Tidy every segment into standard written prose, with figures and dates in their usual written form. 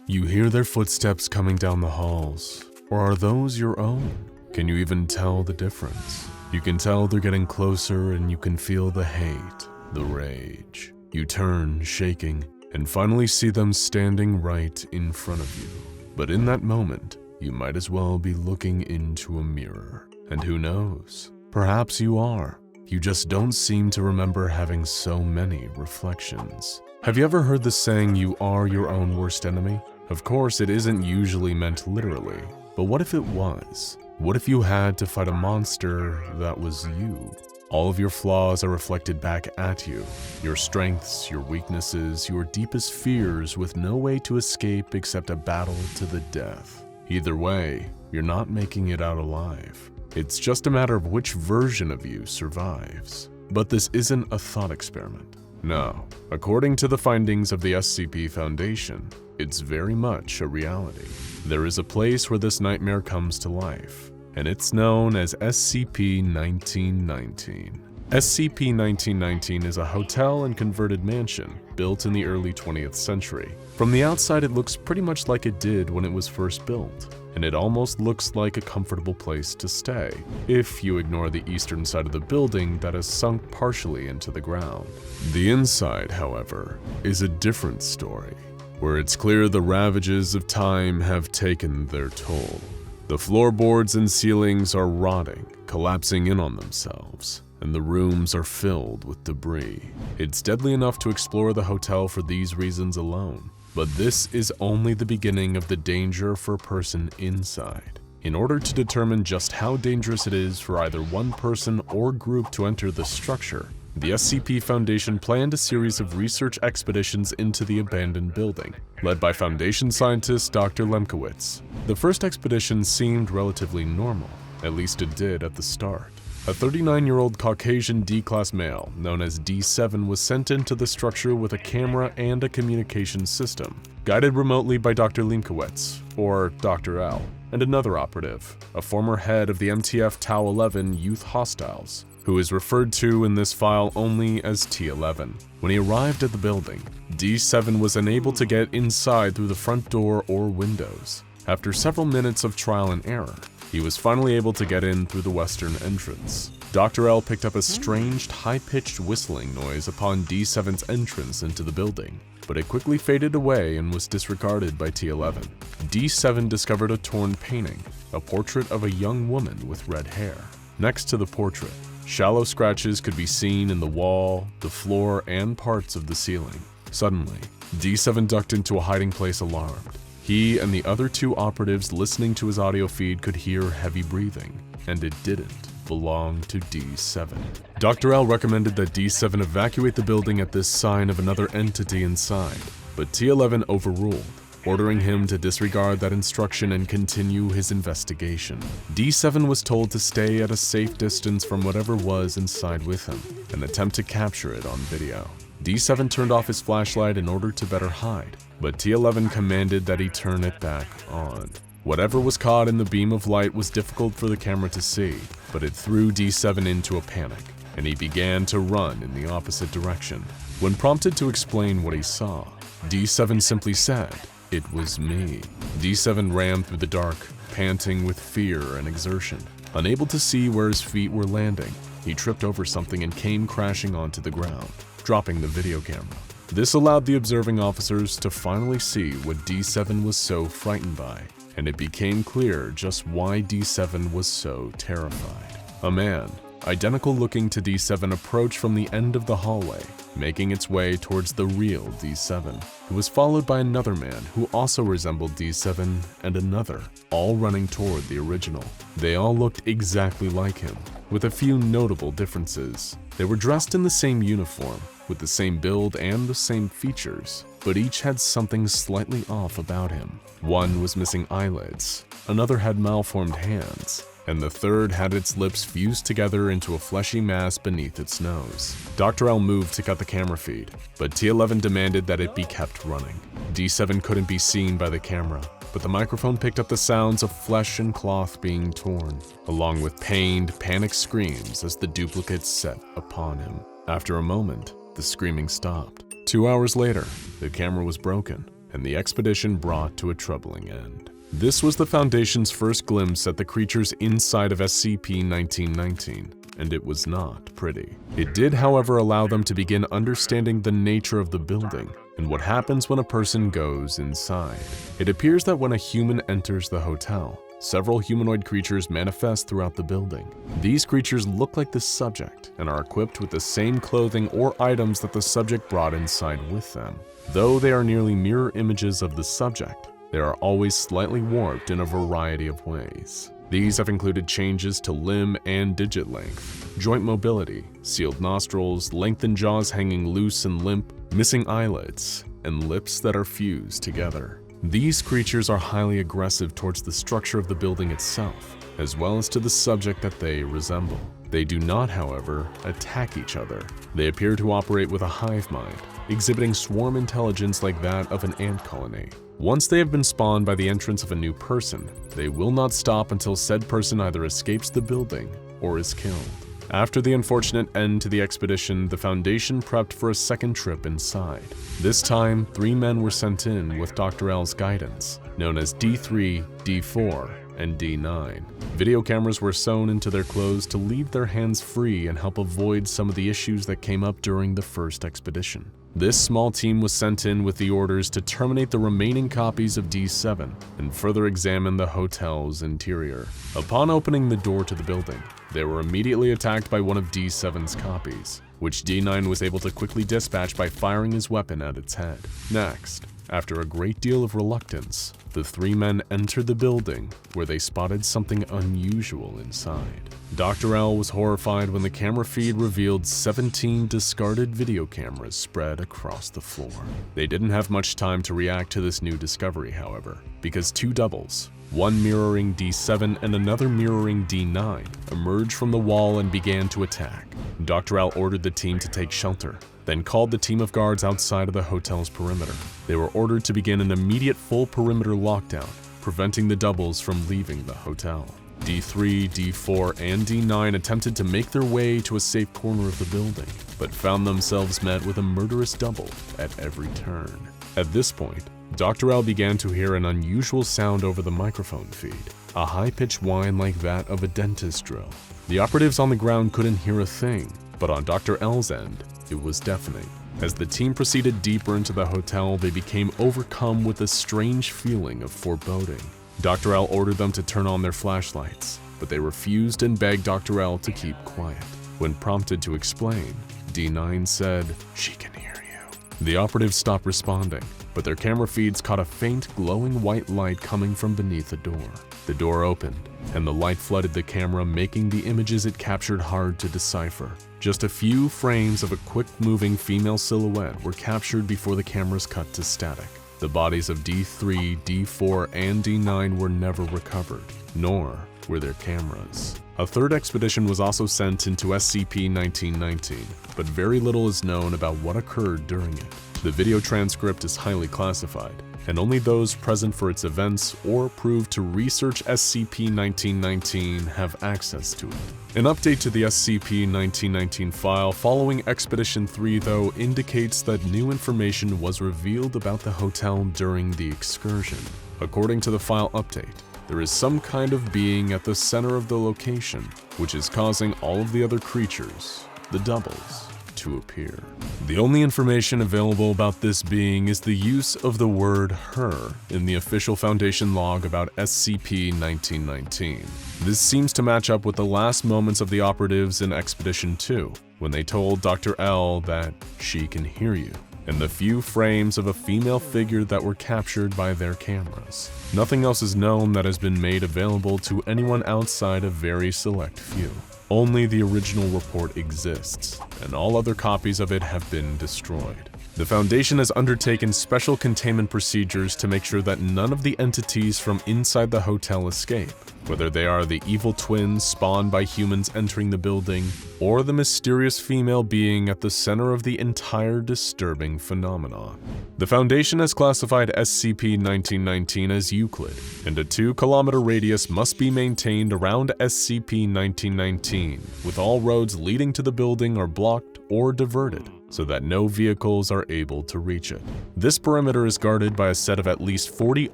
You hear their footsteps coming down the halls. Or are those your own? Can you even tell the difference? You can tell they're getting closer and you can feel the hate, the rage. You turn, shaking, and finally see them standing right in front of you. But in that moment, you might as well be looking into a mirror. And who knows? Perhaps you are. You just don't seem to remember having so many reflections. Have you ever heard the saying, you are your own worst enemy? Of course, it isn't usually meant literally, but what if it was? What if you had to fight a monster that was you? All of your flaws are reflected back at you. Your strengths, your weaknesses, your deepest fears with no way to escape except a battle to the death. Either way, you're not making it out alive. It's just a matter of which version of you survives. But this isn't a thought experiment. No, according to the findings of the SCP Foundation, it's very much a reality. There is a place where this nightmare comes to life, and it's known as SCP-1919. SCP-1919 is a hotel and converted mansion built in the early 20th century. From the outside, it looks pretty much like it did when it was first built, and it almost looks like a comfortable place to stay, if you ignore the eastern side of the building that has sunk partially into the ground. The inside, however, is a different story, where it's clear the ravages of time have taken their toll. The floorboards and ceilings are rotting, collapsing in on themselves, and the rooms are filled with debris. It's deadly enough to explore the hotel for these reasons alone, but this is only the beginning of the danger for a person inside. In order to determine just how dangerous it is for either one person or group to enter the structure, the SCP Foundation planned a series of research expeditions into the abandoned building, led by Foundation scientist Dr. Lemkowitz. The first expedition seemed relatively normal, at least it did at the start. A 39-year-old Caucasian D-class male, known as D7, was sent into the structure with a camera and a communication system, guided remotely by Dr. Lemkowitz, or Dr. L, and another operative, a former head of the MTF Tau 11 Youth Hostiles, who is referred to in this file only as T11. When he arrived at the building, D7 was unable to get inside through the front door or windows. After several minutes of trial and error, he was finally able to get in through the western entrance. Dr. L picked up a strange, high-pitched whistling noise upon D7's entrance into the building, but it quickly faded away and was disregarded by T11. D7 discovered a torn painting, a portrait of a young woman with red hair. Next to the portrait, shallow scratches could be seen in the wall, the floor, and parts of the ceiling. Suddenly, D7 ducked into a hiding place alarmed. He and the other two operatives listening to his audio feed could hear heavy breathing, and it didn't belong to D7. Dr. L recommended that D7 evacuate the building at this sign of another entity inside, but T11 overruled, ordering him to disregard that instruction and continue his investigation. D7 was told to stay at a safe distance from whatever was inside with him and attempt to capture it on video. D7 turned off his flashlight in order to better hide, but T11 commanded that he turn it back on. Whatever was caught in the beam of light was difficult for the camera to see, but it threw D7 into a panic, and he began to run in the opposite direction. When prompted to explain what he saw, D7 simply said, "It was me." D7 ran through the dark, panting with fear and exertion. Unable to see where his feet were landing, he tripped over something and came crashing onto the ground, dropping the video camera. This allowed the observing officers to finally see what D7 was so frightened by, and it became clear just why D7 was so terrified. A man, identical looking to D7, approached from the end of the hallway, making its way towards the real D7. It was followed by another man who also resembled D7 and another, all running toward the original. They all looked exactly like him, with a few notable differences. They were dressed in the same uniform, with the same build and the same features, but each had something slightly off about him. One was missing eyelids, another had malformed hands, and the third had its lips fused together into a fleshy mass beneath its nose. Dr. L moved to cut the camera feed, but T11 demanded that it be kept running. D7 couldn't be seen by the camera, but the microphone picked up the sounds of flesh and cloth being torn, along with pained, panicked screams as the duplicates set upon him. After a moment, the screaming stopped. 2 hours later, the camera was broken, and the expedition brought to a troubling end. This was the Foundation's first glimpse at the creatures inside of SCP-1919, and it was not pretty. It did, however, allow them to begin understanding the nature of the building and what happens when a person goes inside. It appears that when a human enters the hotel, several humanoid creatures manifest throughout the building. These creatures look like the subject and are equipped with the same clothing or items that the subject brought inside with them. Though they are nearly mirror images of the subject, they are always slightly warped in a variety of ways. These have included changes to limb and digit length, joint mobility, sealed nostrils, lengthened jaws hanging loose and limp, missing eyelids, and lips that are fused together. These creatures are highly aggressive towards the structure of the building itself, as well as to the subject that they resemble. They do not, however, attack each other. They appear to operate with a hive mind, exhibiting swarm intelligence like that of an ant colony. Once they have been spawned by the entrance of a new person, they will not stop until said person either escapes the building or is killed. After the unfortunate end to the expedition, the Foundation prepped for a second trip inside. This time, 3 men were sent in with Dr. L's guidance, known as D3, D4, and D9. Video cameras were sewn into their clothes to leave their hands free and help avoid some of the issues that came up during the first expedition. This small team was sent in with the orders to terminate the remaining copies of D7 and further examine the hotel's interior. Upon opening the door to the building, they were immediately attacked by one of D7's copies, which D9 was able to quickly dispatch by firing his weapon at its head. Next, after a great deal of reluctance, the 3 men entered the building where they spotted something unusual inside. Dr. L was horrified when the camera feed revealed 17 discarded video cameras spread across the floor. They didn't have much time to react to this new discovery, however, because 2 doubles, one mirroring D7 and another mirroring D9, emerged from the wall and began to attack. Dr. L ordered the team to take shelter, then called the team of guards outside of the hotel's perimeter. They were ordered to begin an immediate full perimeter lockdown, preventing the doubles from leaving the hotel. D3, D4, and D9 attempted to make their way to a safe corner of the building, but found themselves met with a murderous double at every turn. At this point, Dr. L began to hear an unusual sound over the microphone feed, a high-pitched whine like that of a dentist drill. The operatives on the ground couldn't hear a thing, but on Dr. L's end, it was deafening. As the team proceeded deeper into the hotel, they became overcome with a strange feeling of foreboding. Dr. L ordered them to turn on their flashlights, but they refused and begged Dr. L to keep quiet. When prompted to explain, D9 said, "She can hear you." The operatives stopped responding, but their camera feeds caught a faint glowing white light coming from beneath the door. The door opened, and the light flooded the camera, making the images it captured hard to decipher. Just a few frames of a quick-moving female silhouette were captured before the cameras cut to static. The bodies of D3, D4, and D9 were never recovered, nor were their cameras. A third expedition was also sent into SCP-1919, but very little is known about what occurred during it. The video transcript is highly classified, and only those present for its events or approved to research SCP-1919 have access to it. An update to the SCP-1919 file following Expedition 3, though, indicates that new information was revealed about the hotel during the excursion. According to the file update, there is some kind of being at the center of the location, which is causing all of the other creatures, the doubles, to appear. The only information available about this being is the use of the word "her" in the official Foundation log about SCP-1919. This seems to match up with the last moments of the operatives in Expedition 2, when they told Dr. L that "she can hear you," and the few frames of a female figure that were captured by their cameras. Nothing else is known that has been made available to anyone outside a very select few. Only the original report exists, and all other copies of it have been destroyed. The Foundation has undertaken special containment procedures to make sure that none of the entities from inside the hotel escape, whether they are the evil twins spawned by humans entering the building, or the mysterious female being at the center of the entire disturbing phenomenon. The Foundation has classified SCP-1919 as Euclid, and a 2-kilometer radius must be maintained around SCP-1919, with all roads leading to the building are blocked or diverted, so that no vehicles are able to reach it. This perimeter is guarded by a set of at least 40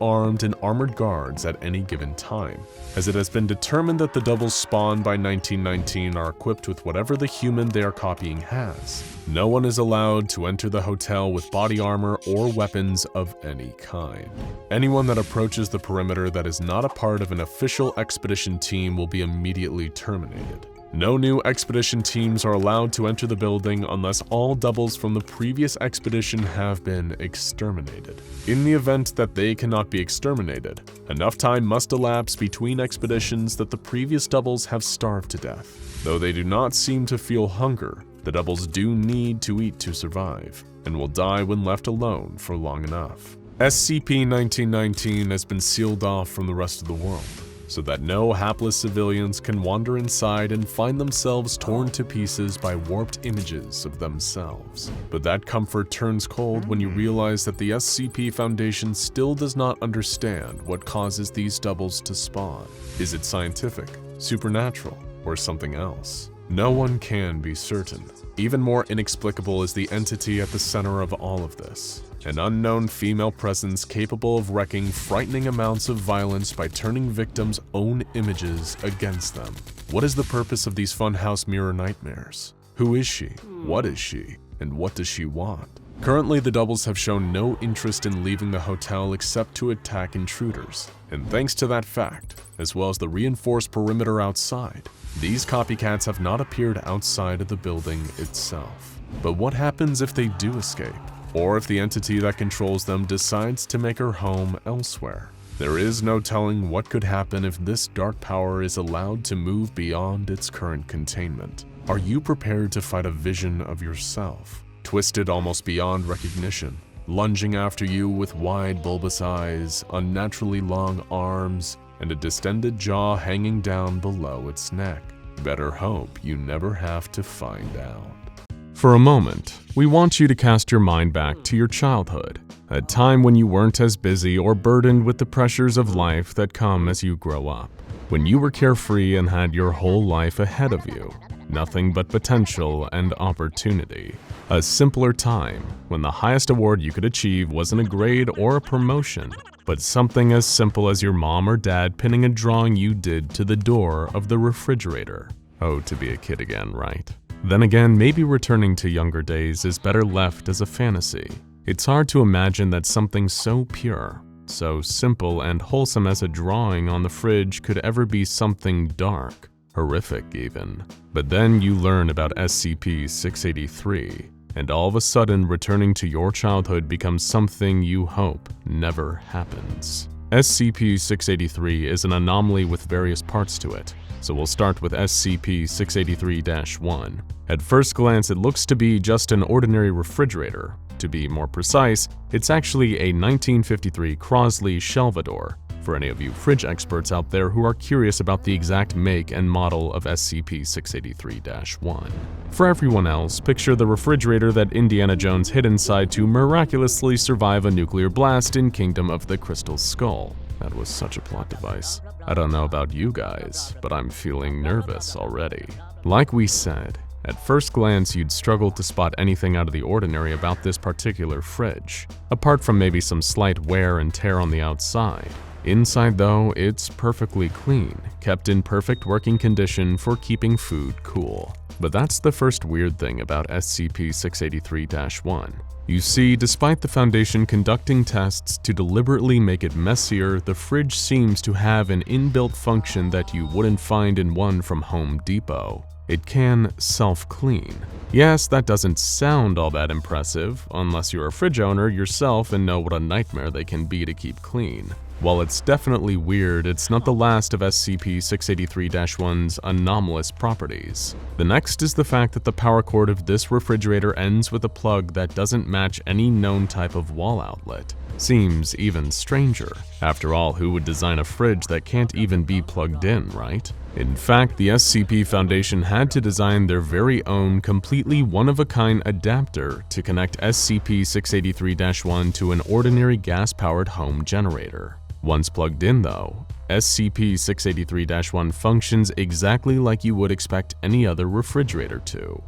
armed and armored guards at any given time, as it has been determined that the doubles spawned by 1919 are equipped with whatever the human they are copying has. No one is allowed to enter the hotel with body armor or weapons of any kind. Anyone that approaches the perimeter that is not a part of an official expedition team will be immediately terminated. No new expedition teams are allowed to enter the building unless all doubles from the previous expedition have been exterminated. In the event that they cannot be exterminated, enough time must elapse between expeditions that the previous doubles have starved to death. Though they do not seem to feel hunger, the doubles do need to eat to survive, and will die when left alone for long enough. SCP-1919 has been sealed off from the rest of the world, so that no hapless civilians can wander inside and find themselves torn to pieces by warped images of themselves. But that comfort turns cold when you realize that the SCP Foundation still does not understand what causes these doubles to spawn. Is it scientific, supernatural, or something else? No one can be certain. Even more inexplicable is the entity at the center of all of this. An unknown female presence capable of wreaking frightening amounts of violence by turning victims' own images against them. What is the purpose of these funhouse mirror nightmares? Who is she? What is she? And what does she want? Currently, the doubles have shown no interest in leaving the hotel except to attack intruders. And thanks to that fact, as well as the reinforced perimeter outside, these copycats have not appeared outside of the building itself. But what happens if they do escape? Or if the entity that controls them decides to make her home elsewhere? There is no telling what could happen if this dark power is allowed to move beyond its current containment. Are you prepared to fight a vision of yourself, twisted almost beyond recognition, lunging after you with wide bulbous eyes, unnaturally long arms, and a distended jaw hanging down below its neck? Better hope you never have to find out. For a moment, we want you to cast your mind back to your childhood, a time when you weren't as busy or burdened with the pressures of life that come as you grow up, when you were carefree and had your whole life ahead of you, nothing but potential and opportunity. A simpler time when the highest award you could achieve wasn't a grade or a promotion, but something as simple as your mom or dad pinning a drawing you did to the door of the refrigerator. Oh, to be a kid again, right? Then again, maybe returning to younger days is better left as a fantasy. It's hard to imagine that something so pure, so simple and wholesome as a drawing on the fridge could ever be something dark, horrific even. But then you learn about SCP-683, and all of a sudden returning to your childhood becomes something you hope never happens. SCP-683 is an anomaly with various parts to it, so we'll start with SCP-683-1. At first glance, it looks to be just an ordinary refrigerator. To be more precise, it's actually a 1953 Crosley Shelvador, for any of you fridge experts out there who are curious about the exact make and model of SCP-683-1. For everyone else, picture the refrigerator that Indiana Jones hid inside to miraculously survive a nuclear blast in Kingdom of the Crystal Skull. That was such a plot device. I don't know about you guys, but I'm feeling nervous already. Like we said, at first glance you'd struggle to spot anything out of the ordinary about this particular fridge, apart from maybe some slight wear and tear on the outside. Inside though, it's perfectly clean, kept in perfect working condition for keeping food cool. But that's the first weird thing about SCP-683-1. You see, despite the Foundation conducting tests to deliberately make it messier, the fridge seems to have an inbuilt function that you wouldn't find in one from Home Depot. It can self-clean. Yes, that doesn't sound all that impressive, unless you're a fridge owner yourself and know what a nightmare they can be to keep clean. While it's definitely weird, it's not the last of SCP-683-1's anomalous properties. The next is the fact that the power cord of this refrigerator ends with a plug that doesn't match any known type of wall outlet. Seems even stranger. After all, who would design a fridge that can't even be plugged in, right? In fact, the SCP Foundation had to design their very own completely one-of-a-kind adapter to connect SCP-683-1 to an ordinary gas-powered home generator. Once plugged in though, SCP-683-1 functions exactly like you would expect any other refrigerator to.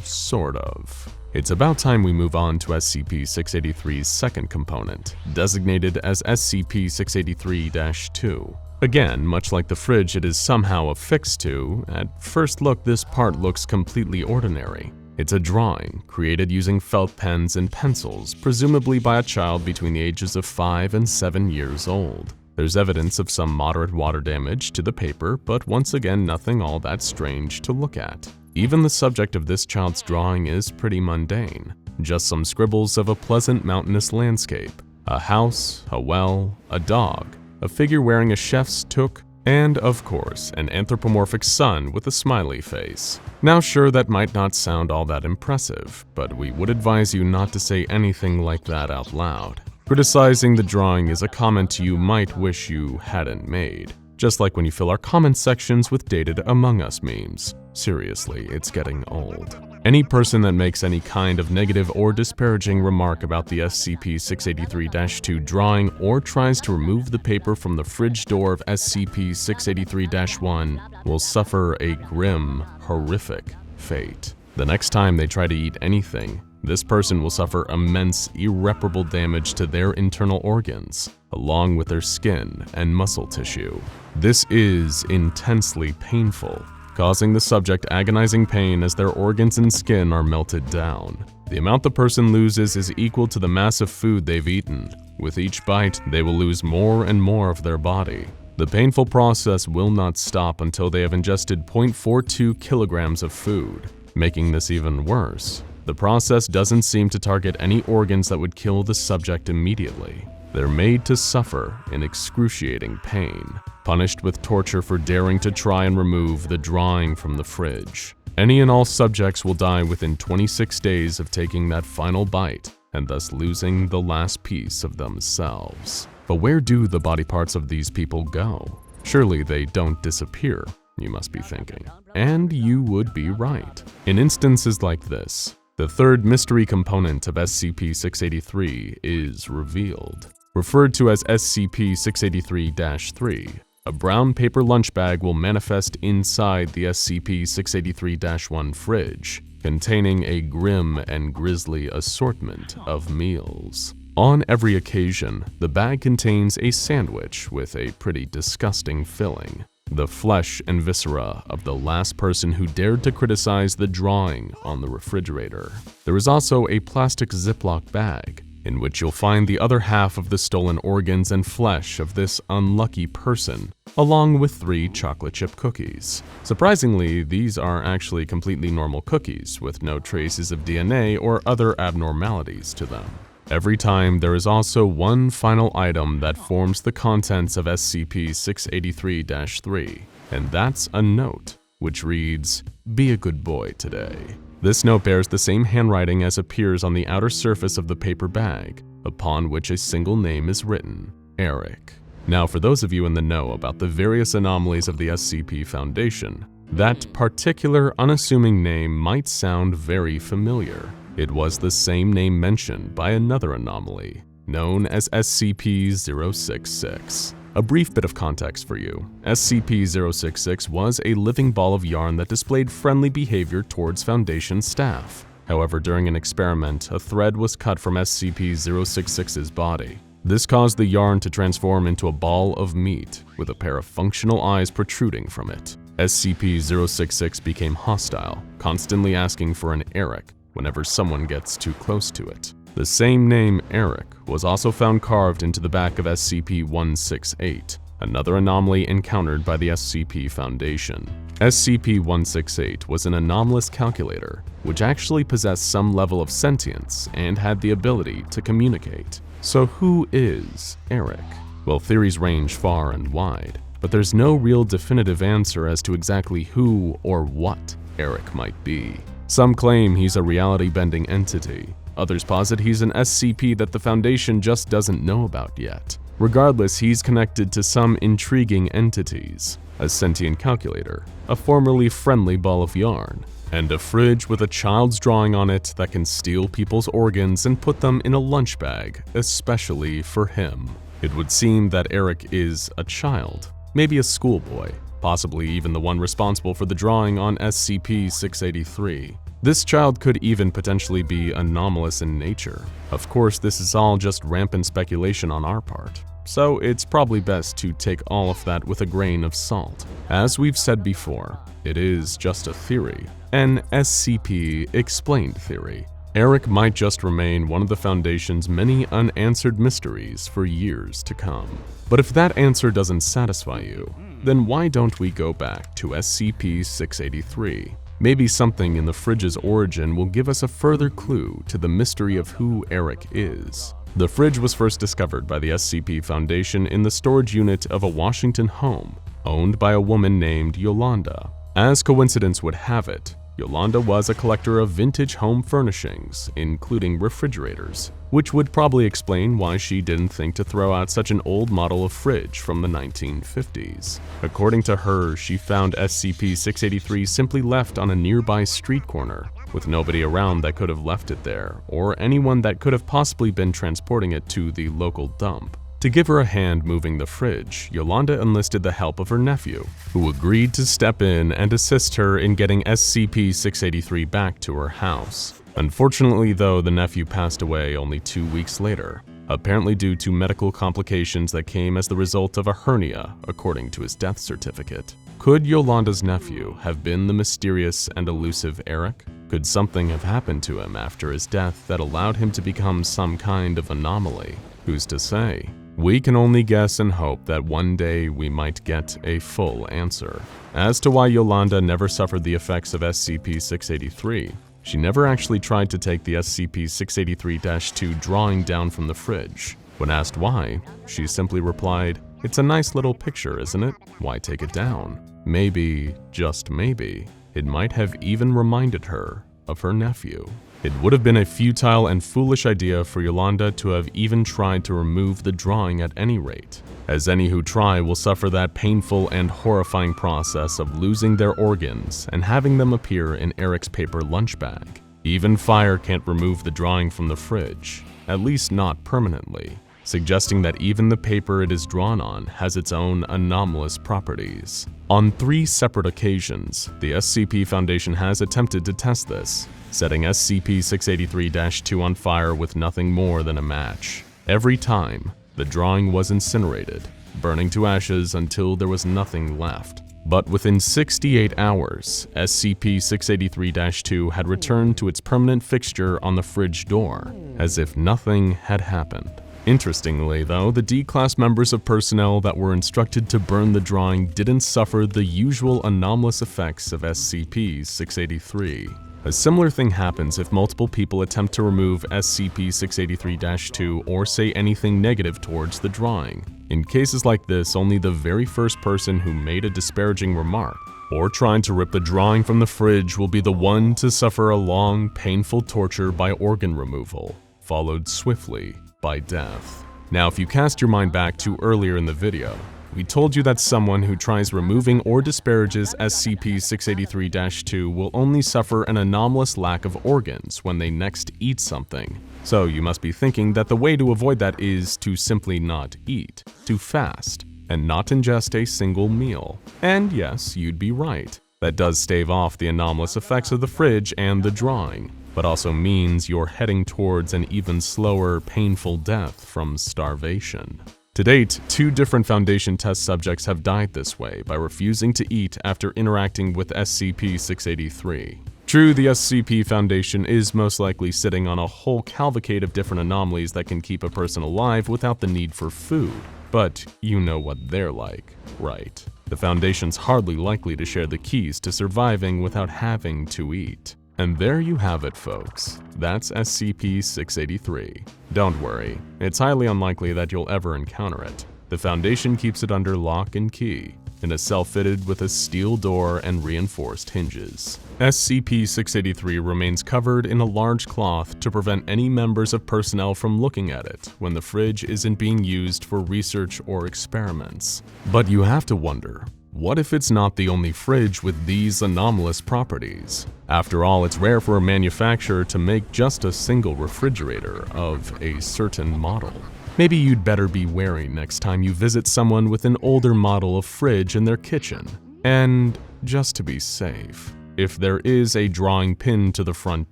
Sort of. It's about time we move on to SCP-683's second component, designated as SCP-683-2. Again, much like the fridge it is somehow affixed to, at first look this part looks completely ordinary. It's a drawing, created using felt pens and pencils, presumably by a child between the ages of 5 and 7 years old. There's evidence of some moderate water damage to the paper, but once again nothing all that strange to look at. Even the subject of this child's drawing is pretty mundane. Just some scribbles of a pleasant mountainous landscape, a house, a well, a dog, a figure wearing a chef's toque, and, of course, an anthropomorphic sun with a smiley face. Now sure, that might not sound all that impressive, but we would advise you not to say anything like that out loud. Criticizing the drawing is a comment you might wish you hadn't made, just like when you fill our comment sections with dated Among Us memes. Seriously, it's getting old. Any person that makes any kind of negative or disparaging remark about the SCP-683-2 drawing or tries to remove the paper from the fridge door of SCP-683-1 will suffer a grim, horrific fate. The next time they try to eat anything, this person will suffer immense, irreparable damage to their internal organs, along with their skin and muscle tissue. This is intensely painful, causing the subject agonizing pain as their organs and skin are melted down. The amount the person loses is equal to the mass of food they've eaten. With each bite, they will lose more and more of their body. The painful process will not stop until they have ingested 0.42 kilograms of food. Making this even worse, the process doesn't seem to target any organs that would kill the subject immediately. They're made to suffer in excruciating pain, punished with torture for daring to try and remove the drawing from the fridge. Any and all subjects will die within 26 days of taking that final bite, and thus losing the last piece of themselves. But where do the body parts of these people go? Surely they don't disappear, you must be thinking. And you would be right. In instances like this, the third mystery component of SCP-683 is revealed. Referred to as SCP-683-3, a brown paper lunch bag will manifest inside the SCP-683-1 fridge, containing a grim and grisly assortment of meals. On every occasion, the bag contains a sandwich with a pretty disgusting filling, the flesh and viscera of the last person who dared to criticize the drawing on the refrigerator. There is also a plastic Ziploc bag, in which you'll find the other half of the stolen organs and flesh of this unlucky person, along with 3 chocolate chip cookies. Surprisingly, these are actually completely normal cookies, with no traces of DNA or other abnormalities to them. Every time, there is also one final item that forms the contents of SCP-683-3, and that's a note, which reads, "Be a good boy today." This note bears the same handwriting as appears on the outer surface of the paper bag, upon which a single name is written, Eric. Now, for those of you in the know about the various anomalies of the SCP Foundation, that particular unassuming name might sound very familiar. It was the same name mentioned by another anomaly, known as SCP-066. A brief bit of context for you. SCP-066 was a living ball of yarn that displayed friendly behavior towards Foundation staff. However, during an experiment, a thread was cut from SCP-066's body. This caused the yarn to transform into a ball of meat, with a pair of functional eyes protruding from it. SCP-066 became hostile, constantly asking for an Eric whenever someone gets too close to it. The same name, Eric, was also found carved into the back of SCP-168, another anomaly encountered by the SCP Foundation. SCP-168 was an anomalous calculator, which actually possessed some level of sentience and had the ability to communicate. So who is Eric? Well, theories range far and wide, but there's no real definitive answer as to exactly who or what Eric might be. Some claim he's a reality-bending entity. Others posit he's an SCP that the Foundation just doesn't know about yet. Regardless, he's connected to some intriguing entities: a sentient calculator, a formerly friendly ball of yarn, and a fridge with a child's drawing on it that can steal people's organs and put them in a lunch bag, especially for him. It would seem that Eric is a child, maybe a schoolboy, possibly even the one responsible for the drawing on SCP-683. This child could even potentially be anomalous in nature. Of course, this is all just rampant speculation on our part, so it's probably best to take all of that with a grain of salt. As we've said before, it is just a theory, an SCP-explained theory. Eric might just remain one of the Foundation's many unanswered mysteries for years to come. But if that answer doesn't satisfy you, then why don't we go back to SCP-683? Maybe something in the fridge's origin will give us a further clue to the mystery of who Eric is. The fridge was first discovered by the SCP Foundation in the storage unit of a Washington home owned by a woman named Yolanda. As coincidence would have it, Yolanda was a collector of vintage home furnishings, including refrigerators, which would probably explain why she didn't think to throw out such an old model of fridge from the 1950s. According to her, she found SCP-683 simply left on a nearby street corner, with nobody around that could have left it there, or anyone that could have possibly been transporting it to the local dump. To give her a hand moving the fridge, Yolanda enlisted the help of her nephew, who agreed to step in and assist her in getting SCP-683 back to her house. Unfortunately, though, the nephew passed away only 2 weeks later, apparently due to medical complications that came as the result of a hernia, according to his death certificate. Could Yolanda's nephew have been the mysterious and elusive Eric? Could something have happened to him after his death that allowed him to become some kind of anomaly? Who's to say? We can only guess and hope that one day we might get a full answer. As to why Yolanda never suffered the effects of SCP-683, she never actually tried to take the SCP-683-2 drawing down from the fridge. When asked why, she simply replied, "It's a nice little picture, isn't it? Why take it down?" Maybe, just maybe, it might have even reminded her of her nephew. It would have been a futile and foolish idea for Yolanda to have even tried to remove the drawing at any rate, as any who try will suffer that painful and horrifying process of losing their organs and having them appear in Eric's paper lunch bag. Even fire can't remove the drawing from the fridge, at least not permanently, suggesting that even the paper it is drawn on has its own anomalous properties. On 3 separate occasions, the SCP Foundation has attempted to test this, setting SCP-683-2 on fire with nothing more than a match. Every time, the drawing was incinerated, burning to ashes until there was nothing left. But within 68 hours, SCP-683-2 had returned to its permanent fixture on the fridge door, as if nothing had happened. Interestingly, though, the D-Class members of personnel that were instructed to burn the drawing didn't suffer the usual anomalous effects of SCP-683. A similar thing happens if multiple people attempt to remove SCP-683-2 or say anything negative towards the drawing. In cases like this, only the very first person who made a disparaging remark or tried to rip the drawing from the fridge will be the one to suffer a long, painful torture by organ removal, followed swiftly by death. Now, if you cast your mind back to earlier in the video, we told you that someone who tries removing or disparages SCP-683-2 will only suffer an anomalous lack of organs when they next eat something. So you must be thinking that the way to avoid that is to simply not eat, to fast, and not ingest a single meal. And yes, you'd be right. That does stave off the anomalous effects of the fridge and the drawing, but also means you're heading towards an even slower, painful death from starvation. To date, 2 different Foundation test subjects have died this way by refusing to eat after interacting with SCP-683. True, the SCP Foundation is most likely sitting on a whole cavalcade of different anomalies that can keep a person alive without the need for food, but you know what they're like, right? The Foundation's hardly likely to share the keys to surviving without having to eat. And there you have it, folks. That's SCP-683. Don't worry, it's highly unlikely that you'll ever encounter it. The Foundation keeps it under lock and key, in a cell fitted with a steel door and reinforced hinges. SCP-683 remains covered in a large cloth to prevent any members of personnel from looking at it when the fridge isn't being used for research or experiments. But you have to wonder, what if it's not the only fridge with these anomalous properties? After all, it's rare for a manufacturer to make just a single refrigerator of a certain model. Maybe you'd better be wary next time you visit someone with an older model of fridge in their kitchen. And just to be safe, if there is a drawing pin to the front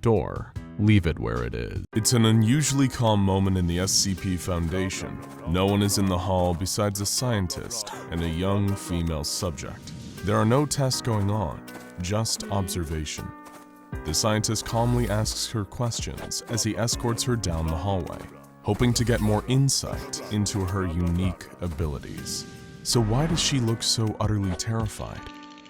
door, leave it where it is. It's an unusually calm moment in the SCP Foundation. No one is in the hall besides a scientist and a young female subject. There are no tests going on, just observation. The scientist calmly asks her questions as he escorts her down the hallway, hoping to get more insight into her unique abilities. So why does she look so utterly terrified?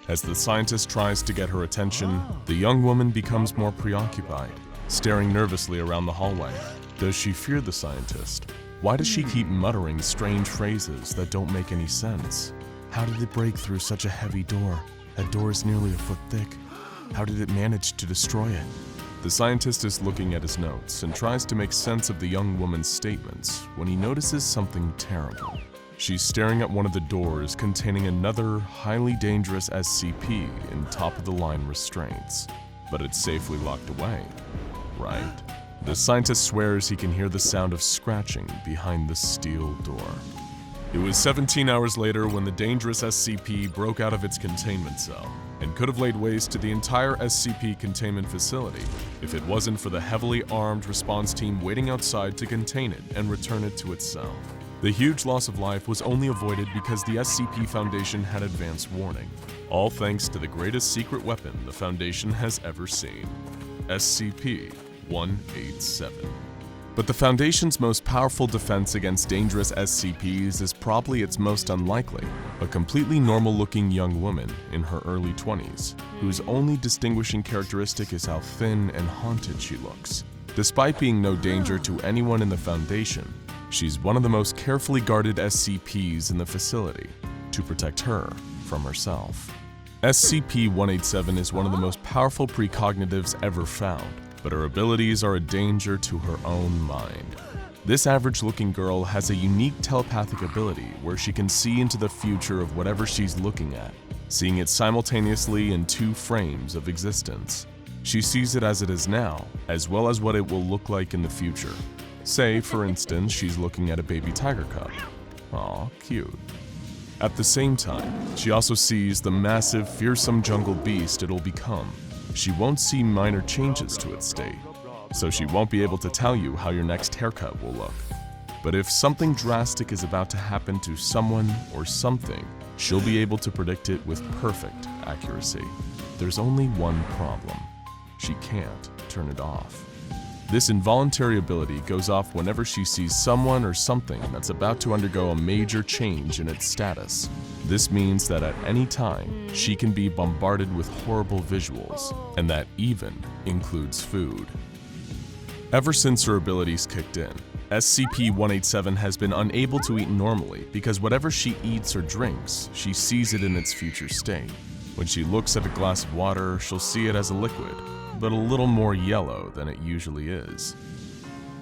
As the scientist tries to get her attention, the young woman becomes more preoccupied, staring nervously around the hallway. Does she fear the scientist? Why does she keep muttering strange phrases that don't make any sense? How did it break through such a heavy door? That door is nearly a foot thick. How did it manage to destroy it? The scientist is looking at his notes and tries to make sense of the young woman's statements when he notices something terrible. She's staring at one of the doors containing another highly dangerous SCP in top-of-the-line restraints, but it's safely locked away, right? The scientist swears he can hear the sound of scratching behind the steel door. It was 17 hours later when the dangerous SCP broke out of its containment cell and could have laid waste to the entire SCP containment facility if it wasn't for the heavily armed response team waiting outside to contain it and return it to its cell. The huge loss of life was only avoided because the SCP Foundation had advance warning, all thanks to the greatest secret weapon the Foundation has ever seen, SCP-187. But the Foundation's most powerful defense against dangerous SCPs is probably its most unlikely, a completely normal-looking young woman in her early 20s, whose only distinguishing characteristic is how thin and haunted she looks. Despite being no danger to anyone in the Foundation, she's one of the most carefully guarded SCPs in the facility to protect her from herself. SCP-187 is one of the most powerful precognitives ever found, but her abilities are a danger to her own mind. This average-looking girl has a unique telepathic ability where she can see into the future of whatever she's looking at, seeing it simultaneously in 2 frames of existence. She sees it as it is now, as well as what it will look like in the future. Say, for instance, she's looking at a baby tiger cub. Aw, cute. At the same time, she also sees the massive, fearsome jungle beast it'll become. She won't see minor changes to its state, so she won't be able to tell you how your next haircut will look. But if something drastic is about to happen to someone or something, she'll be able to predict it with perfect accuracy. There's only one problem. She can't turn it off. This involuntary ability goes off whenever she sees someone or something that's about to undergo a major change in its status. This means that at any time, she can be bombarded with horrible visuals, and that even includes food. Ever since her abilities kicked in, SCP-187 has been unable to eat normally because whatever she eats or drinks, she sees it in its future state. When she looks at a glass of water, she'll see it as a liquid, but a little more yellow than it usually is.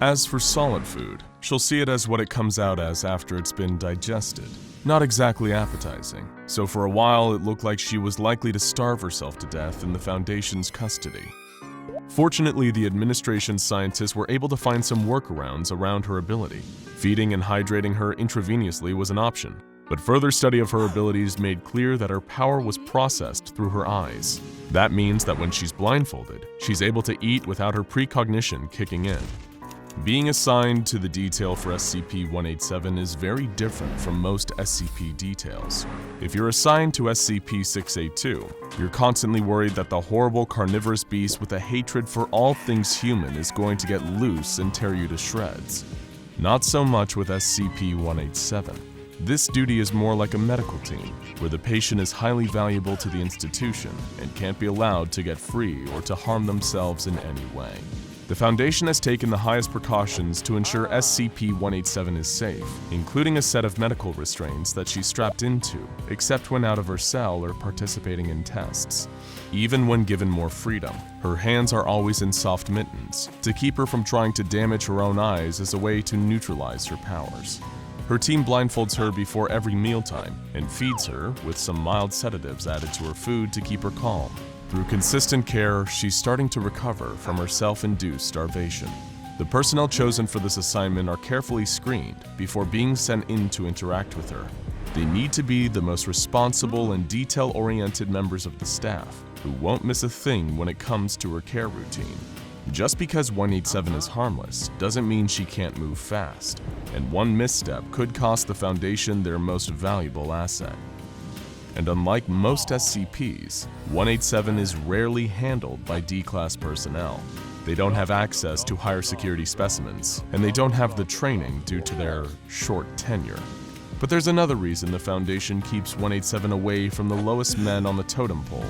As for solid food, she'll see it as what it comes out as after it's been digested. Not exactly appetizing, so for a while it looked like she was likely to starve herself to death in the Foundation's custody. Fortunately, the administration scientists were able to find some workarounds around her ability. Feeding and hydrating her intravenously was an option, but further study of her abilities made clear that her power was processed through her eyes. That means that when she's blindfolded, she's able to eat without her precognition kicking in. Being assigned to the detail for SCP-187 is very different from most SCP details. If you're assigned to SCP-682, you're constantly worried that the horrible carnivorous beast with a hatred for all things human is going to get loose and tear you to shreds. Not so much with SCP-187. This duty is more like a medical team, where the patient is highly valuable to the institution and can't be allowed to get free or to harm themselves in any way. The Foundation has taken the highest precautions to ensure SCP-187 is safe, including a set of medical restraints that she's strapped into, except when out of her cell or participating in tests. Even when given more freedom, her hands are always in soft mittens, to keep her from trying to damage her own eyes as a way to neutralize her powers. Her team blindfolds her before every mealtime and feeds her with some mild sedatives added to her food to keep her calm. Through consistent care, she's starting to recover from her self-induced starvation. The personnel chosen for this assignment are carefully screened before being sent in to interact with her. They need to be the most responsible and detail-oriented members of the staff, who won't miss a thing when it comes to her care routine. Just because 187 is harmless doesn't mean she can't move fast, and one misstep could cost the Foundation their most valuable asset. And unlike most SCPs, 187 is rarely handled by D-Class personnel. They don't have access to higher security specimens, and they don't have the training due to their short tenure. But there's another reason the Foundation keeps 187 away from the lowest men on the totem pole.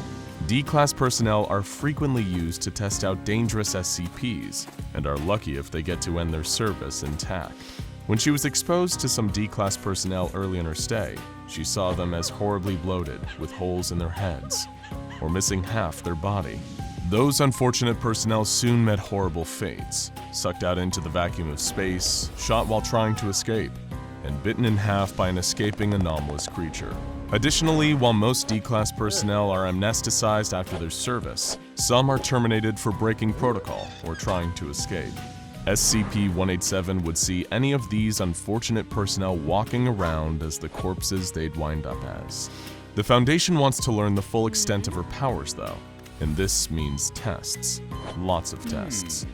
D-Class personnel are frequently used to test out dangerous SCPs, and are lucky if they get to end their service intact. When she was exposed to some D-Class personnel early in her stay, she saw them as horribly bloated, with holes in their heads, or missing half their body. Those unfortunate personnel soon met horrible fates, sucked out into the vacuum of space, shot while trying to escape, and bitten in half by an escaping anomalous creature. Additionally, while most D-Class personnel are amnesticized after their service, some are terminated for breaking protocol or trying to escape. SCP-187 would see any of these unfortunate personnel walking around as the corpses they'd wind up as. The Foundation wants to learn the full extent of her powers, though, and this means tests. Lots of tests.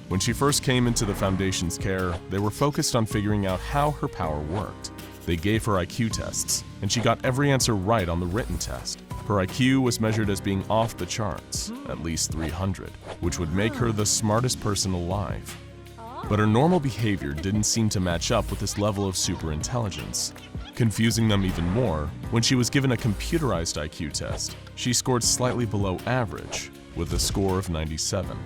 When she first came into the Foundation's care, they were focused on figuring out how her power worked. They gave her IQ tests, and she got every answer right on the written test. Her IQ was measured as being off the charts, at least 300, which would make her the smartest person alive. But her normal behavior didn't seem to match up with this level of superintelligence. Confusing them even more, when she was given a computerized IQ test, she scored slightly below average, with a score of 97.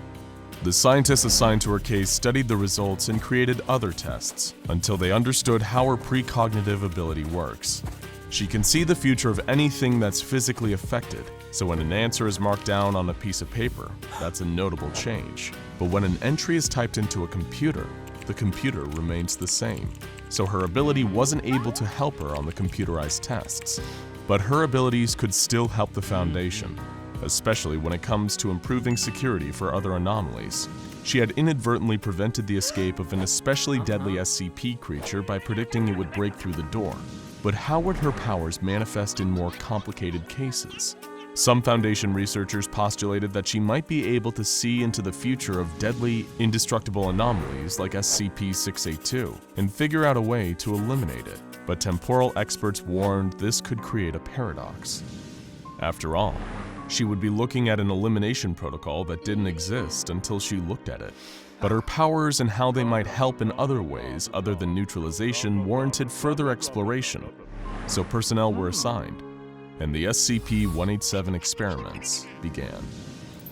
The scientists assigned to her case studied the results and created other tests until they understood how her precognitive ability works. She can see the future of anything that's physically affected, so when an answer is marked down on a piece of paper, that's a notable change. But when an entry is typed into a computer, the computer remains the same. So her ability wasn't able to help her on the computerized tests. But her abilities could still help the Foundation, especially when it comes to improving security for other anomalies. She had inadvertently prevented the escape of an especially deadly SCP creature by predicting it would break through the door. But how would her powers manifest in more complicated cases? Some Foundation researchers postulated that she might be able to see into the future of deadly, indestructible anomalies like SCP-682 and figure out a way to eliminate it. But temporal experts warned this could create a paradox. After all, she would be looking at an elimination protocol that didn't exist until she looked at it. But her powers and how they might help in other ways other than neutralization warranted further exploration, so personnel were assigned, and the SCP-187 experiments began.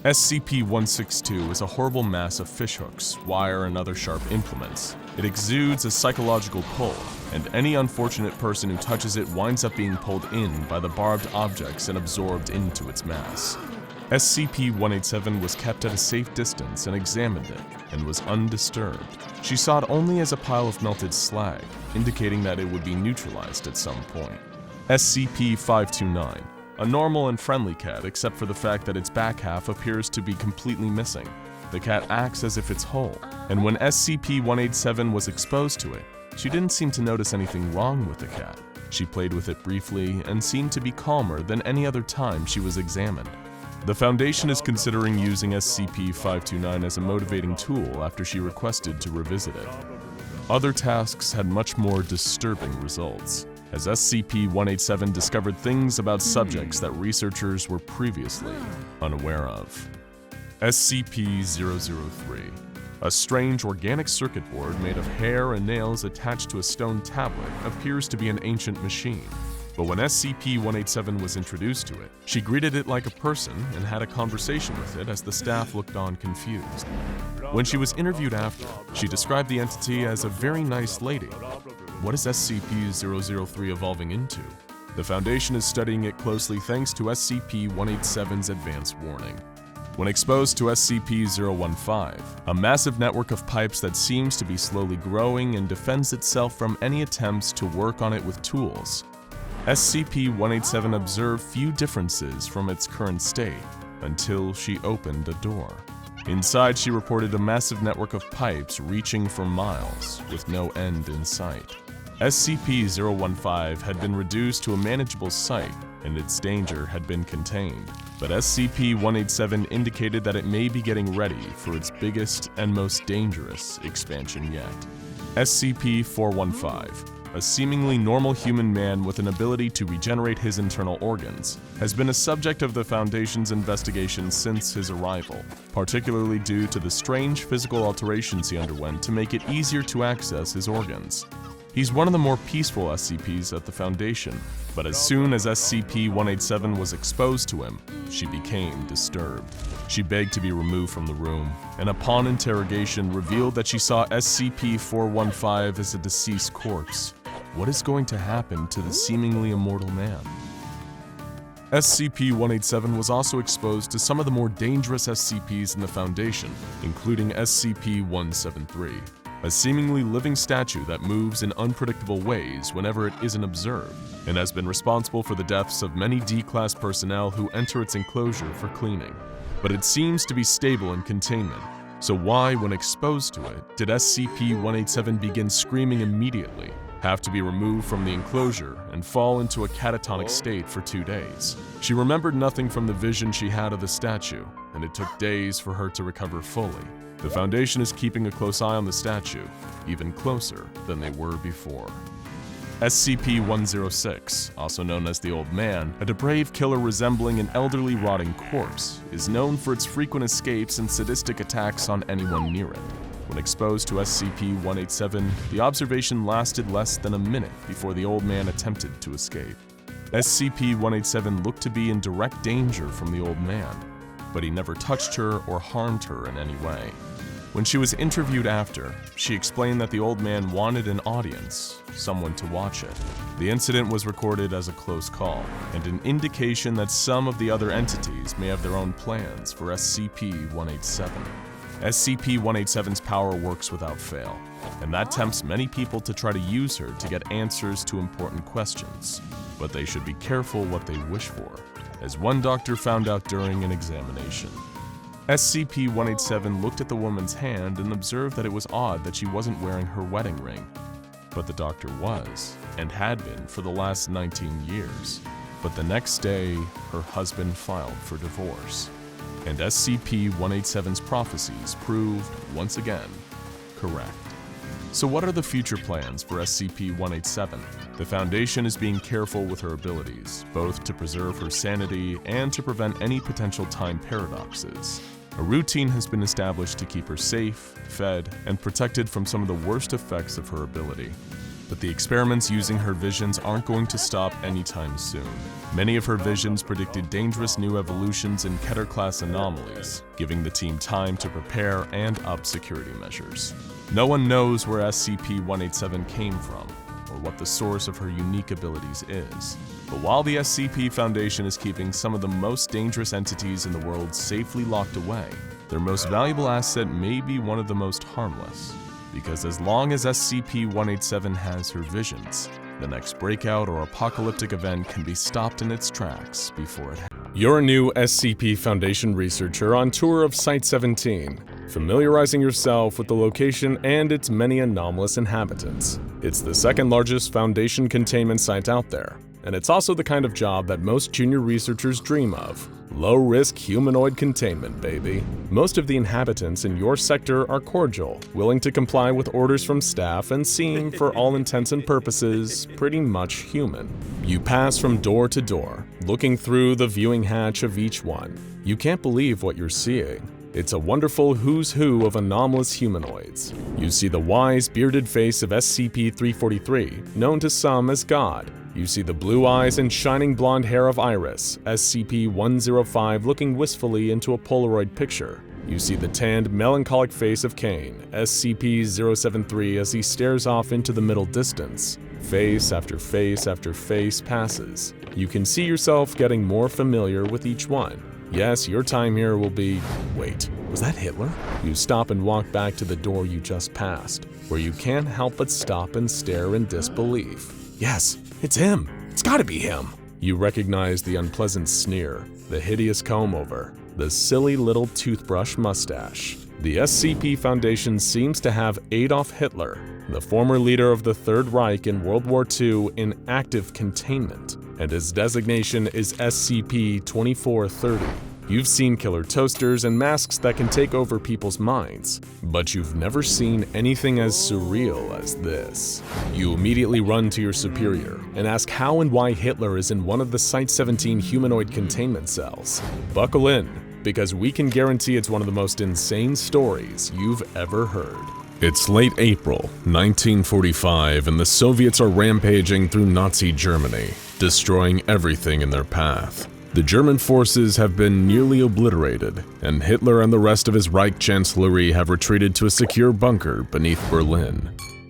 SCP-162 is a horrible mass of fishhooks, wire, and other sharp implements. It exudes a psychological pull, and any unfortunate person who touches it winds up being pulled in by the barbed objects and absorbed into its mass. SCP-187 was kept at a safe distance and examined it, and was undisturbed. She saw it only as a pile of melted slag, indicating that it would be neutralized at some point. SCP-529, a normal and friendly cat except for the fact that its back half appears to be completely missing. The cat acts as if it's whole, and when SCP-187 was exposed to it, she didn't seem to notice anything wrong with the cat. She played with it briefly and seemed to be calmer than any other time she was examined. The Foundation is considering using SCP-529 as a motivating tool after she requested to revisit it. Other tasks had much more disturbing results, as SCP-187 discovered things about subjects that researchers were previously unaware of. SCP-003, a strange organic circuit board made of hair and nails attached to a stone tablet, appears to be an ancient machine. But when SCP-187 was introduced to it, she greeted it like a person and had a conversation with it as the staff looked on confused. When she was interviewed after, she described the entity as a very nice lady. What is SCP-003 evolving into? The Foundation is studying it closely thanks to SCP-187's advance warning. When exposed to SCP-015, a massive network of pipes that seems to be slowly growing and defends itself from any attempts to work on it with tools, SCP-187 observed few differences from its current state until she opened a door. Inside, she reported a massive network of pipes reaching for miles, with no end in sight. SCP-015 had been reduced to a manageable site, and its danger had been contained. But SCP-187 indicated that it may be getting ready for its biggest and most dangerous expansion yet. SCP-415, a seemingly normal human man with an ability to regenerate his internal organs, has been a subject of the Foundation's investigation since his arrival, particularly due to the strange physical alterations he underwent to make it easier to access his organs. He's one of the more peaceful SCPs at the Foundation, but as soon as SCP-187 was exposed to him, she became disturbed. She begged to be removed from the room, and upon interrogation revealed that she saw SCP-415 as a deceased corpse. What is going to happen to the seemingly immortal man? SCP-187 was also exposed to some of the more dangerous SCPs in the Foundation, including SCP-173, a seemingly living statue that moves in unpredictable ways whenever it isn't observed, and has been responsible for the deaths of many D-Class personnel who enter its enclosure for cleaning. But it seems to be stable in containment, so why, when exposed to it, did SCP-187 begin screaming immediately, have to be removed from the enclosure, and fall into a catatonic state for 2 days? She remembered nothing from the vision she had of the statue, and it took days for her to recover fully. The Foundation is keeping a close eye on the statue, even closer than they were before. SCP-106, also known as the Old Man, a depraved killer resembling an elderly rotting corpse, is known for its frequent escapes and sadistic attacks on anyone near it. When exposed to SCP-187, the observation lasted less than a minute before the Old Man attempted to escape. SCP-187 looked to be in direct danger from the Old Man, but he never touched her or harmed her in any way. When she was interviewed after, she explained that the Old Man wanted an audience, someone to watch it. The incident was recorded as a close call, and an indication that some of the other entities may have their own plans for SCP-187. SCP-187's power works without fail, and that tempts many people to try to use her to get answers to important questions. But they should be careful what they wish for, as one doctor found out during an examination. SCP-187 looked at the woman's hand and observed that it was odd that she wasn't wearing her wedding ring. But the doctor was, and had been for the last 19 years. But the next day, her husband filed for divorce. And SCP-187's prophecies proved, once again, correct. So what are the future plans for SCP-187? The Foundation is being careful with her abilities, both to preserve her sanity and to prevent any potential time paradoxes. A routine has been established to keep her safe, fed, and protected from some of the worst effects of her ability. But the experiments using her visions aren't going to stop anytime soon. Many of her visions predicted dangerous new evolutions in Keter-class anomalies, giving the team time to prepare and up security measures. No one knows where SCP-187 came from, or what the source of her unique abilities is. But while the SCP Foundation is keeping some of the most dangerous entities in the world safely locked away, their most valuable asset may be one of the most harmless. Because as long as SCP-187 has her visions, the next breakout or apocalyptic event can be stopped in its tracks before it happens. You're a new SCP Foundation researcher on tour of Site-17, familiarizing yourself with the location and its many anomalous inhabitants. It's the second largest Foundation containment site out there, and it's also the kind of job that most junior researchers dream of. Low-risk humanoid containment, baby. Most of the inhabitants in your sector are cordial, willing to comply with orders from staff, and seem, for all intents and purposes, pretty much human. You pass from door to door, looking through the viewing hatch of each one. You can't believe what you're seeing. It's a wonderful who's who of anomalous humanoids. You see the wise, bearded face of SCP-343, known to some as God. You see the blue eyes and shining blonde hair of Iris, SCP-105 looking wistfully into a Polaroid picture. You see the tanned, melancholic face of Cain, SCP-073 as he stares off into the middle distance. Face after face after face passes. You can see yourself getting more familiar with each one. Yes, your time here will be… Wait, was that Hitler? You stop and walk back to the door you just passed, where you can't help but stop and stare in disbelief. Yes, it's him. It's gotta be him. You recognize the unpleasant sneer, the hideous comb-over, the silly little toothbrush mustache. The SCP Foundation seems to have Adolf Hitler, the former leader of the Third Reich in World War II, in active containment, and his designation is SCP-2430. You've seen killer toasters and masks that can take over people's minds, but you've never seen anything as surreal as this. You immediately run to your superior and ask how and why Hitler is in one of the Site-17 humanoid containment cells. Buckle in, because we can guarantee it's one of the most insane stories you've ever heard. It's late April 1945 and the Soviets are rampaging through Nazi Germany, destroying everything in their path. The German forces have been nearly obliterated, and Hitler and the rest of his Reich Chancellery have retreated to a secure bunker beneath Berlin.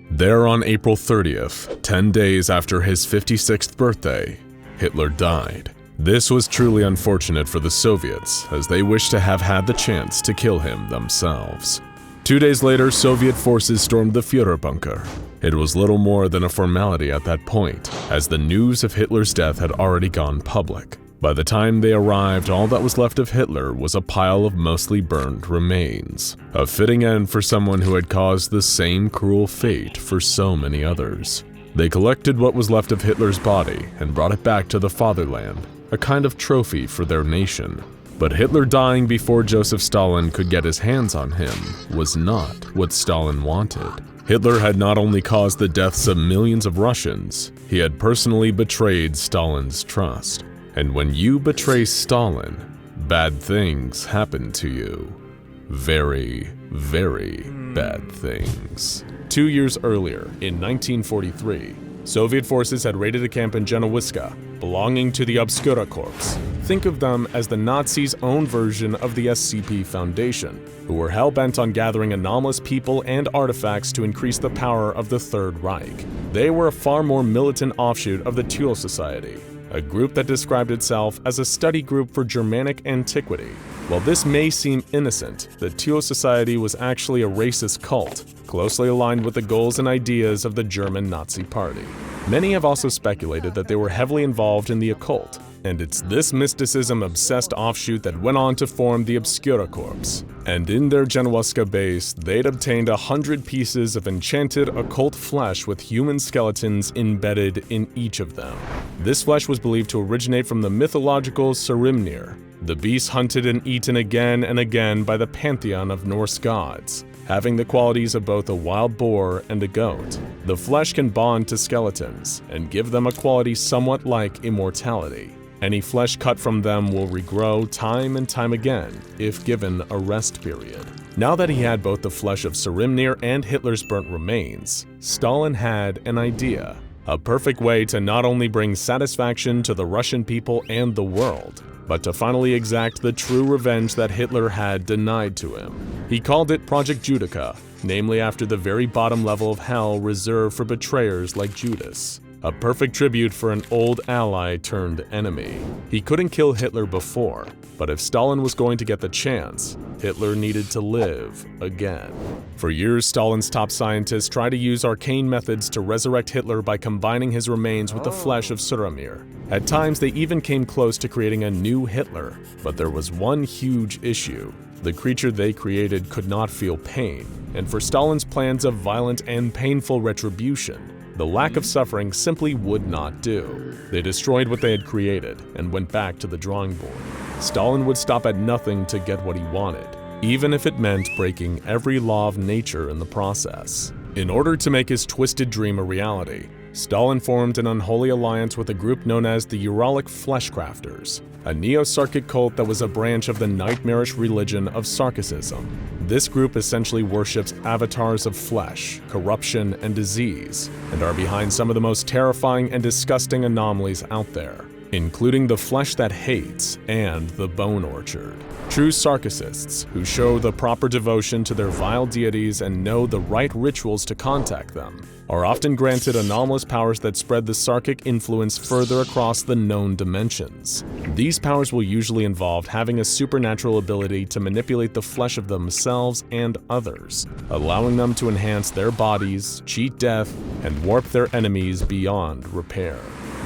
There on April 30th, 10 days after his 56th birthday, Hitler died. This was truly unfortunate for the Soviets, as they wished to have had the chance to kill him themselves. 2 days later, Soviet forces stormed the Führer bunker. It was little more than a formality at that point, as the news of Hitler's death had already gone public. By the time they arrived, all that was left of Hitler was a pile of mostly burned remains. A fitting end for someone who had caused the same cruel fate for so many others. They collected what was left of Hitler's body and brought it back to the fatherland, a kind of trophy for their nation. But Hitler dying before Joseph Stalin could get his hands on him was not what Stalin wanted. Hitler had not only caused the deaths of millions of Russians, he had personally betrayed Stalin's trust. And when you betray Stalin, bad things happen to you. Very, very bad things. 2 years earlier, in 1943, Soviet forces had raided a camp in Genowiska, belonging to the Obscura Corps. Think of them as the Nazis' own version of the SCP Foundation, who were hell-bent on gathering anomalous people and artifacts to increase the power of the Third Reich. They were a far more militant offshoot of the Thule Society, a group that described itself as a study group for Germanic antiquity. While this may seem innocent, the Thule Society was actually a racist cult, closely aligned with the goals and ideas of the German Nazi Party. Many have also speculated that they were heavily involved in the occult, and it's this mysticism-obsessed offshoot that went on to form the Obscura Corps. And in their Genowiska base, they'd obtained 100 pieces of enchanted occult flesh with human skeletons embedded in each of them. This flesh was believed to originate from the mythological Sarimnir, the beast hunted and eaten again and again by the pantheon of Norse gods, having the qualities of both a wild boar and a goat. The flesh can bond to skeletons and give them a quality somewhat like immortality. Any flesh cut from them will regrow time and time again if given a rest period. Now that he had both the flesh of Sarimnir and Hitler's burnt remains, Stalin had an idea. A perfect way to not only bring satisfaction to the Russian people and the world, but to finally exact the true revenge that Hitler had denied to him. He called it Project Judica, namely after the very bottom level of hell reserved for betrayers like Judas. A perfect tribute for an old ally turned enemy. He couldn't kill Hitler before, but if Stalin was going to get the chance, Hitler needed to live again. For years, Stalin's top scientists tried to use arcane methods to resurrect Hitler by combining his remains with the flesh of Sarimnir. At times, they even came close to creating a new Hitler, but there was one huge issue. The creature they created could not feel pain, and for Stalin's plans of violent and painful retribution, the lack of suffering simply would not do. They destroyed what they had created and went back to the drawing board. Stalin would stop at nothing to get what he wanted, even if it meant breaking every law of nature in the process. In order to make his twisted dream a reality, Stalin formed an unholy alliance with a group known as the Uralic Fleshcrafters, a neo-Sarkic cult that was a branch of the nightmarish religion of Sarkicism. This group essentially worships avatars of flesh, corruption, and disease, and are behind some of the most terrifying and disgusting anomalies out there, including the flesh that hates and the bone orchard. True Sarkicists, who show the proper devotion to their vile deities and know the right rituals to contact them, are often granted anomalous powers that spread the Sarkic influence further across the known dimensions. These powers will usually involve having a supernatural ability to manipulate the flesh of themselves and others, allowing them to enhance their bodies, cheat death, and warp their enemies beyond repair.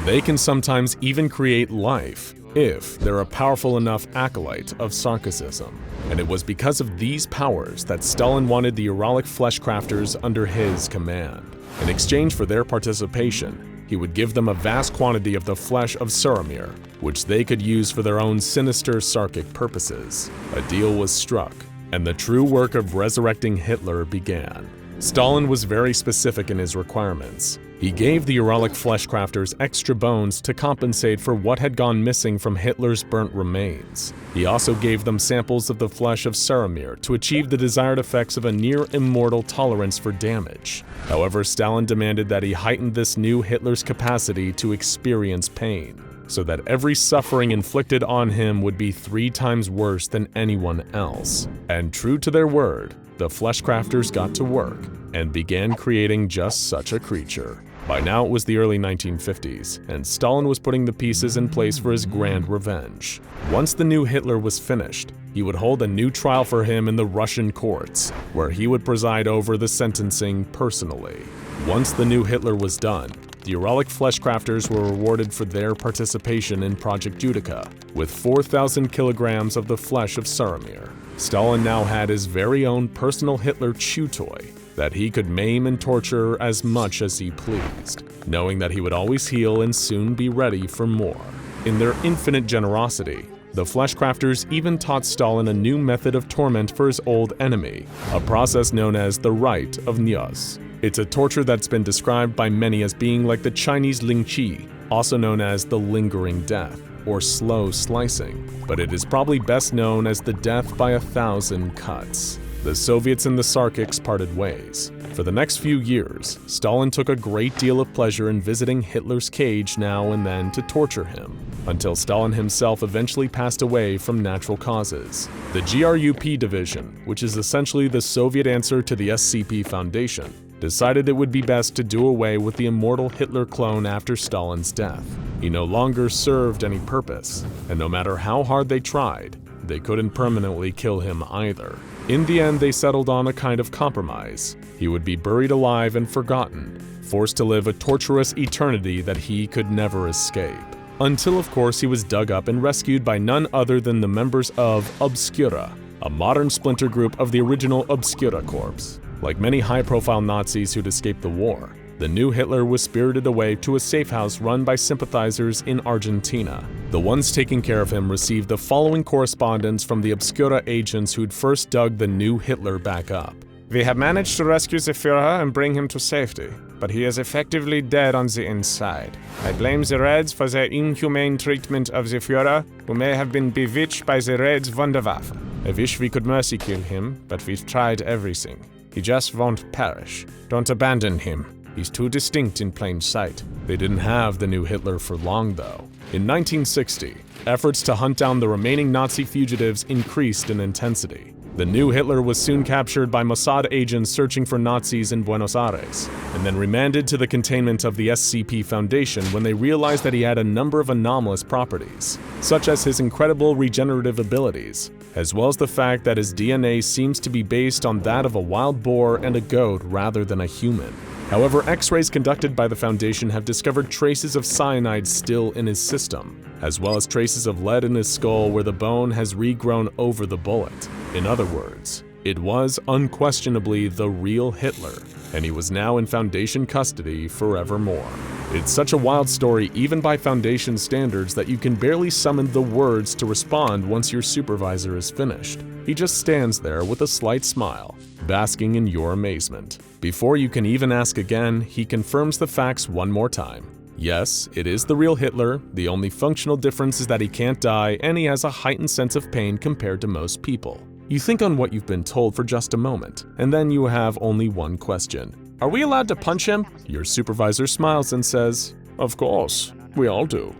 They can sometimes even create life, if they're a powerful enough acolyte of Sarkicism. And it was because of these powers that Stalin wanted the Uralic Fleshcrafters under his command. In exchange for their participation, he would give them a vast quantity of the flesh of Suramir, which they could use for their own sinister Sarkic purposes. A deal was struck, and the true work of resurrecting Hitler began. Stalin was very specific in his requirements. He gave the Uralic Fleshcrafters extra bones to compensate for what had gone missing from Hitler's burnt remains. He also gave them samples of the flesh of Suramir to achieve the desired effects of a near-immortal tolerance for damage. However, Stalin demanded that he heighten this new Hitler's capacity to experience pain, so that every suffering inflicted on him would be 3 times worse than anyone else. And true to their word, the Fleshcrafters got to work and began creating just such a creature. By now it was the early 1950s, and Stalin was putting the pieces in place for his grand revenge. Once the new Hitler was finished, he would hold a new trial for him in the Russian courts, where he would preside over the sentencing personally. Once the new Hitler was done, the Uralic Fleshcrafters were rewarded for their participation in Project Judica, with 4,000 kilograms of the flesh of Suramir. Stalin now had his very own personal Hitler chew toy that he could maim and torture as much as he pleased, knowing that he would always heal and soon be ready for more. In their infinite generosity, the Fleshcrafters even taught Stalin a new method of torment for his old enemy, a process known as the Rite of Nyos. It's a torture that's been described by many as being like the Chinese Ling Chi, also known as the lingering death, or slow slicing, but it is probably best known as the death by 1,000 cuts. The Soviets and the Sarkics parted ways. For the next few years, Stalin took a great deal of pleasure in visiting Hitler's cage now and then to torture him, until Stalin himself eventually passed away from natural causes. The GRUP division, which is essentially the Soviet answer to the SCP Foundation, decided it would be best to do away with the immortal Hitler clone after Stalin's death. He no longer served any purpose, and no matter how hard they tried, they couldn't permanently kill him either. In the end, they settled on a kind of compromise. He would be buried alive and forgotten, forced to live a torturous eternity that he could never escape. Until, of course, he was dug up and rescued by none other than the members of Obscura, a modern splinter group of the original Obscura Corps. Like many high-profile Nazis who'd escaped the war, the new Hitler was spirited away to a safe house run by sympathizers in Argentina. The ones taking care of him received the following correspondence from the Obscura agents who'd first dug the new Hitler back up. We have managed to rescue the Führer and bring him to safety, but he is effectively dead on the inside. I blame the Reds for their inhumane treatment of the Führer, who may have been bewitched by the Reds' Wunderwaffe. I wish we could mercy kill him, but we've tried everything. He just won't perish. Don't abandon him. He's too distinct in plain sight. They didn't have the new Hitler for long, though. In 1960, efforts to hunt down the remaining Nazi fugitives increased in intensity. The new Hitler was soon captured by Mossad agents searching for Nazis in Buenos Aires, and then remanded to the containment of the SCP Foundation when they realized that he had a number of anomalous properties, such as his incredible regenerative abilities, as well as the fact that his DNA seems to be based on that of a wild boar and a goat rather than a human. However, X-rays conducted by the Foundation have discovered traces of cyanide still in his system, as well as traces of lead in his skull where the bone has regrown over the bullet. In other words, it was unquestionably the real Hitler, and he was now in Foundation custody forevermore. It's such a wild story even by Foundation standards that you can barely summon the words to respond once your supervisor is finished. He just stands there with a slight smile, basking in your amazement. Before you can even ask again, he confirms the facts one more time. Yes, it is the real Hitler. The only functional difference is that he can't die and he has a heightened sense of pain compared to most people. You think on what you've been told for just a moment, and then you have only one question. Are we allowed to punch him? Your supervisor smiles and says, "Of course, we all do."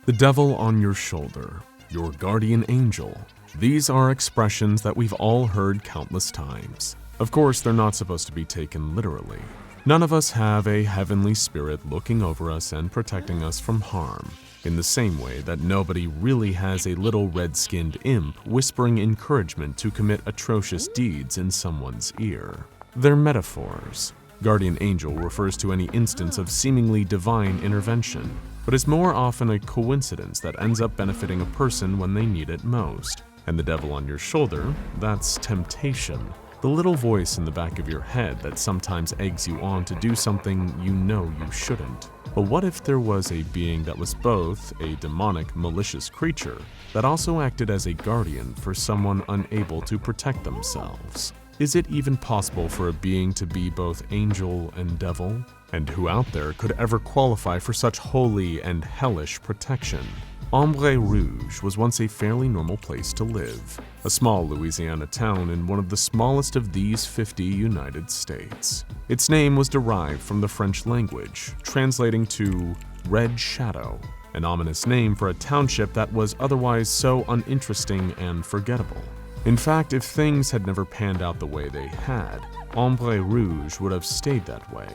The devil on your shoulder, your guardian angel. These are expressions that we've all heard countless times. Of course, they're not supposed to be taken literally. None of us have a heavenly spirit looking over us and protecting us from harm, in the same way that nobody really has a little red-skinned imp whispering encouragement to commit atrocious deeds in someone's ear. They're metaphors. Guardian angel refers to any instance of seemingly divine intervention. but is more often a coincidence that ends up benefiting a person when they need it most. And the devil on your shoulder, that's temptation. The little voice in the back of your head that sometimes eggs you on to do something you know you shouldn't. But what if there was a being that was both a demonic, malicious creature that also acted as a guardian for someone unable to protect themselves? Is it even possible for a being to be both angel and devil? And who out there could ever qualify for such holy and hellish protection? Ombre Rouge was once a fairly normal place to live, a small Louisiana town in one of the smallest of these 50 United States. Its name was derived from the French language, translating to Red Shadow, an ominous name for a township that was otherwise so uninteresting and forgettable. In fact, if things had never panned out the way they had, Ombre Rouge would have stayed that way,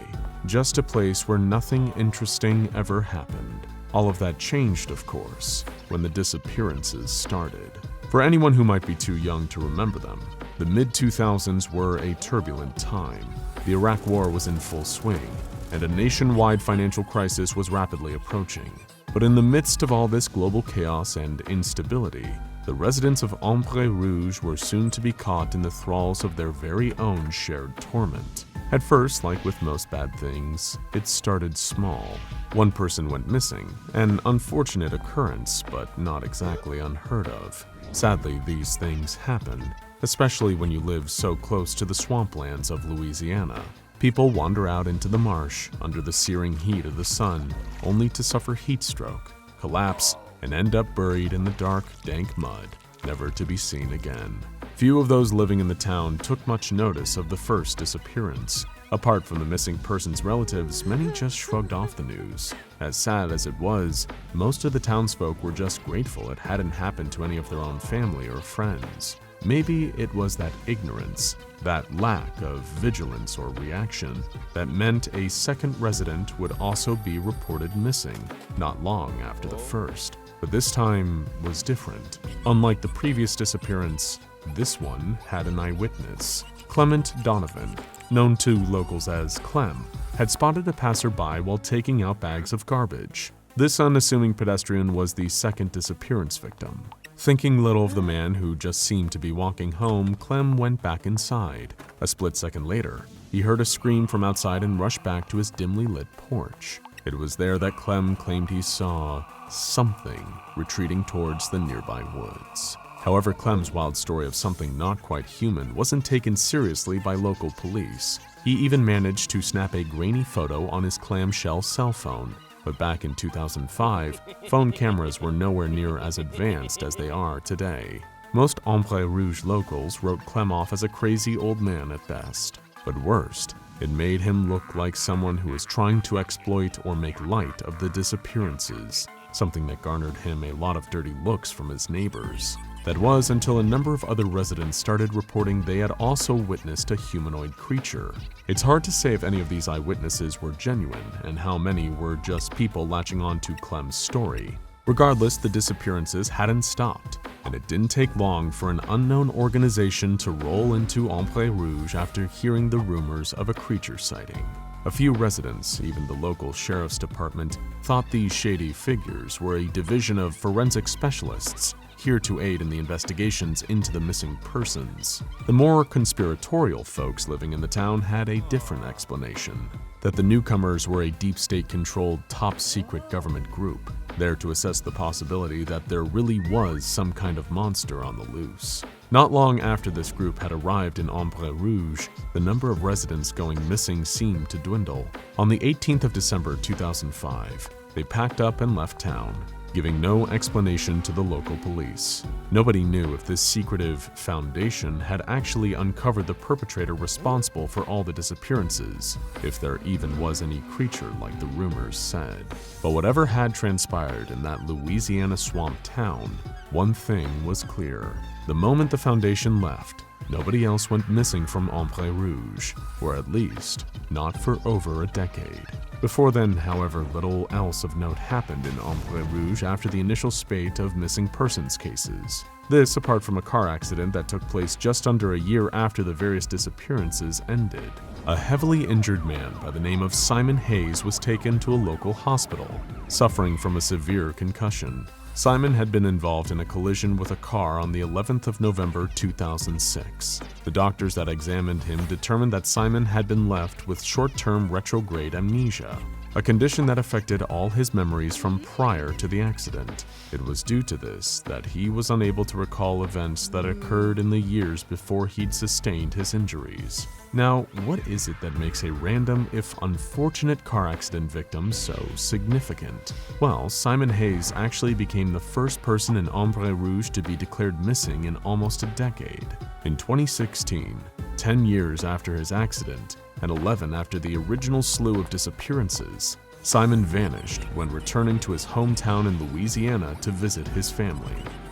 just a place where nothing interesting ever happened. All of that changed, of course, when the disappearances started. For anyone who might be too young to remember them, the mid-2000s were a turbulent time. The Iraq War was in full swing, and a nationwide financial crisis was rapidly approaching. But in the midst of all this global chaos and instability, the residents of Ombre Rouge were soon to be caught in the thralls of their very own shared torment. At first, like with most bad things, it started small. One person went missing, an unfortunate occurrence, but not exactly unheard of. Sadly, these things happen, especially when you live so close to the swamplands of Louisiana. People wander out into the marsh under the searing heat of the sun, only to suffer heat stroke, collapse, and end up buried in the dark, dank mud, never to be seen again. Few of those living in the town took much notice of the first disappearance. Apart from the missing person's relatives, many just shrugged off the news. As sad as it was, most of the townsfolk were just grateful it hadn't happened to any of their own family or friends. Maybe it was that ignorance, that lack of vigilance or reaction, that meant a second resident would also be reported missing, not long after the first. But this time was different. Unlike the previous disappearance, this one had an eyewitness. Clement Donovan, known to locals as Clem, had spotted a passerby while taking out bags of garbage. This unassuming pedestrian was the second disappearance victim. Thinking little of the man who just seemed to be walking home, Clem went back inside. A split second later, he heard a scream from outside and rushed back to his dimly lit porch. It was there that Clem claimed he saw something retreating towards the nearby woods. However, Clem's wild story of something not quite human wasn't taken seriously by local police. He even managed to snap a grainy photo on his clamshell cell phone. But back in 2005, phone cameras were nowhere near as advanced as they are today. Most Ombre Rouge locals wrote Clem off as a crazy old man at best. But worst, it made him look like someone who was trying to exploit or make light of the disappearances, something that garnered him a lot of dirty looks from his neighbors. That was until a number of other residents started reporting they had also witnessed a humanoid creature. It's hard to say if any of these eyewitnesses were genuine and how many were just people latching on to Clem's story. Regardless, the disappearances hadn't stopped, and it didn't take long for an unknown organization to roll into Ombre Rouge after hearing the rumors of a creature sighting. A few residents, even the local sheriff's department, thought these shady figures were a division of forensic specialists here to aid in the investigations into the missing persons. The more conspiratorial folks living in the town had a different explanation, that the newcomers were a deep state-controlled top-secret government group, there to assess the possibility that there really was some kind of monster on the loose. Not long after this group had arrived in Ombre Rouge, the number of residents going missing seemed to dwindle. On the 18th of December 2005, they packed up and left town, giving no explanation to the local police. Nobody knew if this secretive foundation had actually uncovered the perpetrator responsible for all the disappearances, if there even was any creature like the rumors said. But whatever had transpired in that Louisiana swamp town, one thing was clear. The moment the foundation left, nobody else went missing from Ombre Rouge, or at least not for over a decade. Before then, however, little else of note happened in Ombre Rouge after the initial spate of missing persons cases. This, apart from a car accident that took place just under a year after the various disappearances ended. A heavily injured man by the name of Simon Hayes was taken to a local hospital, suffering from a severe concussion. Simon had been involved in a collision with a car on the 11th of November 2006. The doctors that examined him determined that Simon had been left with short-term retrograde amnesia, a condition that affected all his memories from prior to the accident. It was due to this that he was unable to recall events that occurred in the years before he'd sustained his injuries. Now, what is it that makes a random, if unfortunate, car accident victim so significant? Well, Simon Hayes actually became the first person in Ombre Rouge to be declared missing in almost a decade. In 2016, 10 years after his accident, and 11 after the original slew of disappearances, Simon vanished when returning to his hometown in Louisiana to visit his family.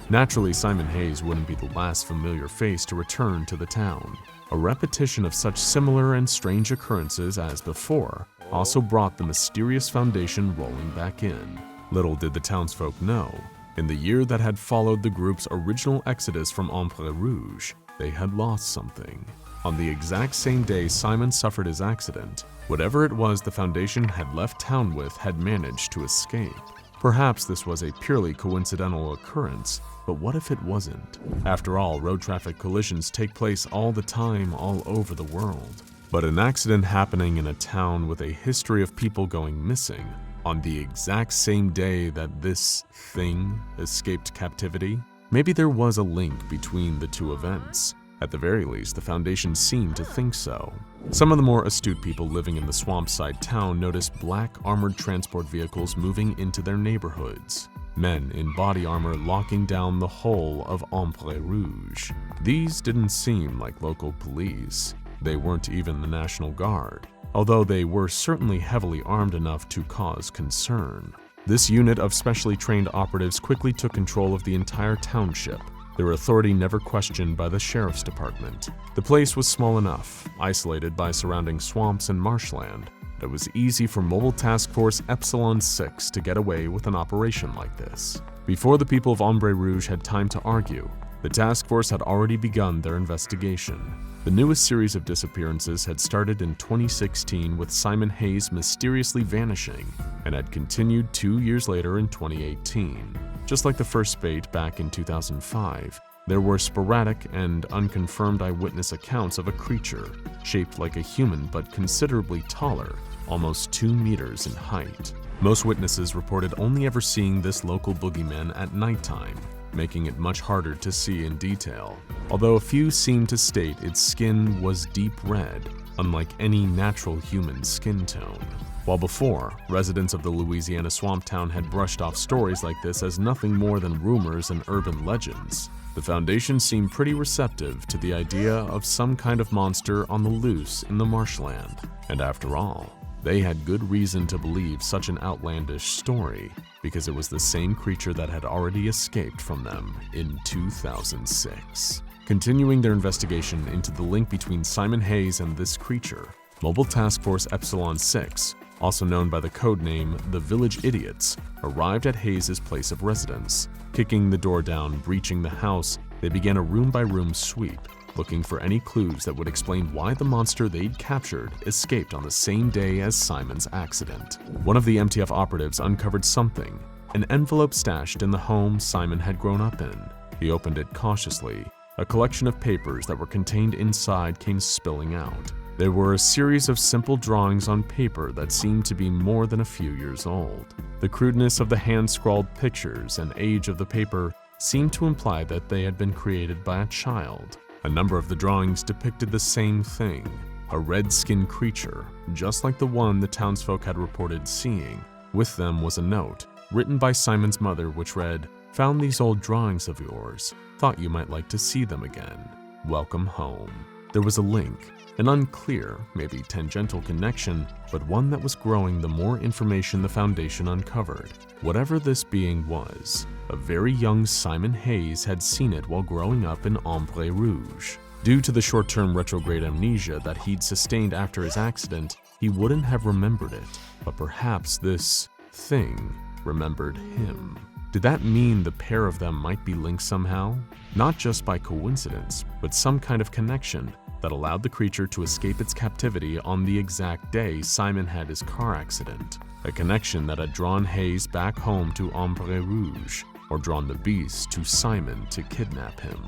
Naturally, Simon Hayes wouldn't be the last familiar face to return to the town. A repetition of such similar and strange occurrences as before also brought the mysterious foundation rolling back in. Little did the townsfolk know, in the year that had followed the group's original exodus from Ombre Rouge, they had lost something. On the exact same day Simon suffered his accident, whatever it was the Foundation had left town with had managed to escape. Perhaps this was a purely coincidental occurrence, but what if it wasn't? After all, road traffic collisions take place all the time all over the world. But an accident happening in a town with a history of people going missing on the exact same day that this thing escaped captivity? Maybe there was a link between the two events. At the very least, the Foundation seemed to think so. Some of the more astute people living in the swampside town noticed black armored transport vehicles moving into their neighborhoods. Men in body armor locking down the whole of Ombre Rouge. These didn't seem like local police. They weren't even the National Guard, although they were certainly heavily armed enough to cause concern. This unit of specially trained operatives quickly took control of the entire township, their authority never questioned by the sheriff's department. The place was small enough, isolated by surrounding swamps and marshland, that it was easy for Mobile Task Force Epsilon 6 to get away with an operation like this. Before the people of Ombre Rouge had time to argue, the task force had already begun their investigation. The newest series of disappearances had started in 2016 with Simon Hayes mysteriously vanishing, and had continued 2 years later in 2018. Just like the first spate back in 2005, there were sporadic and unconfirmed eyewitness accounts of a creature, shaped like a human but considerably taller, almost 2 meters in height. Most witnesses reported only ever seeing this local boogeyman at nighttime, making it much harder to see in detail, although a few seemed to state its skin was deep red, unlike any natural human skin tone. While before, residents of the Louisiana swamp town had brushed off stories like this as nothing more than rumors and urban legends, the Foundation seemed pretty receptive to the idea of some kind of monster on the loose in the marshland. And after all, they had good reason to believe such an outlandish story, because it was the same creature that had already escaped from them in 2006. Continuing their investigation into the link between Simon Hayes and this creature, Mobile Task Force Epsilon 6, also known by the codename the Village Idiots, arrived at Hayes' place of residence. Kicking the door down, breaching the house, they began a room-by-room sweep, looking for any clues that would explain why the monster they'd captured escaped on the same day as Simon's accident. One of the MTF operatives uncovered something, an envelope stashed in the home Simon had grown up in. He opened it cautiously. A collection of papers that were contained inside came spilling out. There were a series of simple drawings on paper that seemed to be more than a few years old. The crudeness of the hand-scrawled pictures and age of the paper seemed to imply that they had been created by a child. A number of the drawings depicted the same thing, a red-skinned creature, just like the one the townsfolk had reported seeing. With them was a note, written by Simon's mother, which read, "Found these old drawings of yours. Thought you might like to see them again. Welcome home." There was a link, an unclear, maybe tangential connection, but one that was growing the more information the Foundation uncovered. Whatever this being was, a very young Simon Hayes had seen it while growing up in Ombre Rouge. Due to the short-term retrograde amnesia that he'd sustained after his accident, he wouldn't have remembered it, but perhaps this thing remembered him. Did that mean the pair of them might be linked somehow? Not just by coincidence, but some kind of connection that allowed the creature to escape its captivity on the exact day Simon had his car accident. A connection that had drawn Hayes back home to Ombre Rouge, or drawn the beast to Simon to kidnap him.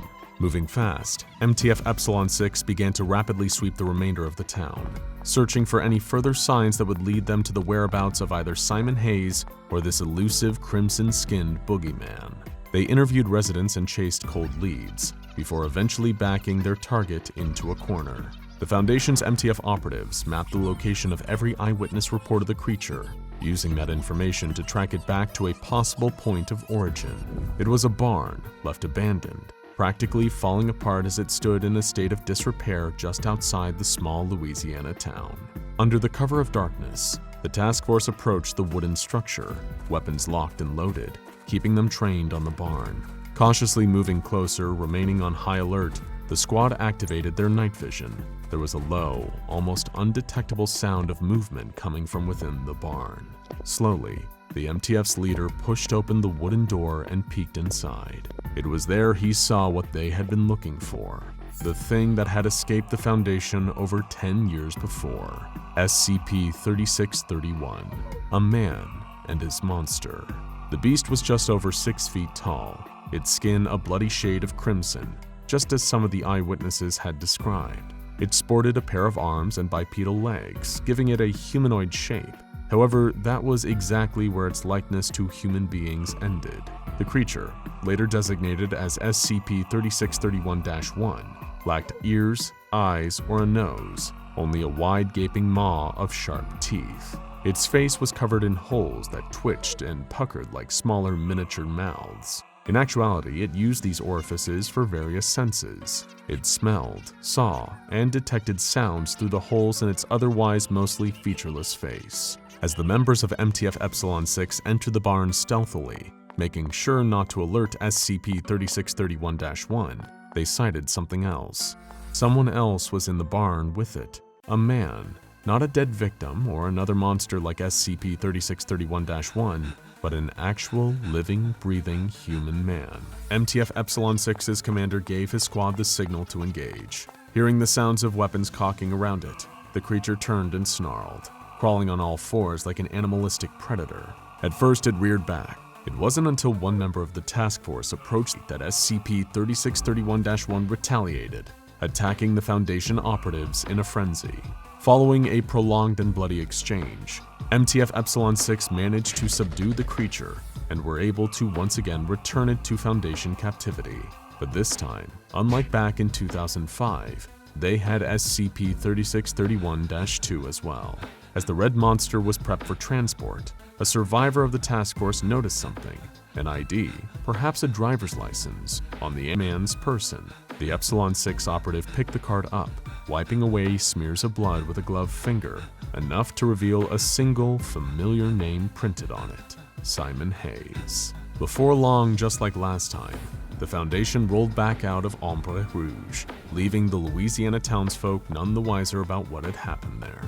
Moving fast, MTF Epsilon 6 began to rapidly sweep the remainder of the town, searching for any further signs that would lead them to the whereabouts of either Simon Hayes or this elusive crimson-skinned boogeyman. They interviewed residents and chased cold leads, before eventually backing their target into a corner. The Foundation's MTF operatives mapped the location of every eyewitness report of the creature, using that information to track it back to a possible point of origin. It was a barn, left abandoned, practically falling apart as it stood in a state of disrepair just outside the small Louisiana town. Under the cover of darkness, the task force approached the wooden structure, weapons locked and loaded, keeping them trained on the barn. Cautiously moving closer, remaining on high alert, the squad activated their night vision. There was a low, almost undetectable sound of movement coming from within the barn. Slowly, the MTF's leader pushed open the wooden door and peeked inside. It was there he saw what they had been looking for. The thing that had escaped the Foundation over 10 years before. SCP-3631. A man and his monster. The beast was just over 6 feet tall, its skin a bloody shade of crimson, just as some of the eyewitnesses had described. It sported a pair of arms and bipedal legs, giving it a humanoid shape. However, that was exactly where its likeness to human beings ended. The creature, later designated as SCP-3631-1, lacked ears, eyes, or a nose, only a wide gaping maw of sharp teeth. Its face was covered in holes that twitched and puckered like smaller miniature mouths. In actuality, it used these orifices for various senses. It smelled, saw, and detected sounds through the holes in its otherwise mostly featureless face. As the members of MTF Epsilon 6 entered the barn stealthily, making sure not to alert SCP-3631-1, they sighted something else. Someone else was in the barn with it. A man, not a dead victim or another monster like SCP-3631-1, but an actual, living, breathing human man. MTF Epsilon 6's commander gave his squad the signal to engage. Hearing the sounds of weapons cocking around it, the creature turned and snarled, crawling on all fours like an animalistic predator. At first, it reared back. It wasn't until one member of the task force approached that SCP-3631-1 retaliated, attacking the Foundation operatives in a frenzy. Following a prolonged and bloody exchange, MTF Epsilon 6 managed to subdue the creature and were able to once again return it to Foundation captivity. But this time, unlike back in 2005, they had SCP-3631-2 as well. As the red monster was prepped for transport, a survivor of the task force noticed something, an ID, perhaps a driver's license, on the man's person. The Epsilon 6 operative picked the card up, wiping away smears of blood with a gloved finger, enough to reveal a single familiar name printed on it, Simon Hayes. Before long, just like last time, the Foundation rolled back out of Ombre Rouge, leaving the Louisiana townsfolk none the wiser about what had happened there.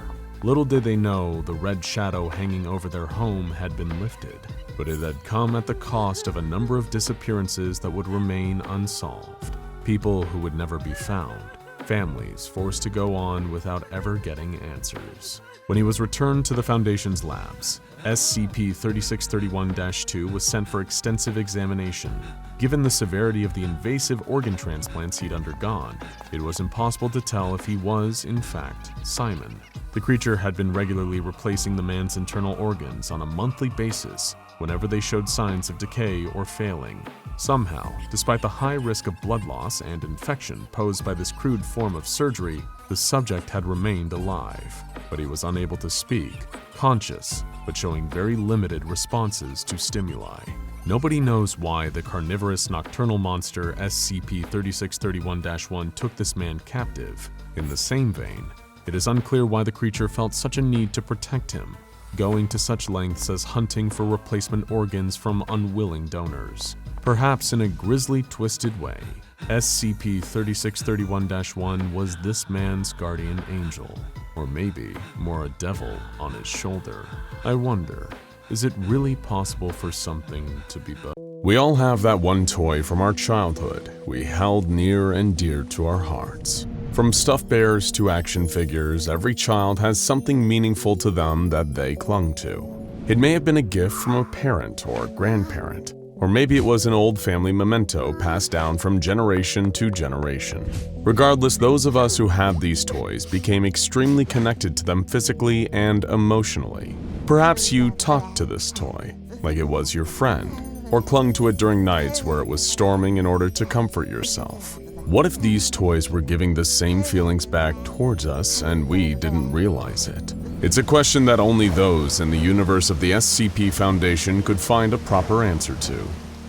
Little did they know the red shadow hanging over their home had been lifted, but it had come at the cost of a number of disappearances that would remain unsolved. People who would never be found, families forced to go on without ever getting answers. When he was returned to the Foundation's labs, SCP-3631-2 was sent for extensive examination. Given the severity of the invasive organ transplants he'd undergone, it was impossible to tell if he was, in fact, Simon. The creature had been regularly replacing the man's internal organs on a monthly basis whenever they showed signs of decay or failing. Somehow, despite the high risk of blood loss and infection posed by this crude form of surgery, the subject had remained alive, but he was unable to speak, conscious, but showing very limited responses to stimuli. Nobody knows why the carnivorous nocturnal monster SCP-3631-1 took this man captive. In the same vein, it is unclear why the creature felt such a need to protect him, going to such lengths as hunting for replacement organs from unwilling donors. Perhaps in a grisly, twisted way, SCP-3631-1 was this man's guardian angel, or maybe more a devil on his shoulder. I wonder, is it really possible for something to be both? We all have that one toy from our childhood we held near and dear to our hearts. From stuffed bears to action figures, every child has something meaningful to them that they clung to. It may have been a gift from a parent or grandparent, or maybe it was an old family memento passed down from generation to generation. Regardless, those of us who had these toys became extremely connected to them physically and emotionally. Perhaps you talked to this toy like it was your friend, or clung to it during nights where it was storming in order to comfort yourself. What if these toys were giving the same feelings back towards us and we didn't realize it? It's a question that only those in the universe of the SCP Foundation could find a proper answer to.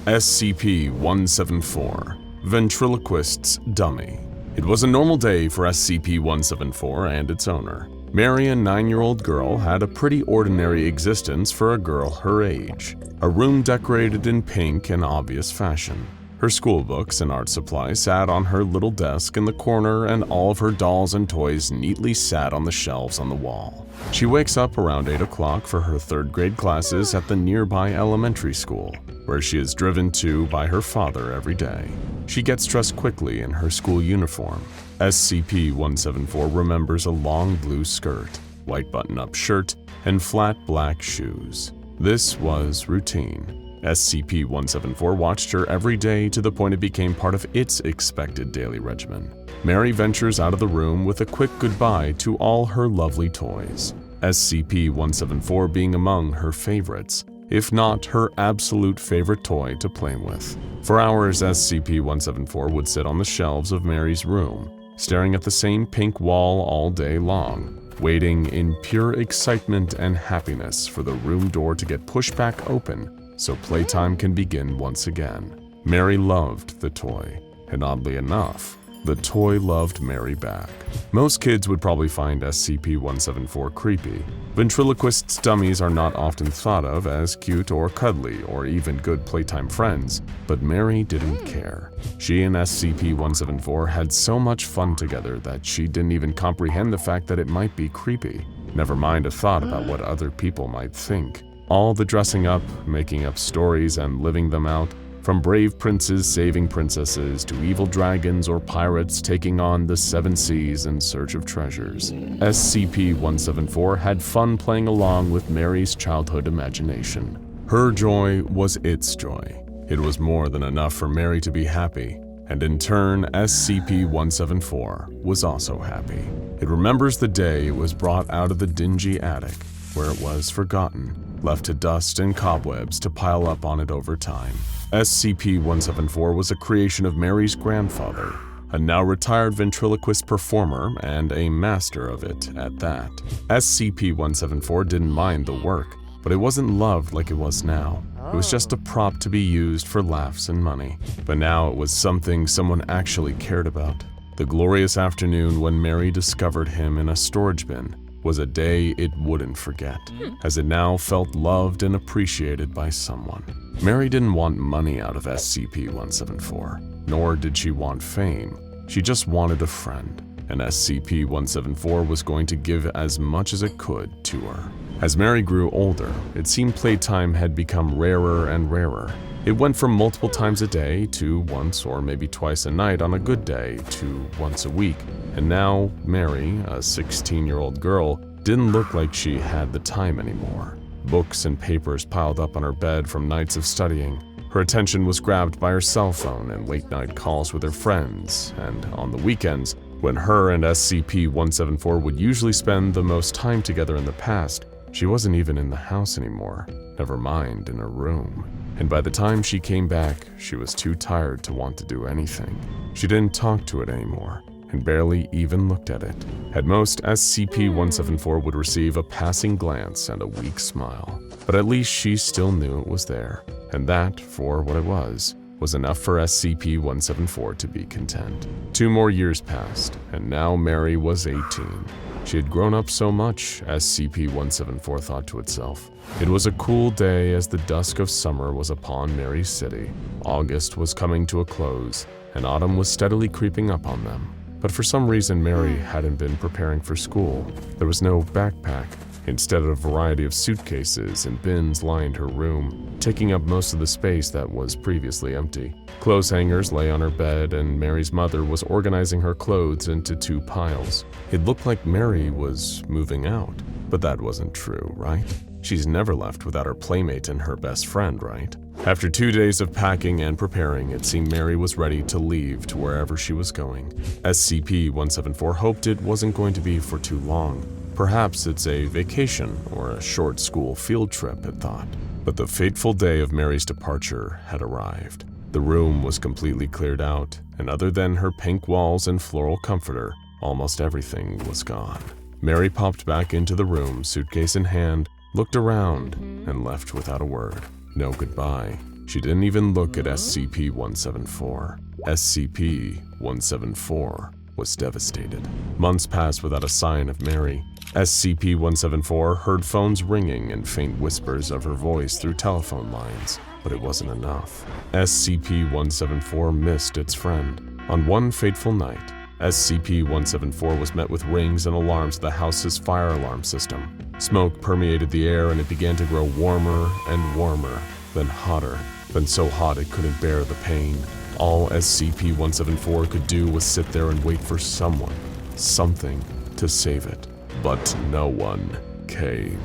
SCP-174, Ventriloquist's Dummy. It was a normal day for SCP-174 and its owner. Mary, a 9-year-old girl, had a pretty ordinary existence for a girl her age. A room decorated in pink in obvious fashion. Her school books and art supplies sat on her little desk in the corner, and all of her dolls and toys neatly sat on the shelves on the wall. She wakes up around 8 o'clock for her 3rd grade classes at the nearby elementary school, where she is driven to by her father every day. She gets dressed quickly in her school uniform. SCP-174 remembers a long blue skirt, white button-up shirt, and flat black shoes. This was routine. SCP-174 watched her every day to the point it became part of its expected daily regimen. Mary ventures out of the room with a quick goodbye to all her lovely toys, SCP-174 being among her favorites, if not her absolute favorite toy to play with. For hours, SCP-174 would sit on the shelves of Mary's room, staring at the same pink wall all day long, waiting in pure excitement and happiness for the room door to get pushed back open so playtime can begin once again. Mary loved the toy, and oddly enough, the toy loved Mary back. Most kids would probably find SCP-174 creepy. Ventriloquist's dummies are not often thought of as cute or cuddly or even good playtime friends, but Mary didn't care. She and SCP-174 had so much fun together that she didn't even comprehend the fact that it might be creepy, never mind a thought about what other people might think. All the dressing up, making up stories, and living them out, from brave princes saving princesses to evil dragons or pirates taking on the 7 seas in search of treasures. SCP-174 had fun playing along with Mary's childhood imagination. Her joy was its joy. It was more than enough for Mary to be happy, and in turn, SCP-174 was also happy. It remembers the day it was brought out of the dingy attic, where it was forgotten, left to dust and cobwebs to pile up on it over time. SCP-174 was a creation of Mary's grandfather, a now retired ventriloquist performer and a master of it at that. SCP-174 didn't mind the work, but it wasn't loved like it was now. It was just a prop to be used for laughs and money. But now it was something someone actually cared about. The glorious afternoon when Mary discovered him in a storage bin was a day it wouldn't forget, as it now felt loved and appreciated by someone. Mary didn't want money out of SCP-174, nor did she want fame. She just wanted a friend, and SCP-174 was going to give as much as it could to her. As Mary grew older, it seemed playtime had become rarer and rarer. It went from multiple times a day to once or maybe twice a night on a good day to once a week. And now, Mary, a 16-year-old girl, didn't look like she had the time anymore. Books and papers piled up on her bed from nights of studying. Her attention was grabbed by her cell phone and late-night calls with her friends, and on the weekends, when her and SCP-174 would usually spend the most time together in the past, she wasn't even in the house anymore, never mind in her room. And by the time she came back, she was too tired to want to do anything. She didn't talk to it anymore, and barely even looked at it. At most, SCP-174 would receive a passing glance and a weak smile. But at least she still knew it was there, and that, for what it was enough for SCP-174 to be content. 2 more years passed, and now Mary was 18. She had grown up so much, SCP-174 thought to itself. It was a cool day as the dusk of summer was upon Mary's city. August was coming to a close, and autumn was steadily creeping up on them. But for some reason, Mary hadn't been preparing for school. There was no backpack. Instead, a variety of suitcases and bins lined her room, taking up most of the space that was previously empty. Clothes hangers lay on her bed, and Mary's mother was organizing her clothes into 2 piles. It looked like Mary was moving out, but that wasn't true, right? She's never left without her playmate and her best friend, right? After 2 days of packing and preparing, it seemed Mary was ready to leave to wherever she was going. SCP-174 hoped it wasn't going to be for too long. Perhaps it's a vacation or a short school field trip, it thought. But the fateful day of Mary's departure had arrived. The room was completely cleared out, and other than her pink walls and floral comforter, almost everything was gone. Mary popped back into the room, suitcase in hand, looked around, and left without a word. No goodbye. She didn't even look at SCP-174. SCP-174 was devastated. Months passed without a sign of Mary. SCP-174 heard phones ringing and faint whispers of her voice through telephone lines, but it wasn't enough. SCP-174 missed its friend. On one fateful night, SCP-174 was met with rings and alarms of the house's fire alarm system. Smoke permeated the air and it began to grow warmer and warmer, then hotter, then so hot it couldn't bear the pain. All SCP-174 could do was sit there and wait for someone, something, to save it. But no one came.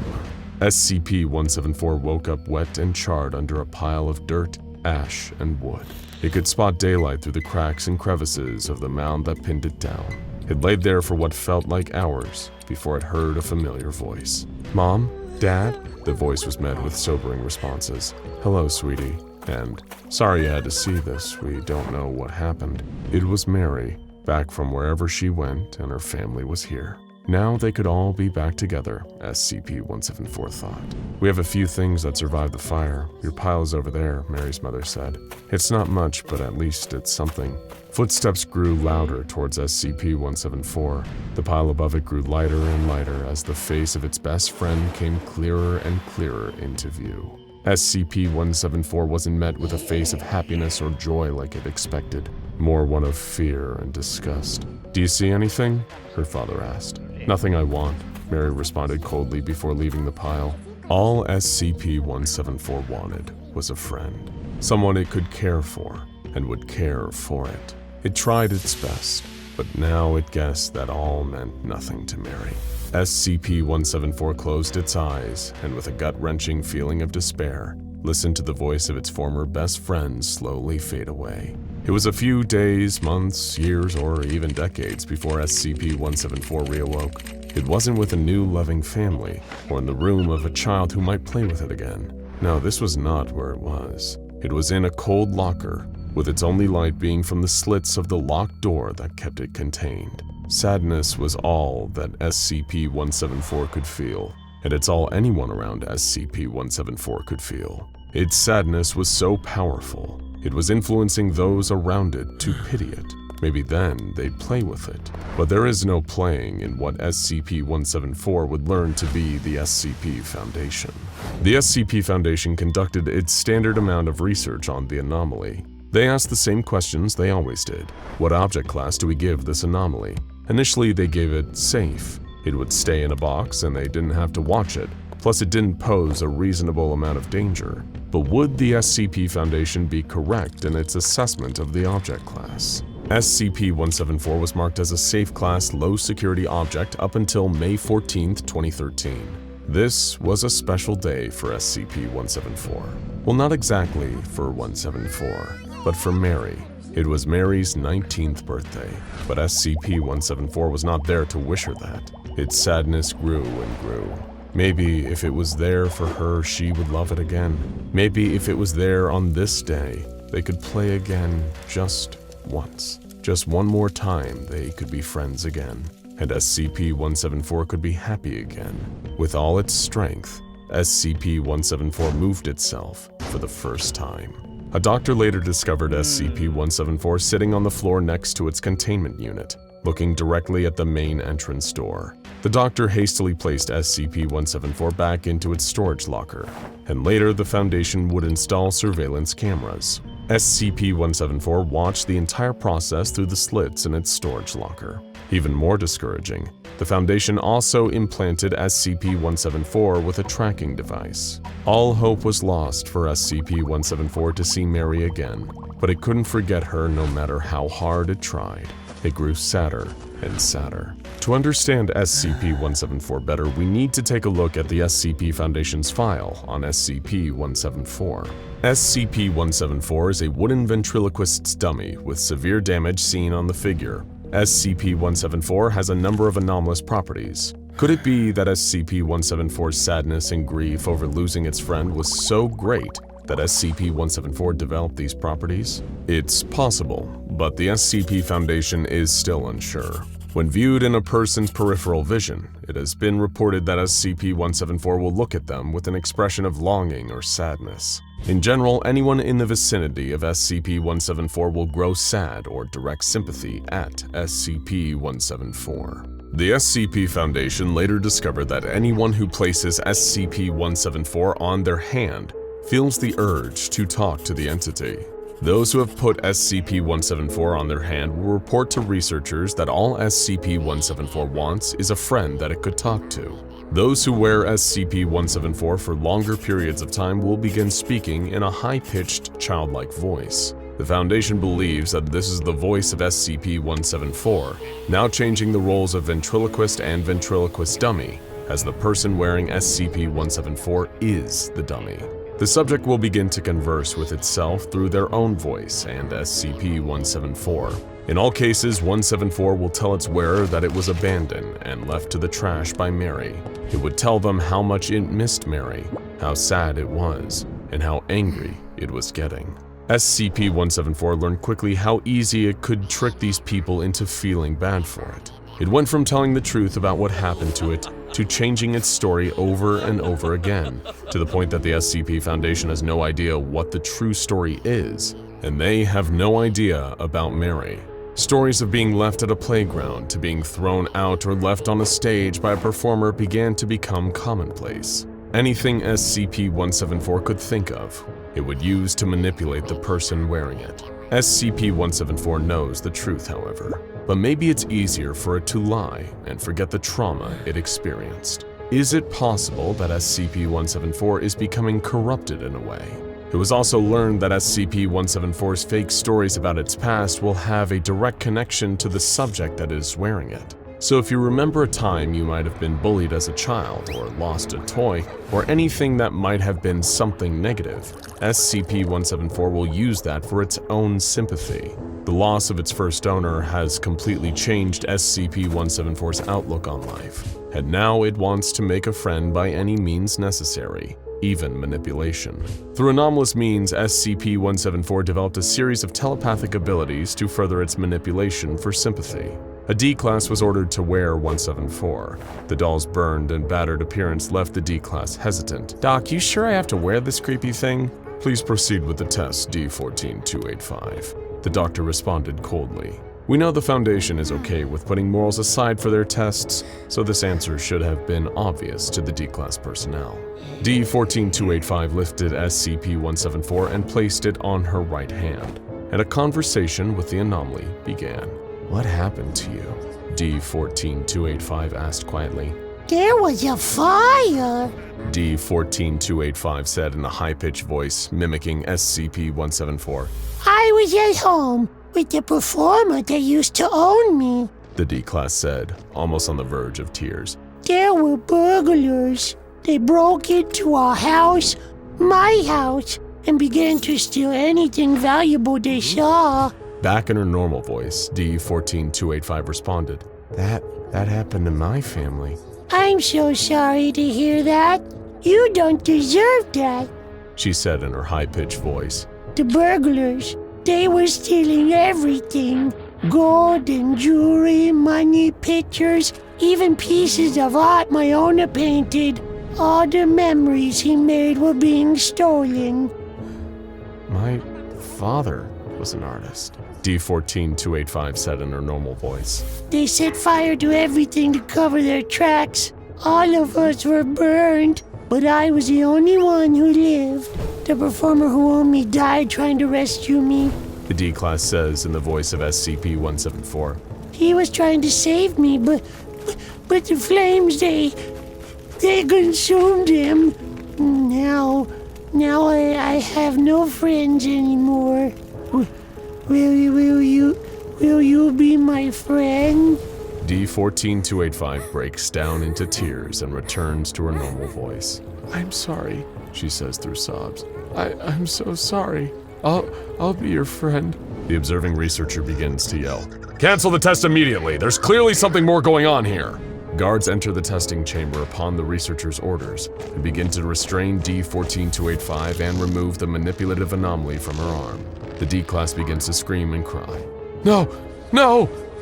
SCP-174 woke up wet and charred under a pile of dirt, ash, and wood. It could spot daylight through the cracks and crevices of the mound that pinned it down. It laid there for what felt like hours before it heard a familiar voice. "Mom? Dad?" The voice was met with sobering responses. "Hello, sweetie," and "Sorry you had to see this, we don't know what happened." It was Mary, back from wherever she went, and her family was here. Now they could all be back together, SCP-174 thought. "We have a few things that survived the fire. Your pile is over there," Mary's mother said. "It's not much, but at least it's something." Footsteps grew louder towards SCP-174. The pile above it grew lighter and lighter as the face of its best friend came clearer and clearer into view. SCP-174 wasn't met with a face of happiness or joy like it expected, more one of fear and disgust. "Do you see anything?" her father asked. "Nothing I want," Mary responded coldly before leaving the pile. All SCP-174 wanted was a friend, someone it could care for and would care for it. It tried its best, but now it guessed that all meant nothing to Mary. SCP-174 closed its eyes and, with a gut-wrenching feeling of despair, listened to the voice of its former best friend slowly fade away. It was a few days, months, years, or even decades before SCP-174 reawoke. It wasn't with a new loving family, or in the room of a child who might play with it again. No, this was not where it was. It was in a cold locker, with its only light being from the slits of the locked door that kept it contained. Sadness was all that SCP-174 could feel, and it's all anyone around SCP-174 could feel. Its sadness was so powerful, it was influencing those around it to pity it. Maybe then they'd play with it. But there is no playing in what SCP-174 would learn to be the SCP Foundation. The SCP Foundation conducted its standard amount of research on the anomaly. They asked the same questions they always did. What object class do we give this anomaly? Initially, they gave it safe. It would stay in a box and they didn't have to watch it. Plus, it didn't pose a reasonable amount of danger. But would the SCP Foundation be correct in its assessment of the object class? SCP-174 was marked as a safe class low-security object up until May 14, 2013. This was a special day for SCP-174. Well, not exactly for 174, but for Mary. It was Mary's 19th birthday, but SCP-174 was not there to wish her that. Its sadness grew and grew. Maybe if it was there for her, she would love it again. Maybe if it was there on this day, they could play again just once. Just one more time, they could be friends again. And SCP-174 could be happy again. With all its strength, SCP-174 moved itself for the first time. A doctor later discovered SCP-174 sitting on the floor next to its containment unit. looking directly at the main entrance door. The doctor hastily placed SCP-174 back into its storage locker, and later the Foundation would install surveillance cameras. SCP-174 watched the entire process through the slits in its storage locker. Even more discouraging, the Foundation also implanted SCP-174 with a tracking device. All hope was lost for SCP-174 to see Mary again, but it couldn't forget her no matter how hard it tried. It grew sadder and sadder. To understand SCP-174 better, we need to take a look at the SCP Foundation's file on SCP-174. SCP-174 is a wooden ventriloquist's dummy with severe damage seen on the figure. SCP-174 has a number of anomalous properties. Could it be that SCP-174's sadness and grief over losing its friend was so great that SCP-174 developed these properties? It's possible, but the SCP Foundation is still unsure. When viewed in a person's peripheral vision, it has been reported that SCP-174 will look at them with an expression of longing or sadness. In general, anyone in the vicinity of SCP-174 will grow sad or direct sympathy at SCP-174. The SCP Foundation later discovered that anyone who places SCP-174 on their hand feels the urge to talk to the entity. Those who have put SCP-174 on their hand will report to researchers that all SCP-174 wants is a friend that it could talk to. Those who wear SCP-174 for longer periods of time will begin speaking in a high-pitched, childlike voice. The Foundation believes that this is the voice of SCP-174, now changing the roles of ventriloquist and ventriloquist dummy, as the person wearing SCP-174 is the dummy. The subject will begin to converse with itself through their own voice and SCP-174. In all cases, 174 will tell its wearer that it was abandoned and left to the trash by Mary. It would tell them how much it missed Mary, how sad it was, and how angry it was getting. SCP-174 learned quickly how easy it could trick these people into feeling bad for it. It went from telling the truth about what happened to it to changing its story over and over again, to the point that the SCP Foundation has no idea what the true story is, and they have no idea about Mary. Stories of being left at a playground to being thrown out or left on a stage by a performer began to become commonplace. Anything SCP-174 could think of, it would use to manipulate the person wearing it. SCP-174 knows the truth, however, but maybe it's easier for it to lie and forget the trauma it experienced. Is it possible that SCP-174 is becoming corrupted in a way? It was also learned that SCP-174's fake stories about its past will have a direct connection to the subject that is wearing it. So if you remember a time you might have been bullied as a child, or lost a toy, or anything that might have been something negative, SCP-174 will use that for its own sympathy. The loss of its first owner has completely changed SCP-174's outlook on life, and now it wants to make a friend by any means necessary, even manipulation. Through anomalous means, SCP-174 developed a series of telepathic abilities to further its manipulation for sympathy. A D-Class was ordered to wear 174. The doll's burned and battered appearance left the D-Class hesitant. "Doc, you sure I have to wear this creepy thing?" "Please proceed with the test, D-14285. The doctor responded coldly. We know the Foundation is okay with putting morals aside for their tests, so this answer should have been obvious to the D-Class personnel. D-14285 lifted SCP-174 and placed it on her right hand, and a conversation with the anomaly began. "What happened to you?" D-14285 asked quietly. "There was a fire," D-14285 said in a high-pitched voice, mimicking SCP-174. "I was at home with the performer that used to own me. The D-Class said, almost on the verge of tears. There were burglars. They broke into our house, my house, and began to steal anything valuable they saw." Back in her normal voice, D-14285 responded, That happened to my family." "I'm so sorry to hear that. You don't deserve that," she said in her high-pitched voice. "The burglars, they were stealing everything. Gold and jewelry, money, pictures, even pieces of art my owner painted. All the memories he made were being stolen." My father, was an artist, D14285 said in her normal voice. They set fire to everything to cover their tracks. All of us were burned, but I was the only one who lived. The performer who owned me died trying to rescue me. The D-Class says in the voice of SCP-174. He was trying to save me, but the flames, they consumed him. Now I have no friends anymore. Will you be my friend? D14285 breaks down into tears and returns to her normal voice. I'm sorry, she says through sobs. I'm so sorry. I'll be your friend. The observing researcher begins to yell. Cancel the test immediately! There's clearly something more going on here! Guards enter the testing chamber upon the researcher's orders and begin to restrain D14285 and remove the manipulative anomaly from her arm. The D-Class begins to scream and cry. No!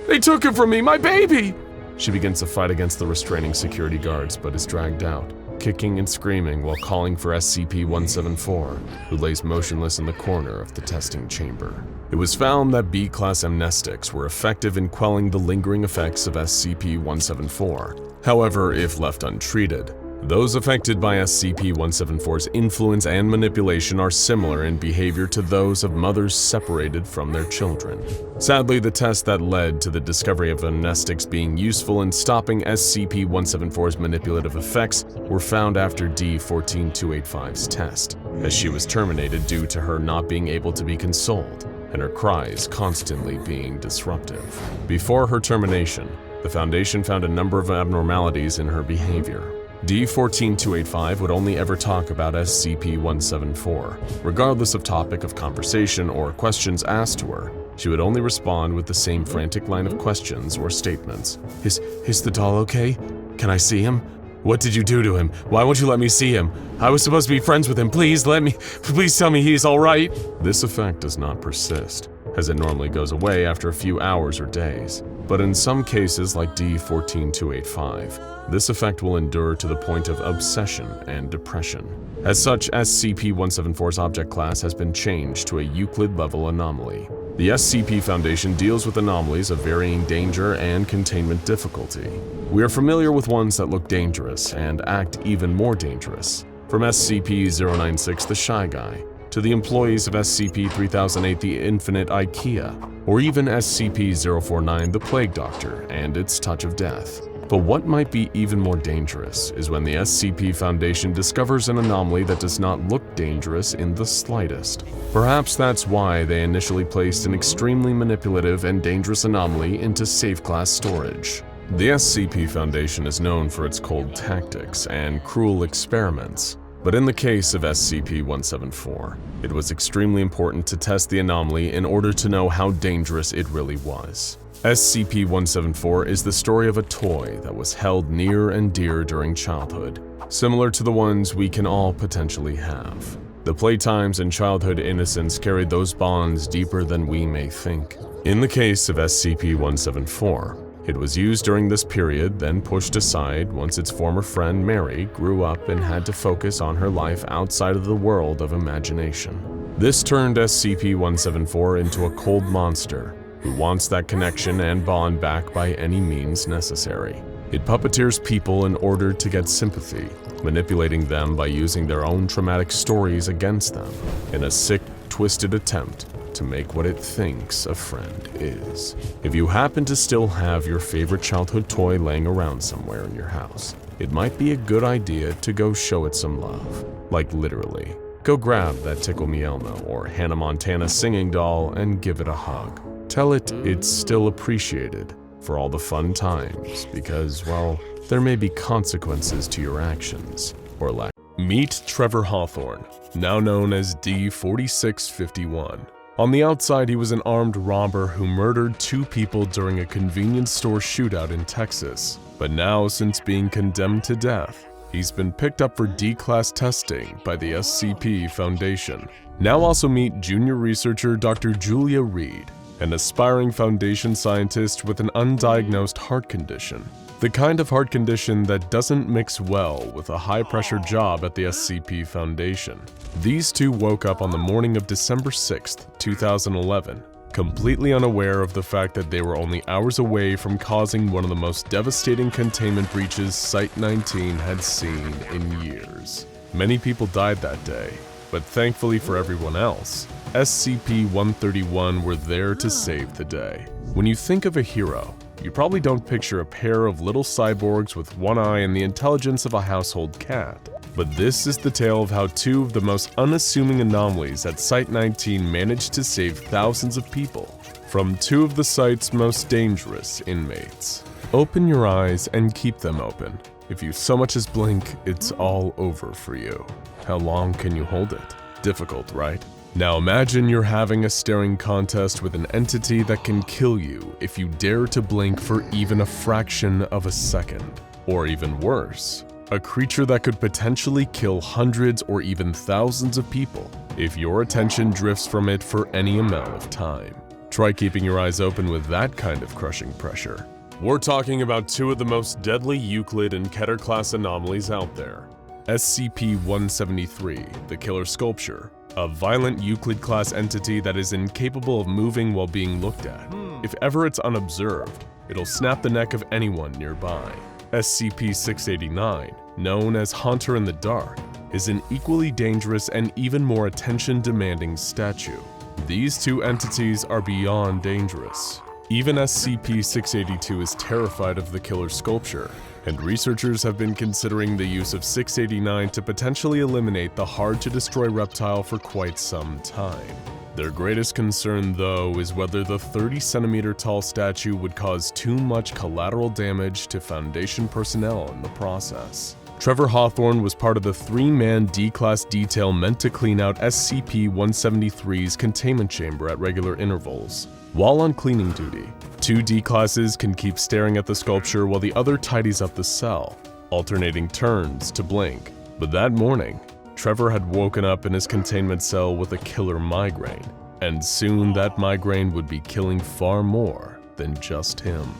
They took him from me, my baby! She begins to fight against the restraining security guards, but is dragged out, kicking and screaming while calling for SCP-174, who lays motionless in the corner of the testing chamber. It was found that B-Class amnestics were effective in quelling the lingering effects of SCP-174. However, if left untreated, those affected by SCP-174's influence and manipulation are similar in behavior to those of mothers separated from their children. Sadly, the tests that led to the discovery of amnestics being useful in stopping SCP-174's manipulative effects were found after D14285's test, as she was terminated due to her not being able to be consoled and her cries constantly being disruptive. Before her termination, the Foundation found a number of abnormalities in her behavior. D14285 would only ever talk about SCP-174. Regardless of topic of conversation or questions asked to her, she would only respond with the same frantic line of questions or statements. Is the doll okay? Can I see him? What did you do to him? Why won't you let me see him? I was supposed to be friends with him. Please tell me he's all right. This effect does not persist, as it normally goes away after a few hours or days. But in some cases, like D14285, this effect will endure to the point of obsession and depression. As such, SCP-174's object class has been changed to a Euclid-level anomaly. The SCP Foundation deals with anomalies of varying danger and containment difficulty. We are familiar with ones that look dangerous and act even more dangerous, from SCP-096 the Shy Guy, to the employees of SCP-3008 the Infinite IKEA, or even SCP-049 the Plague Doctor and its Touch of Death. But what might be even more dangerous is when the SCP Foundation discovers an anomaly that does not look dangerous in the slightest. Perhaps that's why they initially placed an extremely manipulative and dangerous anomaly into safe class storage. The SCP Foundation is known for its cold tactics and cruel experiments. But in the case of SCP-174, it was extremely important to test the anomaly in order to know how dangerous it really was. SCP-174 is the story of a toy that was held near and dear during childhood, similar to the ones we can all potentially have. The playtimes and childhood innocence carried those bonds deeper than we may think. In the case of SCP-174, it was used during this period, then pushed aside once its former friend Mary grew up and had to focus on her life outside of the world of imagination. This turned SCP-174 into a cold monster who wants that connection and bond back by any means necessary. It puppeteers people in order to get sympathy, manipulating them by using their own traumatic stories against them, in a sick, twisted attempt to make what it thinks a friend is. If you happen to still have your favorite childhood toy laying around somewhere in your house, it might be a good idea to go show it some love. Like literally. Go grab that Tickle Me Elmo or Hannah Montana singing doll and give it a hug. Tell it it's still appreciated for all the fun times because, well, there may be consequences to your actions or lack. Meet Trevor Hawthorne, now known as D4651. On the outside, he was an armed robber who murdered 2 people during a convenience store shootout in Texas. But now, since being condemned to death, he's been picked up for D-Class testing by the SCP Foundation. Now also meet junior researcher Dr. Julia Reed, an aspiring Foundation scientist with an undiagnosed heart condition. The kind of heart condition that doesn't mix well with a high-pressure job at the SCP Foundation. These two woke up on the morning of December 6, 2011, completely unaware of the fact that they were only hours away from causing one of the most devastating containment breaches Site-19 had seen in years. Many people died that day, but thankfully for everyone else, SCP-131 were there to save the day. When you think of a hero, you probably don't picture a pair of little cyborgs with one eye and the intelligence of a household cat. But this is the tale of how two of the most unassuming anomalies at Site-19 managed to save thousands of people from two of the site's most dangerous inmates. Open your eyes and keep them open. If you so much as blink, it's all over for you. How long can you hold it? Difficult, right? Now imagine you're having a staring contest with an entity that can kill you if you dare to blink for even a fraction of a second. Or even worse, a creature that could potentially kill hundreds or even thousands of people if your attention drifts from it for any amount of time. Try keeping your eyes open with that kind of crushing pressure. We're talking about two of the most deadly Euclid and Keter-class anomalies out there. SCP-173, the Killer Sculpture, a violent Euclid-class entity that is incapable of moving while being looked at. If ever it's unobserved, it'll snap the neck of anyone nearby. SCP-689, known as Haunter in the Dark, is an equally dangerous and even more attention-demanding statue. These two entities are beyond dangerous. Even SCP-682 is terrified of the Killer Sculpture, and researchers have been considering the use of 689 to potentially eliminate the hard-to-destroy reptile for quite some time. Their greatest concern, though, is whether the 30-centimeter-tall statue would cause too much collateral damage to Foundation personnel in the process. Trevor Hawthorne was part of the 3-man D-Class detail meant to clean out SCP-173's containment chamber at regular intervals. While on cleaning duty, 2 D-Classes can keep staring at the sculpture while the other tidies up the cell, alternating turns to blink. But that morning, Trevor had woken up in his containment cell with a killer migraine, and soon that migraine would be killing far more than just him.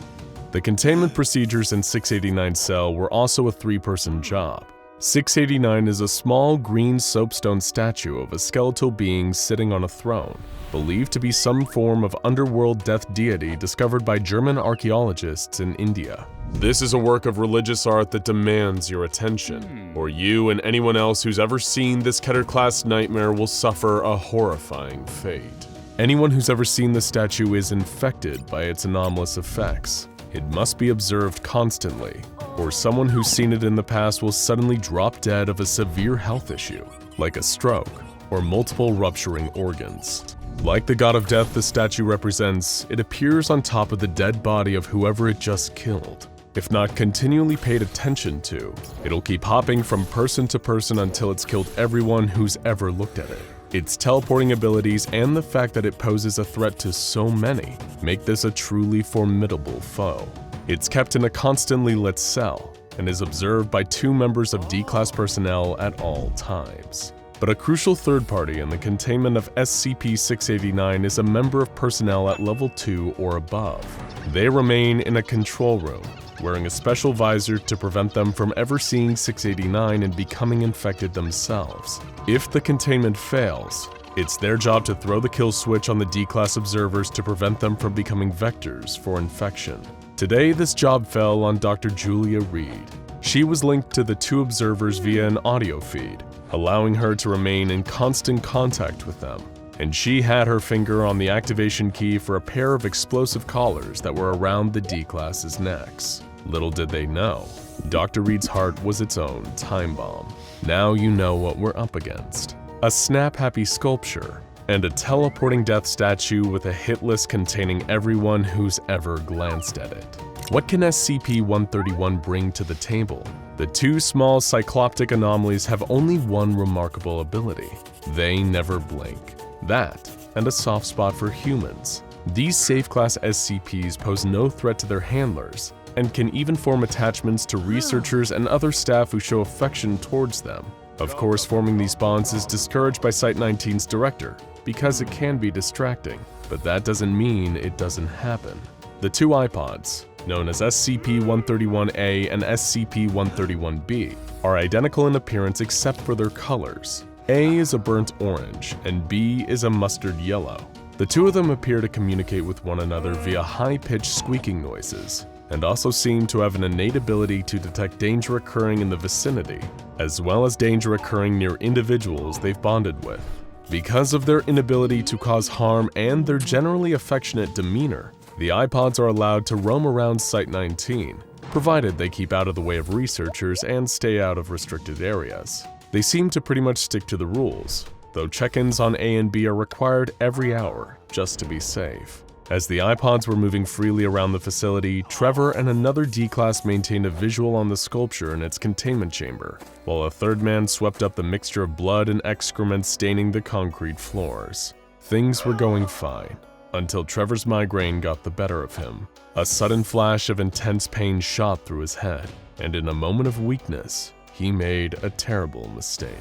The containment procedures in 689's cell were also a 3-person job. 689 is a small green soapstone statue of a skeletal being sitting on a throne, believed to be some form of underworld death deity discovered by German archaeologists in India. This is a work of religious art that demands your attention, or you and anyone else who's ever seen this Keter-class nightmare will suffer a horrifying fate. Anyone who's ever seen the statue is infected by its anomalous effects. It must be observed constantly, or someone who's seen it in the past will suddenly drop dead of a severe health issue, like a stroke or multiple rupturing organs. Like the god of death the statue represents, it appears on top of the dead body of whoever it just killed. If not continually paid attention to, it'll keep hopping from person to person until it's killed everyone who's ever looked at it. Its teleporting abilities and the fact that it poses a threat to so many make this a truly formidable foe. It's kept in a constantly lit cell and is observed by 2 members of D-Class personnel at all times. But a crucial third party in the containment of SCP-689 is a member of personnel at level 2 or above. They remain in a control room, wearing a special visor to prevent them from ever seeing 689 and becoming infected themselves. If the containment fails, it's their job to throw the kill switch on the D-Class observers to prevent them from becoming vectors for infection. Today, this job fell on Dr. Julia Reed. She was linked to the 2 observers via an audio feed, allowing her to remain in constant contact with them. And she had her finger on the activation key for a pair of explosive collars that were around the D-Class's necks. Little did they know, Dr. Reed's heart was its own time bomb. Now you know what we're up against. A snap-happy sculpture, and a teleporting death statue with a hit list containing everyone who's ever glanced at it. What can SCP-131 bring to the table? The 2 small cycloptic anomalies have only one remarkable ability. They never blink. That, and a soft spot for humans. These safe-class SCPs pose no threat to their handlers, and can even form attachments to researchers and other staff who show affection towards them. Of course, forming these bonds is discouraged by Site-19's director, because it can be distracting, but that doesn't mean it doesn't happen. The 2 iPods, known as SCP-131-A and SCP-131-B, are identical in appearance except for their colors. A is a burnt orange, and B is a mustard yellow. The two of them appear to communicate with one another via high-pitched squeaking noises, and also seem to have an innate ability to detect danger occurring in the vicinity, as well as danger occurring near individuals they've bonded with. Because of their inability to cause harm and their generally affectionate demeanor, the iPods are allowed to roam around Site-19, provided they keep out of the way of researchers and stay out of restricted areas. They seem to pretty much stick to the rules, though check-ins on A and B are required every hour, just to be safe. As the iPods were moving freely around the facility, Trevor and another D-Class maintained a visual on the sculpture in its containment chamber, while a third man swept up the mixture of blood and excrement staining the concrete floors. Things were going fine, until Trevor's migraine got the better of him. A sudden flash of intense pain shot through his head, and in a moment of weakness, he made a terrible mistake.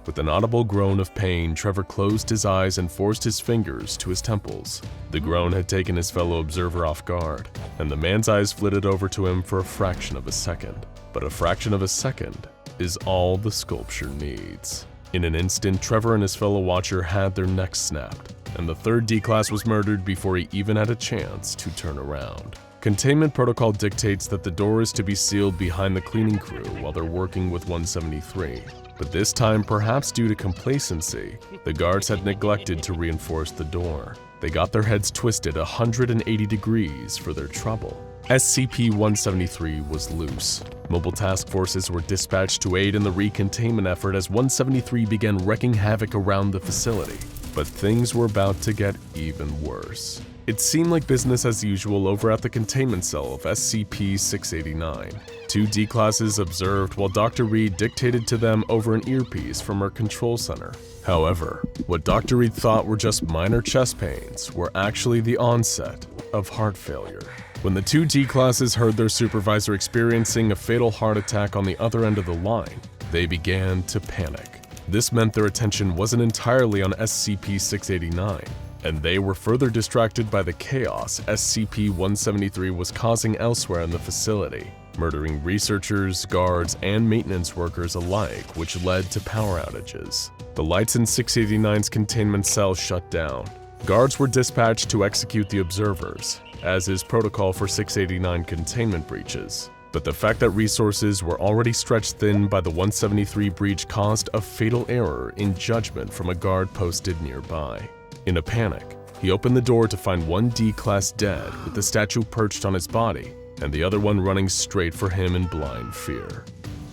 With an audible groan of pain, Trevor closed his eyes and forced his fingers to his temples. The groan had taken his fellow observer off guard, and the man's eyes flitted over to him for a fraction of a second. But a fraction of a second is all the sculpture needs. In an instant, Trevor and his fellow watcher had their necks snapped, and the third D-Class was murdered before he even had a chance to turn around. Containment protocol dictates that the door is to be sealed behind the cleaning crew while they're working with 173. But this time, perhaps due to complacency, the guards had neglected to reinforce the door. They got their heads twisted 180 degrees for their trouble. SCP-173 was loose. Mobile task forces were dispatched to aid in the recontainment effort as 173 began wreaking havoc around the facility. But things were about to get even worse. It seemed like business as usual over at the containment cell of SCP-689. Two D-Classes observed while Dr. Reed dictated to them over an earpiece from her control center. However, what Dr. Reed thought were just minor chest pains were actually the onset of heart failure. When the two D-Classes heard their supervisor experiencing a fatal heart attack on the other end of the line, they began to panic. This meant their attention wasn't entirely on SCP-689, and they were further distracted by the chaos SCP-173 was causing elsewhere in the facility, murdering researchers, guards, and maintenance workers alike, which led to power outages. The lights in 689's containment cell shut down. Guards were dispatched to execute the observers, as is protocol for 689 containment breaches. But the fact that resources were already stretched thin by the 173 breach caused a fatal error in judgment from a guard posted nearby. In a panic, he opened the door to find one D-Class dead with the statue perched on his body, and the other one running straight for him in blind fear.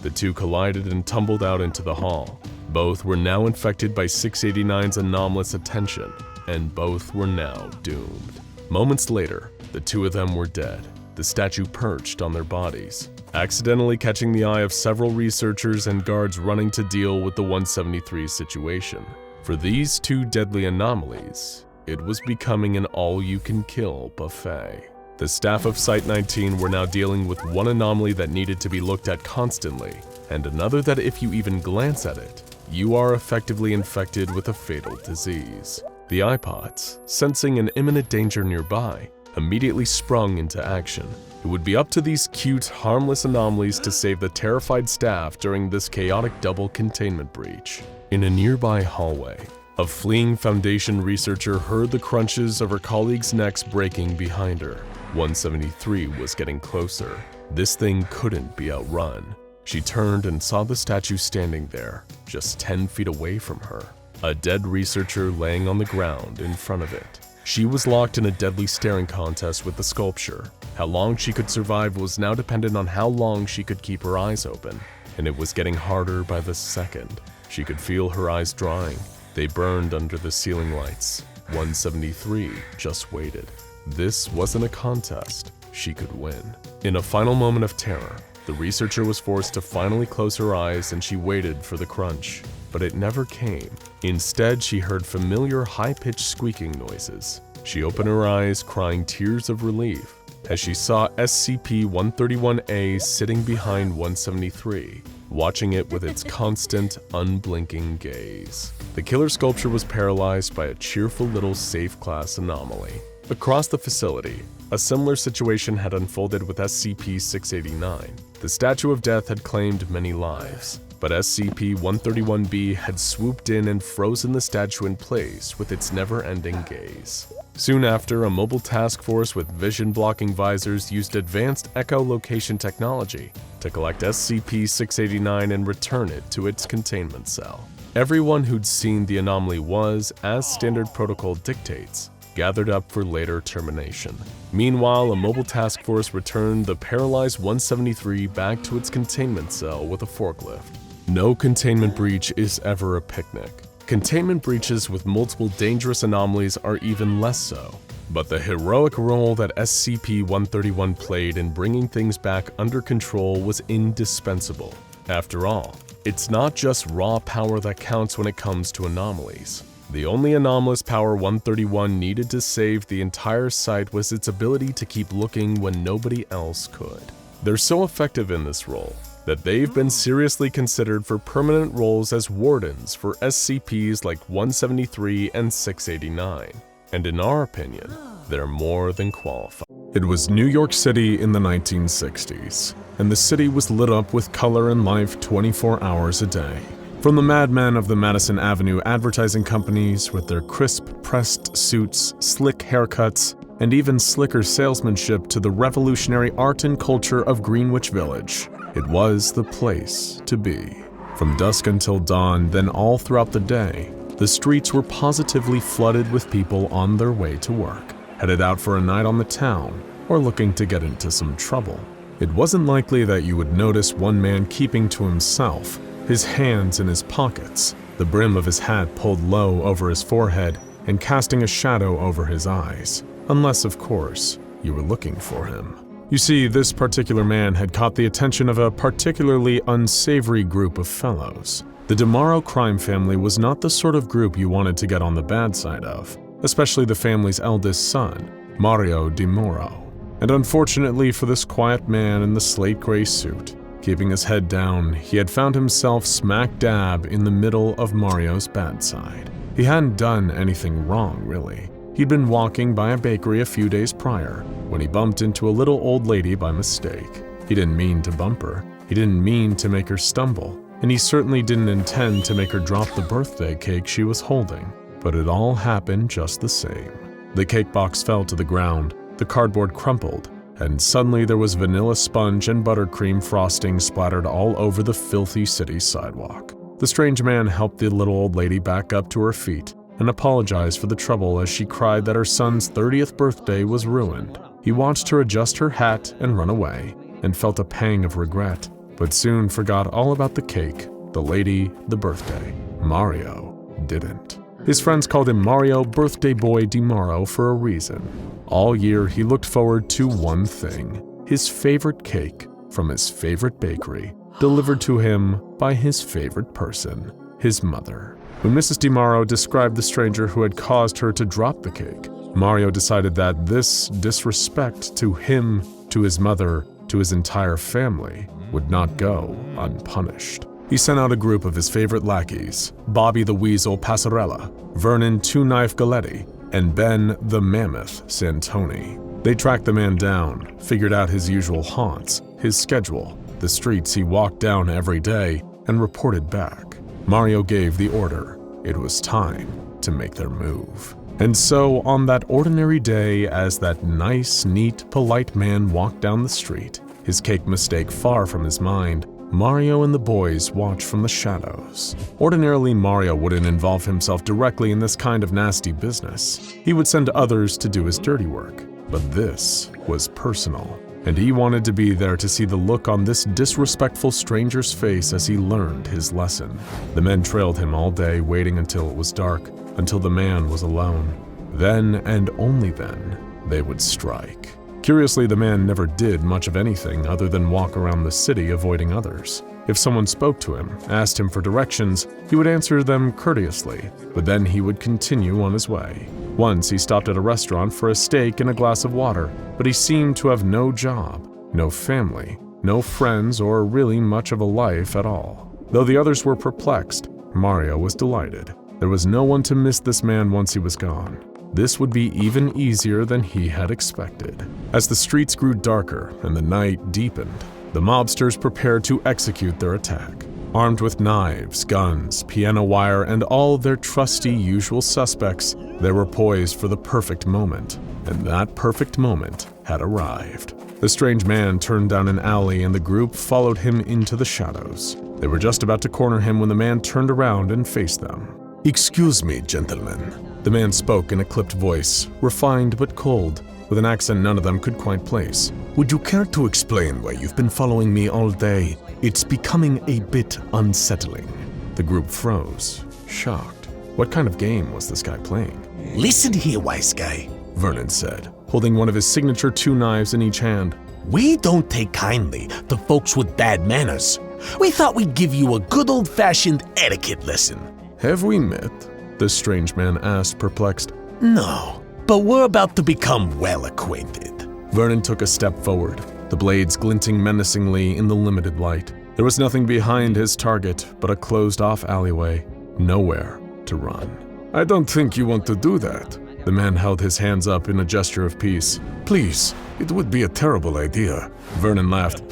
The two collided and tumbled out into the hall. Both were now infected by 689's anomalous attention, and both were now doomed. Moments later, the two of them were dead, the statue perched on their bodies, accidentally catching the eye of several researchers and guards running to deal with the 173 situation. For these two deadly anomalies, it was becoming an all-you-can-kill buffet. The staff of Site-19 were now dealing with one anomaly that needed to be looked at constantly, and another that if you even glance at it, you are effectively infected with a fatal disease. The iPods, sensing an imminent danger nearby, immediately sprung into action. It would be up to these cute, harmless anomalies to save the terrified staff during this chaotic double containment breach. In a nearby hallway, a fleeing Foundation researcher heard the crunches of her colleagues' necks breaking behind her. 173 was getting closer. This thing couldn't be outrun. She turned and saw the statue standing there, just 10 feet away from her, a dead researcher laying on the ground in front of it. She was locked in a deadly staring contest with the sculpture. How long she could survive was now dependent on how long she could keep her eyes open, and it was getting harder by the second. She could feel her eyes drying. They burned under the ceiling lights. 173 just waited. This wasn't a contest. She could win. In a final moment of terror, the researcher was forced to finally close her eyes and she waited for the crunch. But it never came. Instead, she heard familiar high-pitched squeaking noises. She opened her eyes, crying tears of relief, as she saw SCP-131-A sitting behind 173, watching it with its constant, unblinking gaze. The killer sculpture was paralyzed by a cheerful little safe-class anomaly. Across the facility, a similar situation had unfolded with SCP-689. The Statue of Death had claimed many lives, but SCP-131-B had swooped in and frozen the statue in place with its never-ending gaze. Soon after, a mobile task force with vision-blocking visors used advanced echolocation technology to collect SCP-689 and return it to its containment cell. Everyone who'd seen the anomaly was, as standard protocol dictates, gathered up for later termination. Meanwhile, a mobile task force returned the paralyzed 173 back to its containment cell with a forklift. No containment breach is ever a picnic. Containment breaches with multiple dangerous anomalies are even less so. But the heroic role that SCP-131 played in bringing things back under control was indispensable. After all, it's not just raw power that counts when it comes to anomalies. The only anomalous power 131 needed to save the entire site was its ability to keep looking when nobody else could. They're so effective in this role that they've been seriously considered for permanent roles as wardens for SCPs like 173 and 689. And in our opinion, they're more than qualified. It was New York City in the 1960s, and the city was lit up with color and life 24 hours a day. From the madmen of the Madison Avenue advertising companies with their crisp, pressed suits, slick haircuts, and even slicker salesmanship to the revolutionary art and culture of Greenwich Village, it was the place to be. From dusk until dawn, then all throughout the day, the streets were positively flooded with people on their way to work, headed out for a night on the town, or looking to get into some trouble. It wasn't likely that you would notice one man keeping to himself, his hands in his pockets, the brim of his hat pulled low over his forehead and casting a shadow over his eyes, unless, of course, you were looking for him. You see, this particular man had caught the attention of a particularly unsavory group of fellows. The DiMauro crime family was not the sort of group you wanted to get on the bad side of, especially the family's eldest son, Mario DiMauro. And unfortunately for this quiet man in the slate gray suit, keeping his head down, he had found himself smack dab in the middle of Mario's bad side. He hadn't done anything wrong, really. He'd been walking by a bakery a few days prior when he bumped into a little old lady by mistake. He didn't mean to bump her, he didn't mean to make her stumble, and he certainly didn't intend to make her drop the birthday cake she was holding. But it all happened just the same. The cake box fell to the ground, the cardboard crumpled, and suddenly there was vanilla sponge and buttercream frosting splattered all over the filthy city sidewalk. The strange man helped the little old lady back up to her feet and apologized for the trouble as she cried that her son's 30th birthday was ruined. He watched her adjust her hat and run away, and felt a pang of regret, but soon forgot all about the cake, the lady, the birthday. Mario didn't. His friends called him Mario Birthday Boy DiMauro for a reason. All year he looked forward to one thing, his favorite cake from his favorite bakery, delivered to him by his favorite person, his mother. When Mrs. DiMauro described the stranger who had caused her to drop the cake, Mario decided that this disrespect to him, to his mother, to his entire family would not go unpunished. He sent out a group of his favorite lackeys, Bobby the Weasel Passarella, Vernon Two-Knife Galletti, and Ben the Mammoth Santoni. They tracked the man down, figured out his usual haunts, his schedule, the streets he walked down every day, and reported back. Mario gave the order. It was time to make their move. And so, on that ordinary day, as that nice, neat, polite man walked down the street, his cake mistake far from his mind, Mario and the boys watched from the shadows. Ordinarily, Mario wouldn't involve himself directly in this kind of nasty business. He would send others to do his dirty work. But this was personal, and he wanted to be there to see the look on this disrespectful stranger's face as he learned his lesson. The men trailed him all day, waiting until it was dark, until the man was alone. Then, and only then, they would strike. Curiously, the man never did much of anything other than walk around the city avoiding others. If someone spoke to him, asked him for directions, he would answer them courteously, but then he would continue on his way. Once he stopped at a restaurant for a steak and a glass of water, but he seemed to have no job, no family, no friends, or really much of a life at all. Though the others were perplexed, Mario was delighted. There was no one to miss this man once he was gone. this would be even easier than he had expected. As the streets grew darker and the night deepened, the mobsters prepared to execute their attack. Armed with knives, guns, piano wire, and all of their trusty usual suspects, they were poised for the perfect moment. And that perfect moment had arrived. The strange man turned down an alley and the group followed him into the shadows. They were just about to corner him when the man turned around and faced them. "Excuse me, gentlemen." The man spoke in a clipped voice, refined but cold, with an accent none of them could quite place. "Would you care to explain why you've been following me all day? It's becoming a bit unsettling." The group froze, shocked. What kind of game was this guy playing? "Listen here, wise guy," Vernon said, holding one of his signature 2 knives in each hand. "We don't take kindly to folks with bad manners. We thought we'd give you a good old-fashioned etiquette lesson." "Have we met?" the strange man asked, perplexed. "No, but we're about to become well acquainted." Vernon took a step forward, the blades glinting menacingly in the limited light. There was nothing behind his target but a closed-off alleyway, nowhere to run. "I don't think you want to do that." The man held his hands up in a gesture of peace. "Please, it would be a terrible idea." Vernon laughed.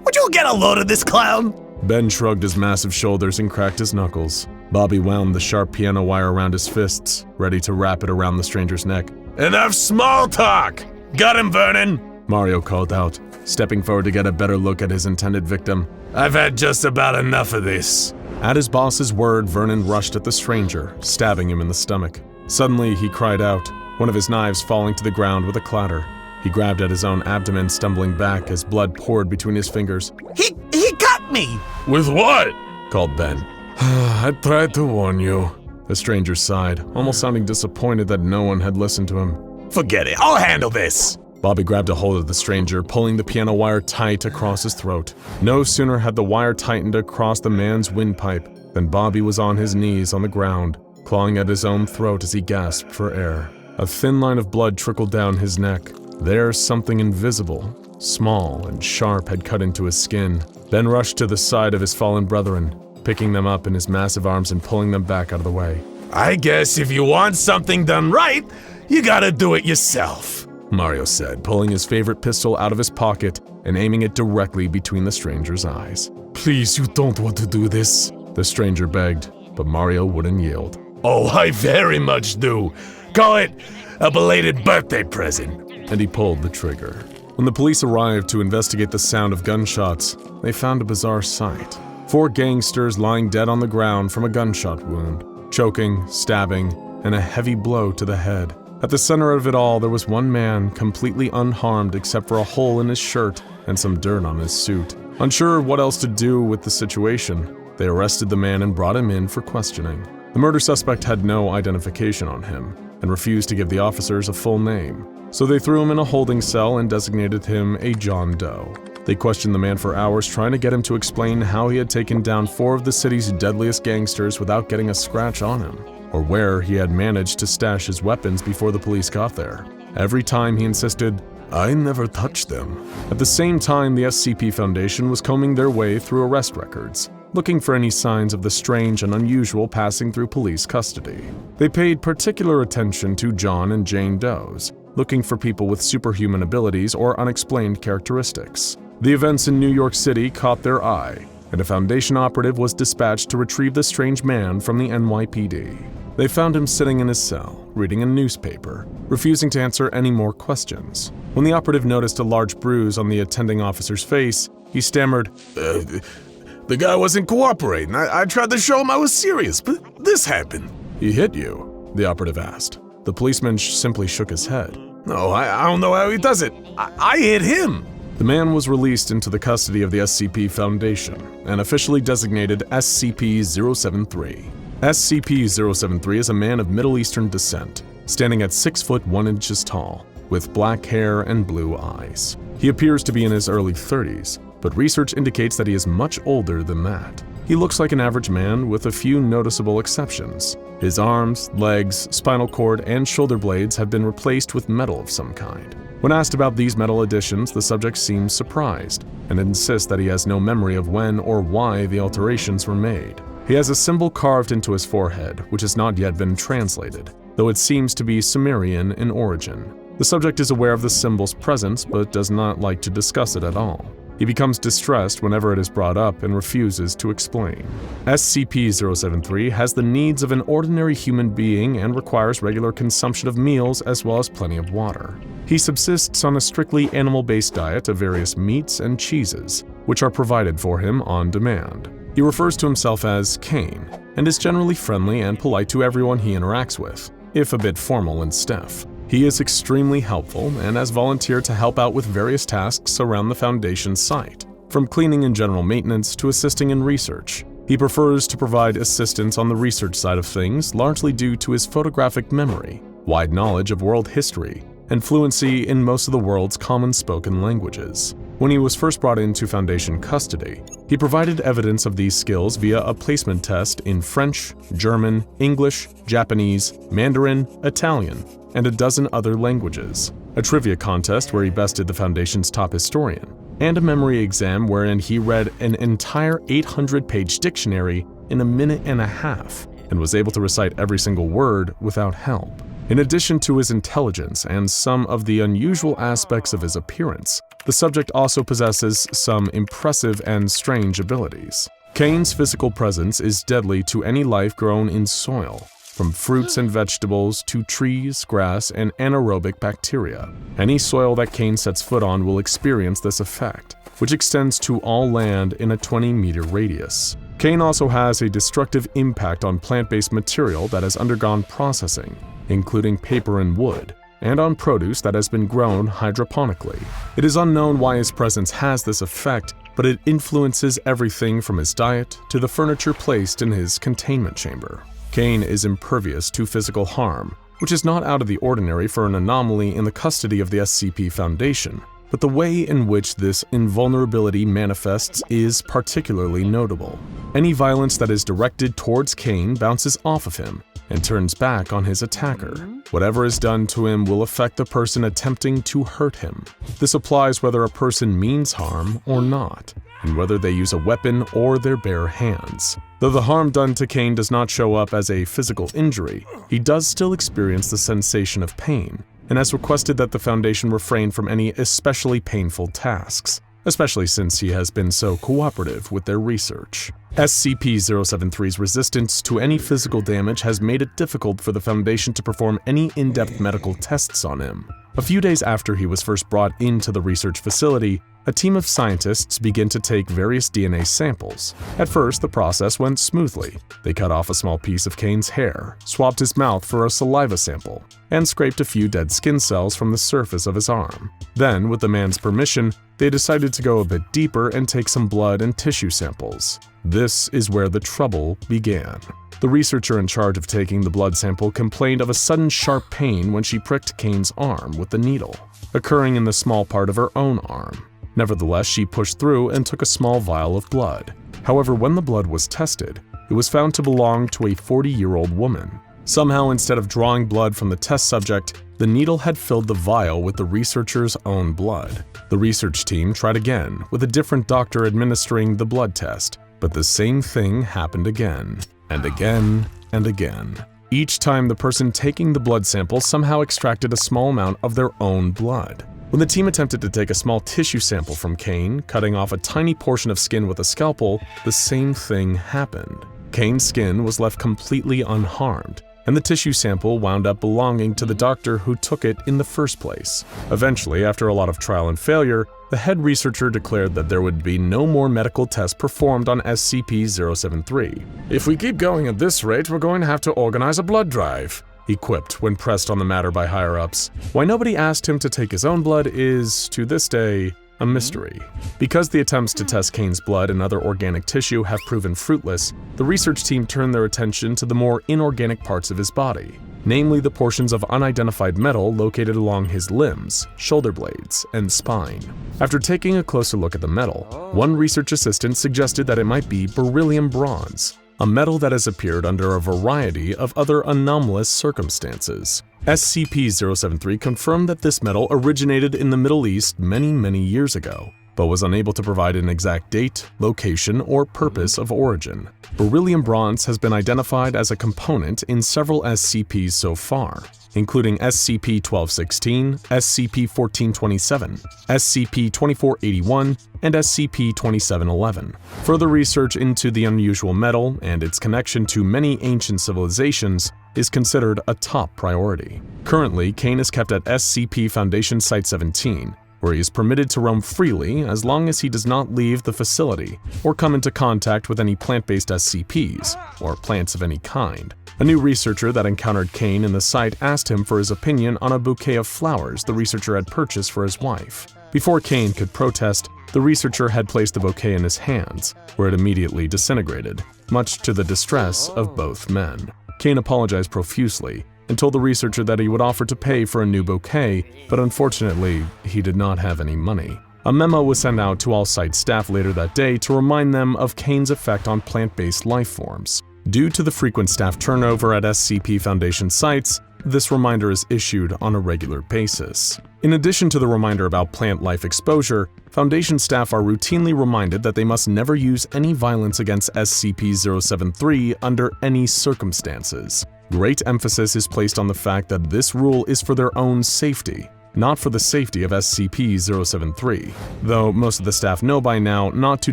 "Would you get a load of this clown?" Ben shrugged his massive shoulders and cracked his knuckles. Bobby wound the sharp piano wire around his fists, ready to wrap it around the stranger's neck. "Enough small talk! Got him, Vernon!" Mario called out, stepping forward to get a better look at his intended victim. "I've had just about enough of this." At his boss's word, Vernon rushed at the stranger, stabbing him in the stomach. Suddenly, he cried out, one of his knives falling to the ground with a clatter. He grabbed at his own abdomen, stumbling back as blood poured between his fingers. He got me!" "With what?" called Ben. "I tried to warn you." The stranger sighed, almost sounding disappointed that no one had listened to him. "Forget it, I'll handle this." Bobby grabbed a hold of the stranger, pulling the piano wire tight across his throat. No sooner had the wire tightened across the man's windpipe than Bobby was on his knees on the ground, clawing at his own throat as he gasped for air. A thin line of blood trickled down his neck. There, something invisible, small and sharp, had cut into his skin. Ben rushed to the side of his fallen brethren, picking them up in his massive arms and pulling them back out of the way. "I guess if you want something done right, you gotta do it yourself," Mario said, pulling his favorite pistol out of his pocket and aiming it directly between the stranger's eyes. "Please, you don't want to do this," the stranger begged, but Mario wouldn't yield. "Oh, I very much do. Call it a belated birthday present." And he pulled the trigger. When the police arrived to investigate the sound of gunshots, they found a bizarre sight. 4 gangsters lying dead on the ground from a gunshot wound, choking, stabbing, and a heavy blow to the head. At the center of it all, there was one man completely unharmed except for a hole in his shirt and some dirt on his suit. Unsure what else to do with the situation, they arrested the man and brought him in for questioning. The murder suspect had no identification on him and refused to give the officers a full name, so they threw him in a holding cell and designated him a John Doe. They questioned the man for hours, trying to get him to explain how he had taken down 4 of the city's deadliest gangsters without getting a scratch on him, or where he had managed to stash his weapons before the police got there. Every time he insisted, "I never touched them." At the same time, the SCP Foundation was combing their way through arrest records, looking for any signs of the strange and unusual passing through police custody. They paid particular attention to John and Jane Does, looking for people with superhuman abilities or unexplained characteristics. The events in New York City caught their eye, and a Foundation operative was dispatched to retrieve the strange man from the NYPD. They found him sitting in his cell, reading a newspaper, refusing to answer any more questions. When the operative noticed a large bruise on the attending officer's face, he stammered, The guy wasn't cooperating. I tried to show him I was serious, but this happened." "He hit you?" the operative asked. The policeman simply shook his head. "No, I don't know how he does it. I hit him." The man was released into the custody of the SCP Foundation and officially designated SCP-073. SCP-073 is a man of Middle Eastern descent, standing at 6 foot 1 inches tall, with black hair and blue eyes. He appears to be in his early 30s, but research indicates that he is much older than that. He looks like an average man with a few noticeable exceptions. His arms, legs, spinal cord, and shoulder blades have been replaced with metal of some kind. When asked about these metal additions, the subject seems surprised and insists that he has no memory of when or why the alterations were made. He has a symbol carved into his forehead, which has not yet been translated. though it seems to be Sumerian in origin. The subject is aware of the symbol's presence but does not like to discuss it at all. He becomes distressed whenever it is brought up and refuses to explain. SCP-073 has the needs of an ordinary human being and requires regular consumption of meals as well as plenty of water. He subsists on a strictly animal-based diet of various meats and cheeses, which are provided for him on demand. He refers to himself as Cain, and is generally friendly and polite to everyone he interacts with, if a bit formal and stiff. He is extremely helpful and has volunteered to help out with various tasks around the Foundation's site, from cleaning and general maintenance to assisting in research. He prefers to provide assistance on the research side of things, largely due to his photographic memory, wide knowledge of world history, and fluency in most of the world's common spoken languages. When he was first brought into Foundation custody, he provided evidence of these skills via a placement test in French, German, English, Japanese, Mandarin, Italian, and a dozen other languages, a trivia contest where he bested the Foundation's top historian, and a memory exam wherein he read an entire 800-page dictionary in a minute and a half, and was able to recite every single word without help. In addition to his intelligence and some of the unusual aspects of his appearance, the subject also possesses some impressive and strange abilities. Cain's physical presence is deadly to any life grown in soil, from fruits and vegetables to trees, grass, and anaerobic bacteria. Any soil that Cain sets foot on will experience this effect, which extends to all land in a 20-meter radius. Cain also has a destructive impact on plant-based material that has undergone processing, including paper and wood, and on produce that has been grown hydroponically. It is unknown why his presence has this effect, but it influences everything from his diet to the furniture placed in his containment chamber. Cain is impervious to physical harm, which is not out of the ordinary for an anomaly in the custody of the SCP Foundation, but the way in which this invulnerability manifests is particularly notable. Any violence that is directed towards Cain bounces off of him and turns back on his attacker. Whatever is done to him will affect the person attempting to hurt him. This applies whether a person means harm or not, and whether they use a weapon or their bare hands. Though the harm done to Cain does not show up as a physical injury, he does still experience the sensation of pain, and has requested that the Foundation refrain from any especially painful tasks, especially since he has been so cooperative with their research. SCP-073's resistance to any physical damage has made it difficult for the Foundation to perform any in-depth medical tests on him. A few days after he was first brought into the research facility, a team of scientists began to take various DNA samples. At first, the process went smoothly. They cut off a small piece of Cain's hair, swabbed his mouth for a saliva sample, and scraped a few dead skin cells from the surface of his arm. Then, with the man's permission, they decided to go a bit deeper and take some blood and tissue samples. This is where the trouble began. The researcher in charge of taking the blood sample complained of a sudden sharp pain when she pricked Cain's arm with the needle, occurring in the small part of her own arm. Nevertheless, she pushed through and took a small vial of blood. However, when the blood was tested, it was found to belong to a 40-year-old woman. Somehow, instead of drawing blood from the test subject, the needle had filled the vial with the researcher's own blood. The research team tried again, with a different doctor administering the blood test, but the same thing happened again, and again, and again. Each time, the person taking the blood sample somehow extracted a small amount of their own blood. When the team attempted to take a small tissue sample from Cain, cutting off a tiny portion of skin with a scalpel, the same thing happened. Cain's skin was left completely unharmed, and the tissue sample wound up belonging to the doctor who took it in the first place. Eventually, after a lot of trial and failure, the head researcher declared that there would be no more medical tests performed on SCP-073. "If we keep going at this rate, we're going to have to organize a blood drive," he quipped when pressed on the matter by higher-ups. Why nobody asked him to take his own blood is, to this day, a mystery. Because the attempts to test Cain's blood and other organic tissue have proven fruitless, the research team turned their attention to the more inorganic parts of his body, namely the portions of unidentified metal located along his limbs, shoulder blades, and spine. After taking a closer look at the metal, one research assistant suggested that it might be beryllium bronze, a metal that has appeared under a variety of other anomalous circumstances. SCP-073 confirmed that this metal originated in the Middle East many years ago. but was unable to provide an exact date, location, or purpose of origin. Beryllium bronze has been identified as a component in several SCPs so far, including SCP-1216, SCP-1427, SCP-2481, and SCP-2711. Further research into the unusual metal and its connection to many ancient civilizations is considered a top priority. Currently, Cain is kept at SCP Foundation Site-17, where he is permitted to roam freely as long as he does not leave the facility or come into contact with any plant-based SCPs, or plants of any kind. A new researcher that encountered Cain in the site asked him for his opinion on a bouquet of flowers the researcher had purchased for his wife. Before Cain could protest, the researcher had placed the bouquet in his hands, where it immediately disintegrated, much to the distress of both men. Cain apologized profusely and told the researcher that he would offer to pay for a new bouquet, but unfortunately, he did not have any money. A memo was sent out to all site staff later that day to remind them of Cain's effect on plant-based life forms. Due to the frequent staff turnover at SCP Foundation sites, this reminder is issued on a regular basis. In addition to the reminder about plant life exposure, Foundation staff are routinely reminded that they must never use any violence against SCP-073 under any circumstances. Great emphasis is placed on the fact that this rule is for their own safety, not for the safety of SCP-073, though most of the staff know by now not to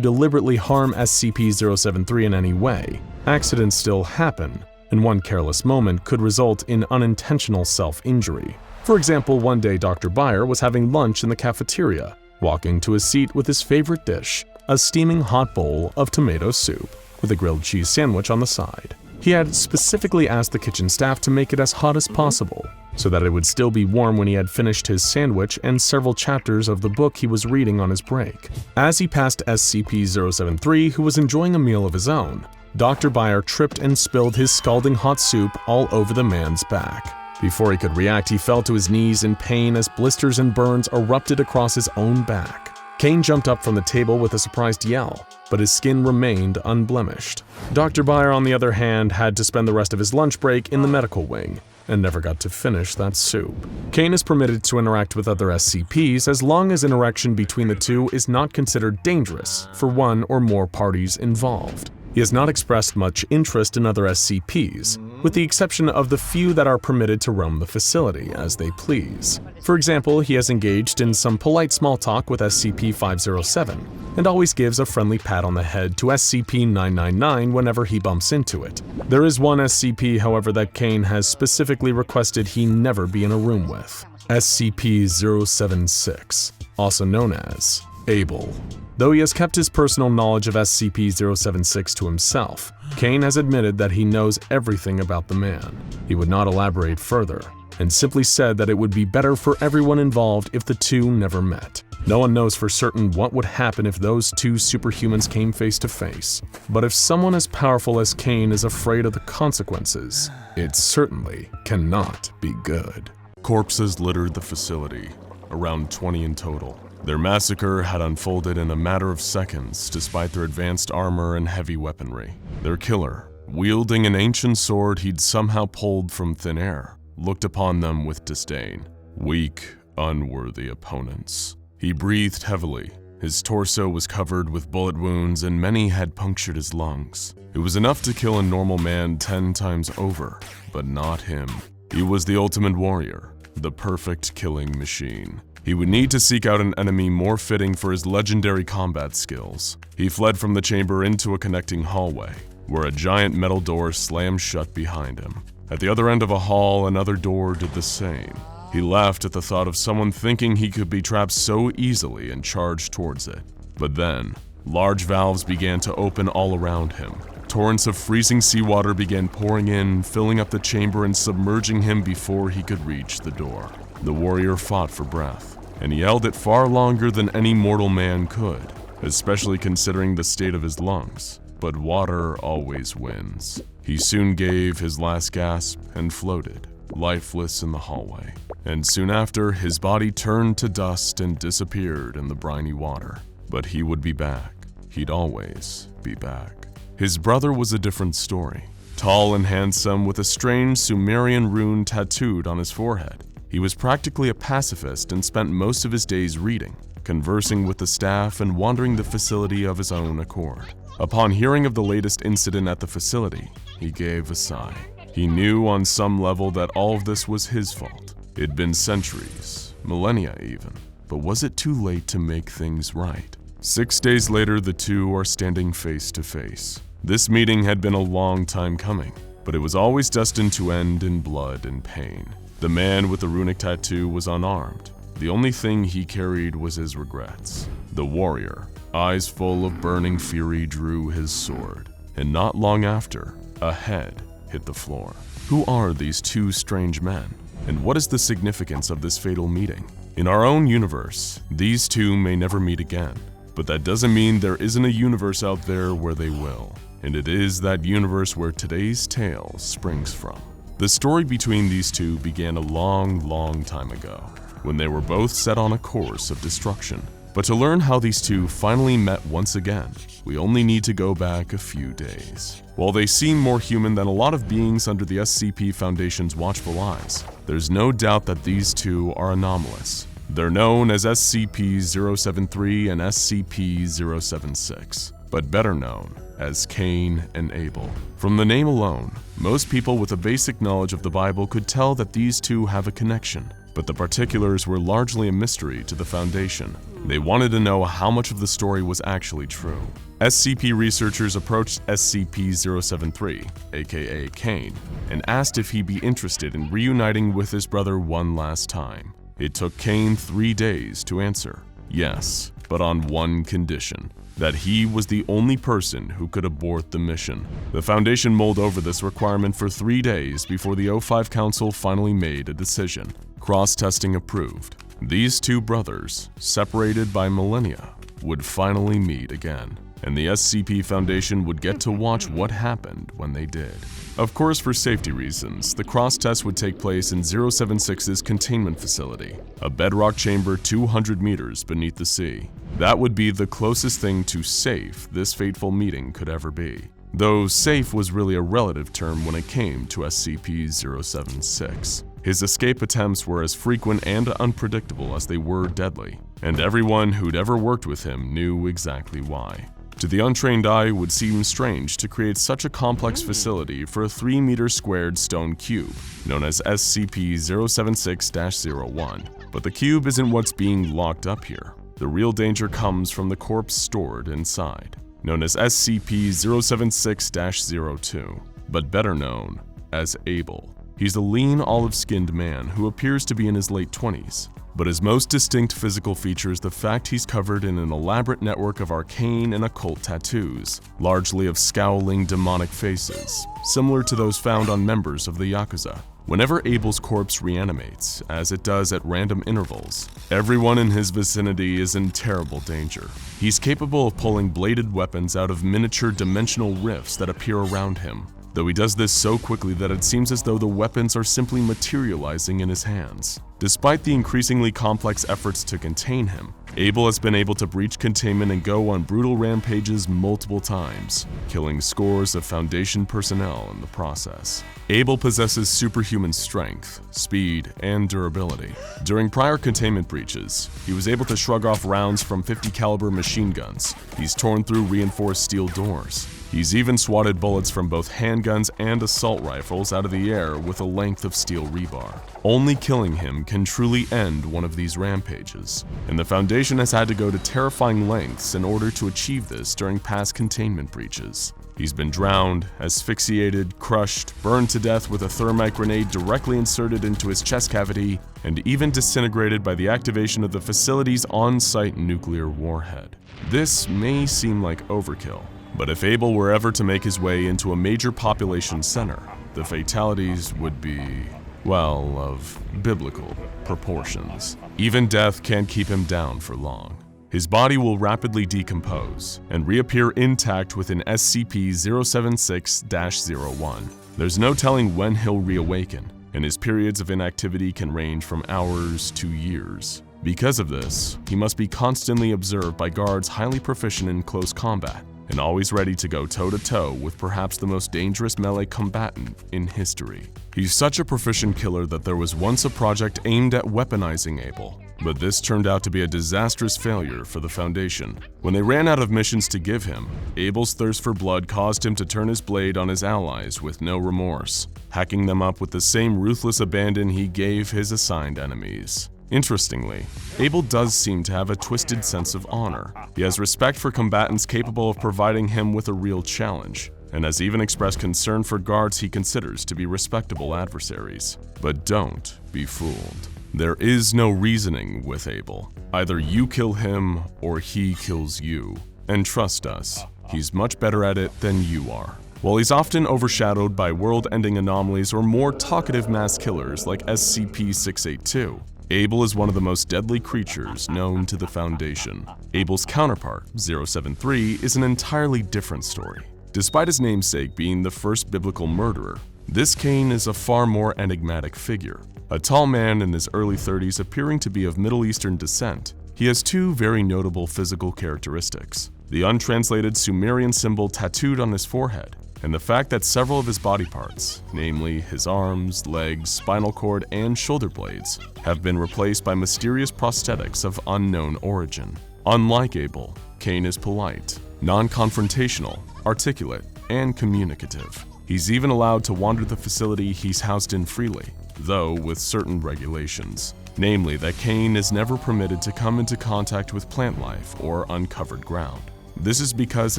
deliberately harm SCP-073 in any way. Accidents still happen, and one careless moment could result in unintentional self-injury. For example, one day Dr. Byer was having lunch in the cafeteria, walking to his seat with his favorite dish, a steaming hot bowl of tomato soup, with a grilled cheese sandwich on the side. He had specifically asked the kitchen staff to make it as hot as possible, so that it would still be warm when he had finished his sandwich and several chapters of the book he was reading on his break. As he passed SCP-073, who was enjoying a meal of his own, Dr. Byer tripped and spilled his scalding hot soup all over the man's back. Before he could react, he fell to his knees in pain as blisters and burns erupted across his own back. Cain jumped up from the table with a surprised yell, but his skin remained unblemished. Dr. Byer, on the other hand, had to spend the rest of his lunch break in the medical wing, and never got to finish that soup. Cain is permitted to interact with other SCPs as long as interaction between the two is not considered dangerous for one or more parties involved. He has not expressed much interest in other SCPs, with the exception of the few that are permitted to roam the facility as they please. For example, he has engaged in some polite small talk with SCP-507, and always gives a friendly pat on the head to SCP-999 whenever he bumps into it. There is one SCP, however, that Cain has specifically requested he never be in a room with. SCP-076, also known as Abel. Though he has kept his personal knowledge of SCP-076 to himself, Cain has admitted that he knows everything about the man. He would not elaborate further, and simply said that it would be better for everyone involved if the two never met. No one knows for certain what would happen if those two superhumans came face to face, but if someone as powerful as Cain is afraid of the consequences, it certainly cannot be good. Corpses littered the facility, around 20 in total. Their massacre had unfolded in a matter of seconds despite their advanced armor and heavy weaponry. Their killer, wielding an ancient sword he'd somehow pulled from thin air, looked upon them with disdain. Weak, unworthy opponents. He breathed heavily. His torso was covered with bullet wounds and many had punctured his lungs. It was enough to kill a normal man 10 times over, but not him. He was the ultimate warrior, the perfect killing machine. He would need to seek out an enemy more fitting for his legendary combat skills. He fled from the chamber into a connecting hallway, where a giant metal door slammed shut behind him. At the other end of a hall, another door did the same. He laughed at the thought of someone thinking he could be trapped so easily and charged towards it. But then, large valves began to open all around him. Torrents of freezing seawater began pouring in, filling up the chamber and submerging him before he could reach the door. The warrior fought for breath, and he held it far longer than any mortal man could, especially considering the state of his lungs. But water always wins. He soon gave his last gasp and floated, lifeless in the hallway. And soon after, his body turned to dust and disappeared in the briny water. But he would be back. He'd always be back. His brother was a different story. Tall and handsome, with a strange Sumerian rune tattooed on his forehead. He was practically a pacifist and spent most of his days reading, conversing with the staff and wandering the facility of his own accord. Upon hearing of the latest incident at the facility, he gave a sigh. He knew on some level that all of this was his fault. It'd been centuries, millennia even, but was it too late to make things right? 6 days later, the two are standing face to face. This meeting had been a long time coming, but it was always destined to end in blood and pain. The man with the runic tattoo was unarmed. The only thing he carried was his regrets. The warrior, eyes full of burning fury, drew his sword, and not long after, a head hit the floor. Who are these two strange men, and what is the significance of this fatal meeting? In our own universe, these two may never meet again, but that doesn't mean there isn't a universe out there where they will, and it is that universe where today's tale springs from. The story between these two began a long time ago, when they were both set on a course of destruction. But to learn how these two finally met once again, we only need to go back a few days. While they seem more human than a lot of beings under the SCP Foundation's watchful eyes, there's no doubt that these two are anomalous. They're known as SCP-073 and SCP-076, but better known as Cain and Abel. From the name alone, most people with a basic knowledge of the Bible could tell that these two have a connection, but the particulars were largely a mystery to the Foundation. They wanted to know how much of the story was actually true. SCP researchers approached SCP-073, aka Cain, and asked if he'd be interested in reuniting with his brother one last time. It took Cain 3 days to answer yes, but on one condition: that he was the only person who could abort the mission. The Foundation mulled over this requirement for 3 days before the O5 Council finally made a decision. Cross-testing approved. These two brothers, separated by millennia, would finally meet again, and the SCP Foundation would get to watch what happened when they did. Of course, for safety reasons, the cross-test would take place in 076's containment facility, a bedrock chamber 200 meters beneath the sea. That would be the closest thing to safe this fateful meeting could ever be. Though safe was really a relative term when it came to SCP-076. His escape attempts were as frequent and unpredictable as they were deadly, and everyone who'd ever worked with him knew exactly why. To the untrained eye, it would seem strange to create such a complex facility for a 3-meter squared stone cube, known as SCP-076-01. But the cube isn't what's being locked up here. The real danger comes from the corpse stored inside, known as SCP-076-02, but better known as Abel. He's a lean, olive-skinned man who appears to be in his late 20s. But his most distinct physical feature is the fact he's covered in an elaborate network of arcane and occult tattoos, largely of scowling demonic faces, similar to those found on members of the Yakuza. Whenever Abel's corpse reanimates, as it does at random intervals, everyone in his vicinity is in terrible danger. He's capable of pulling bladed weapons out of miniature dimensional rifts that appear around him, though he does this so quickly that it seems as though the weapons are simply materializing in his hands. Despite the increasingly complex efforts to contain him, Abel has been able to breach containment and go on brutal rampages multiple times, killing scores of Foundation personnel in the process. Abel possesses superhuman strength, speed, and durability. During prior containment breaches, he was able to shrug off rounds from 50 caliber machine guns. He's torn through reinforced steel doors. He's even swatted bullets from both handguns and assault rifles out of the air with a length of steel rebar. Only killing him can truly end one of these rampages, and the Foundation has had to go to terrifying lengths in order to achieve this during past containment breaches. He's been drowned, asphyxiated, crushed, burned to death with a thermite grenade directly inserted into his chest cavity, and even disintegrated by the activation of the facility's on-site nuclear warhead. This may seem like overkill, but if Abel were ever to make his way into a major population center, the fatalities would be, well, of biblical proportions. Even death can't keep him down for long. His body will rapidly decompose and reappear intact within SCP-076-01. There's no telling when he'll reawaken, and his periods of inactivity can range from hours to years. Because of this, he must be constantly observed by guards highly proficient in close combat, and always ready to go toe-to-toe with perhaps the most dangerous melee combatant in history. He's such a proficient killer that there was once a project aimed at weaponizing Abel, But this turned out to be a disastrous failure for the Foundation. When they ran out of missions to give him, Abel's thirst for blood caused him to turn his blade on his allies with no remorse, hacking them up with the same ruthless abandon he gave his assigned enemies. Interestingly, Abel does seem to have a twisted sense of honor. He has respect for combatants capable of providing him with a real challenge, and has even expressed concern for guards he considers to be respectable adversaries. But don't be fooled. There is no reasoning with Abel. Either you kill him or he kills you. And trust us, he's much better at it than you are. While he's often overshadowed by world-ending anomalies or more talkative mass killers like SCP-682, Abel is one of the most deadly creatures known to the Foundation. Abel's counterpart, 073, is an entirely different story. Despite his namesake being the first biblical murderer, this Cain is a far more enigmatic figure. A tall man in his early 30s appearing to be of Middle Eastern descent, he has two very notable physical characteristics: the untranslated Sumerian symbol tattooed on his forehead, and the fact that several of his body parts, namely his arms, legs, spinal cord, and shoulder blades, have been replaced by mysterious prosthetics of unknown origin. Unlike Abel, Cain is polite, non-confrontational, articulate, and communicative. He's even allowed to wander the facility he's housed in freely, though with certain regulations. Namely that Cain is never permitted to come into contact with plant life or uncovered ground. This is because,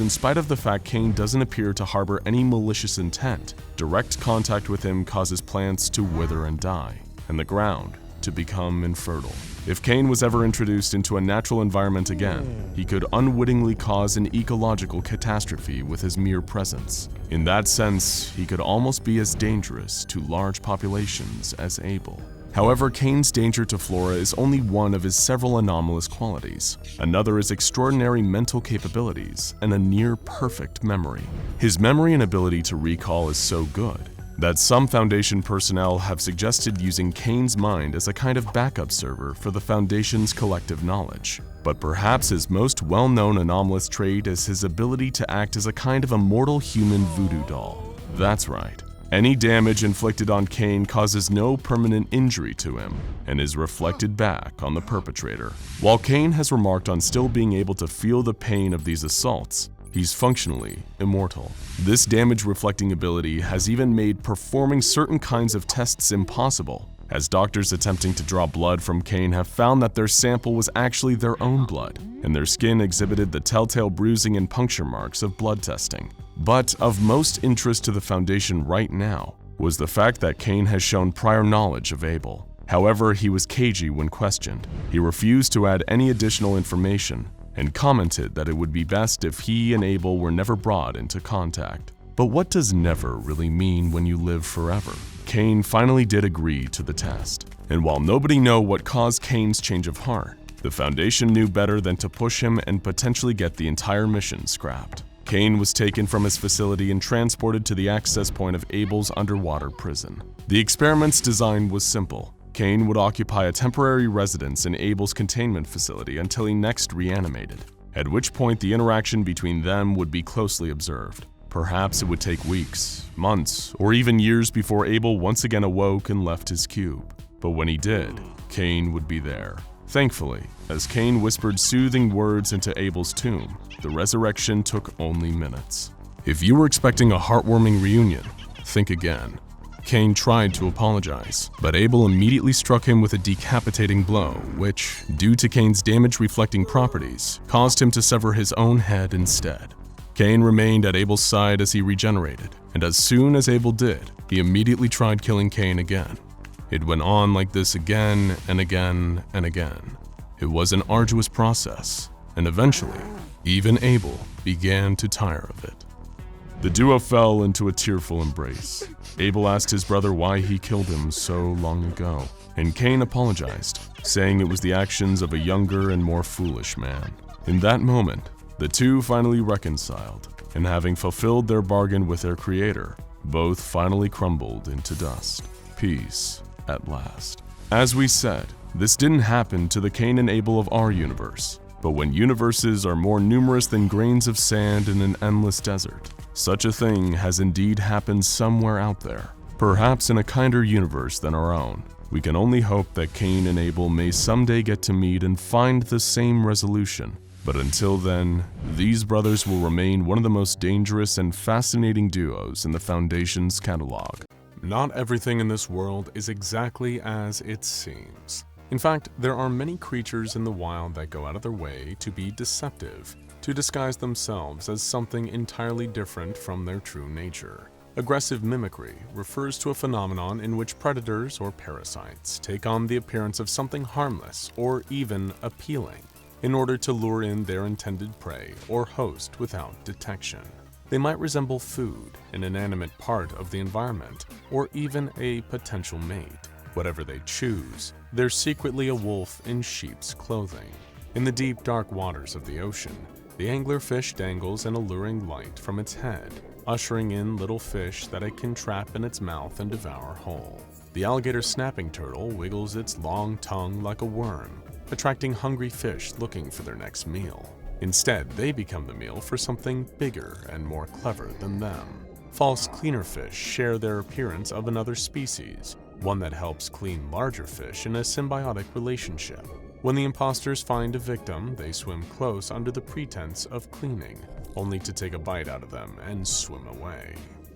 in spite of the fact Cain doesn't appear to harbor any malicious intent, direct contact with him causes plants to wither and die, and the ground to become infertile. If Cain was ever introduced into a natural environment again, he could unwittingly cause an ecological catastrophe with his mere presence. In that sense, he could almost be as dangerous to large populations as Abel. However, Cain's danger to flora is only one of his several anomalous qualities. Another is extraordinary mental capabilities and a near-perfect memory. His memory and ability to recall is so good that some Foundation personnel have suggested using Cain's mind as a kind of backup server for the Foundation's collective knowledge. But perhaps his most well-known anomalous trait is his ability to act as a kind of immortal human voodoo doll. That's right. Any damage inflicted on Cain causes no permanent injury to him and is reflected back on the perpetrator. While Cain has remarked on still being able to feel the pain of these assaults, he's functionally immortal. This damage-reflecting ability has even made performing certain kinds of tests impossible, as doctors attempting to draw blood from Cain have found that their sample was actually their own blood, and their skin exhibited the telltale bruising and puncture marks of blood testing. But of most interest to the Foundation right now was the fact that Cain has shown prior knowledge of Abel. However, he was cagey when questioned. He refused to add any additional information and commented that it would be best if he and Abel were never brought into contact. But what does never really mean when you live forever? Cain finally did agree to the test. And while nobody knew what caused Cain's change of heart, the Foundation knew better than to push him and potentially get the entire mission scrapped. Cain was taken from his facility and transported to the access point of Abel's underwater prison. The experiment's design was simple. Cain would occupy a temporary residence in Abel's containment facility until he next reanimated, at which point the interaction between them would be closely observed. Perhaps it would take weeks, months, or even years before Abel once again awoke and left his cube. But when he did, Cain would be there. Thankfully, as Cain whispered soothing words into Abel's tomb, the resurrection took only minutes. If you were expecting a heartwarming reunion, think again. Cain tried to apologize, but Abel immediately struck him with a decapitating blow, which, due to Cain's damage-reflecting properties, caused him to sever his own head instead. Cain remained at Abel's side as he regenerated, and as soon as Abel did, he immediately tried killing Cain again. It went on like this again and again and again. It was an arduous process, and eventually, even Abel began to tire of it. The duo fell into a tearful embrace. Abel asked his brother why he killed him so long ago, and Cain apologized, saying it was the actions of a younger and more foolish man. In that moment, the two finally reconciled, and having fulfilled their bargain with their creator, both finally crumbled into dust. Peace at last. As we said, this didn't happen to the Cain and Abel of our universe, but when universes are more numerous than grains of sand in an endless desert, such a thing has indeed happened somewhere out there, perhaps in a kinder universe than our own. We can only hope that Cain and Abel may someday get to meet and find the same resolution. But until then, these brothers will remain one of the most dangerous and fascinating duos in the Foundation's catalog. Not everything in this world is exactly as it seems. In fact, there are many creatures in the wild that go out of their way to be deceptive, to disguise themselves as something entirely different from their true nature. Aggressive mimicry refers to a phenomenon in which predators or parasites take on the appearance of something harmless or even appealing in order to lure in their intended prey or host without detection. They might resemble food, an inanimate part of the environment, or even a potential mate. Whatever they choose, they're secretly a wolf in sheep's clothing. In the deep, dark waters of the ocean, the anglerfish dangles an alluring light from its head, ushering in little fish that it can trap in its mouth and devour whole. The alligator snapping turtle wiggles its long tongue like a worm, attracting hungry fish looking for their next meal. Instead, they become the meal for something bigger and more clever than them. False cleaner fish share their appearance of another species, one that helps clean larger fish in a symbiotic relationship. When the imposters find a victim, they swim close under the pretense of cleaning, only to take a bite out of them and swim away.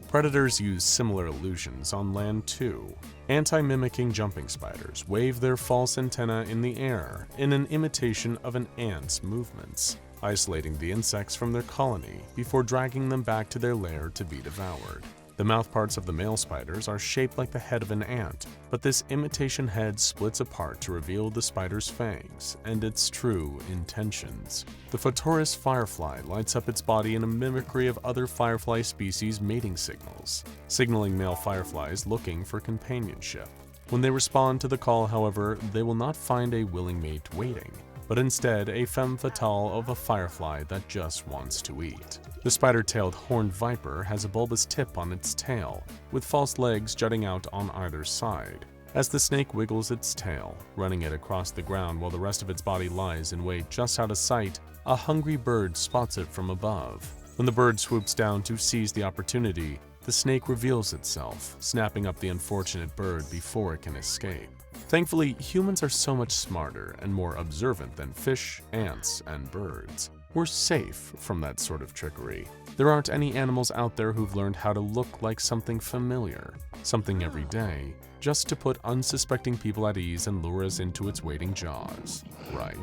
Predators use similar illusions on land too. Anti-mimicking jumping spiders wave their false antennae in the air in an imitation of an ant's movements, isolating the insects from their colony before dragging them back to their lair to be devoured. The mouthparts of the male spiders are shaped like the head of an ant, but this imitation head splits apart to reveal the spider's fangs and its true intentions. The Photorus firefly lights up its body in a mimicry of other firefly species' mating signals, signaling male fireflies looking for companionship. When they respond to the call, however, they will not find a willing mate waiting, but instead a femme fatale of a firefly that just wants to eat. The spider-tailed horned viper has a bulbous tip on its tail, with false legs jutting out on either side. As the snake wiggles its tail, running it across the ground while the rest of its body lies in wait just out of sight, a hungry bird spots it from above. When the bird swoops down to seize the opportunity, the snake reveals itself, snapping up the unfortunate bird before it can escape. Thankfully, humans are so much smarter and more observant than fish, ants, and birds. We're safe from that sort of trickery. There aren't any animals out there who've learned how to look like something familiar, something every day, just to put unsuspecting people at ease and lure us into its waiting jaws. Right?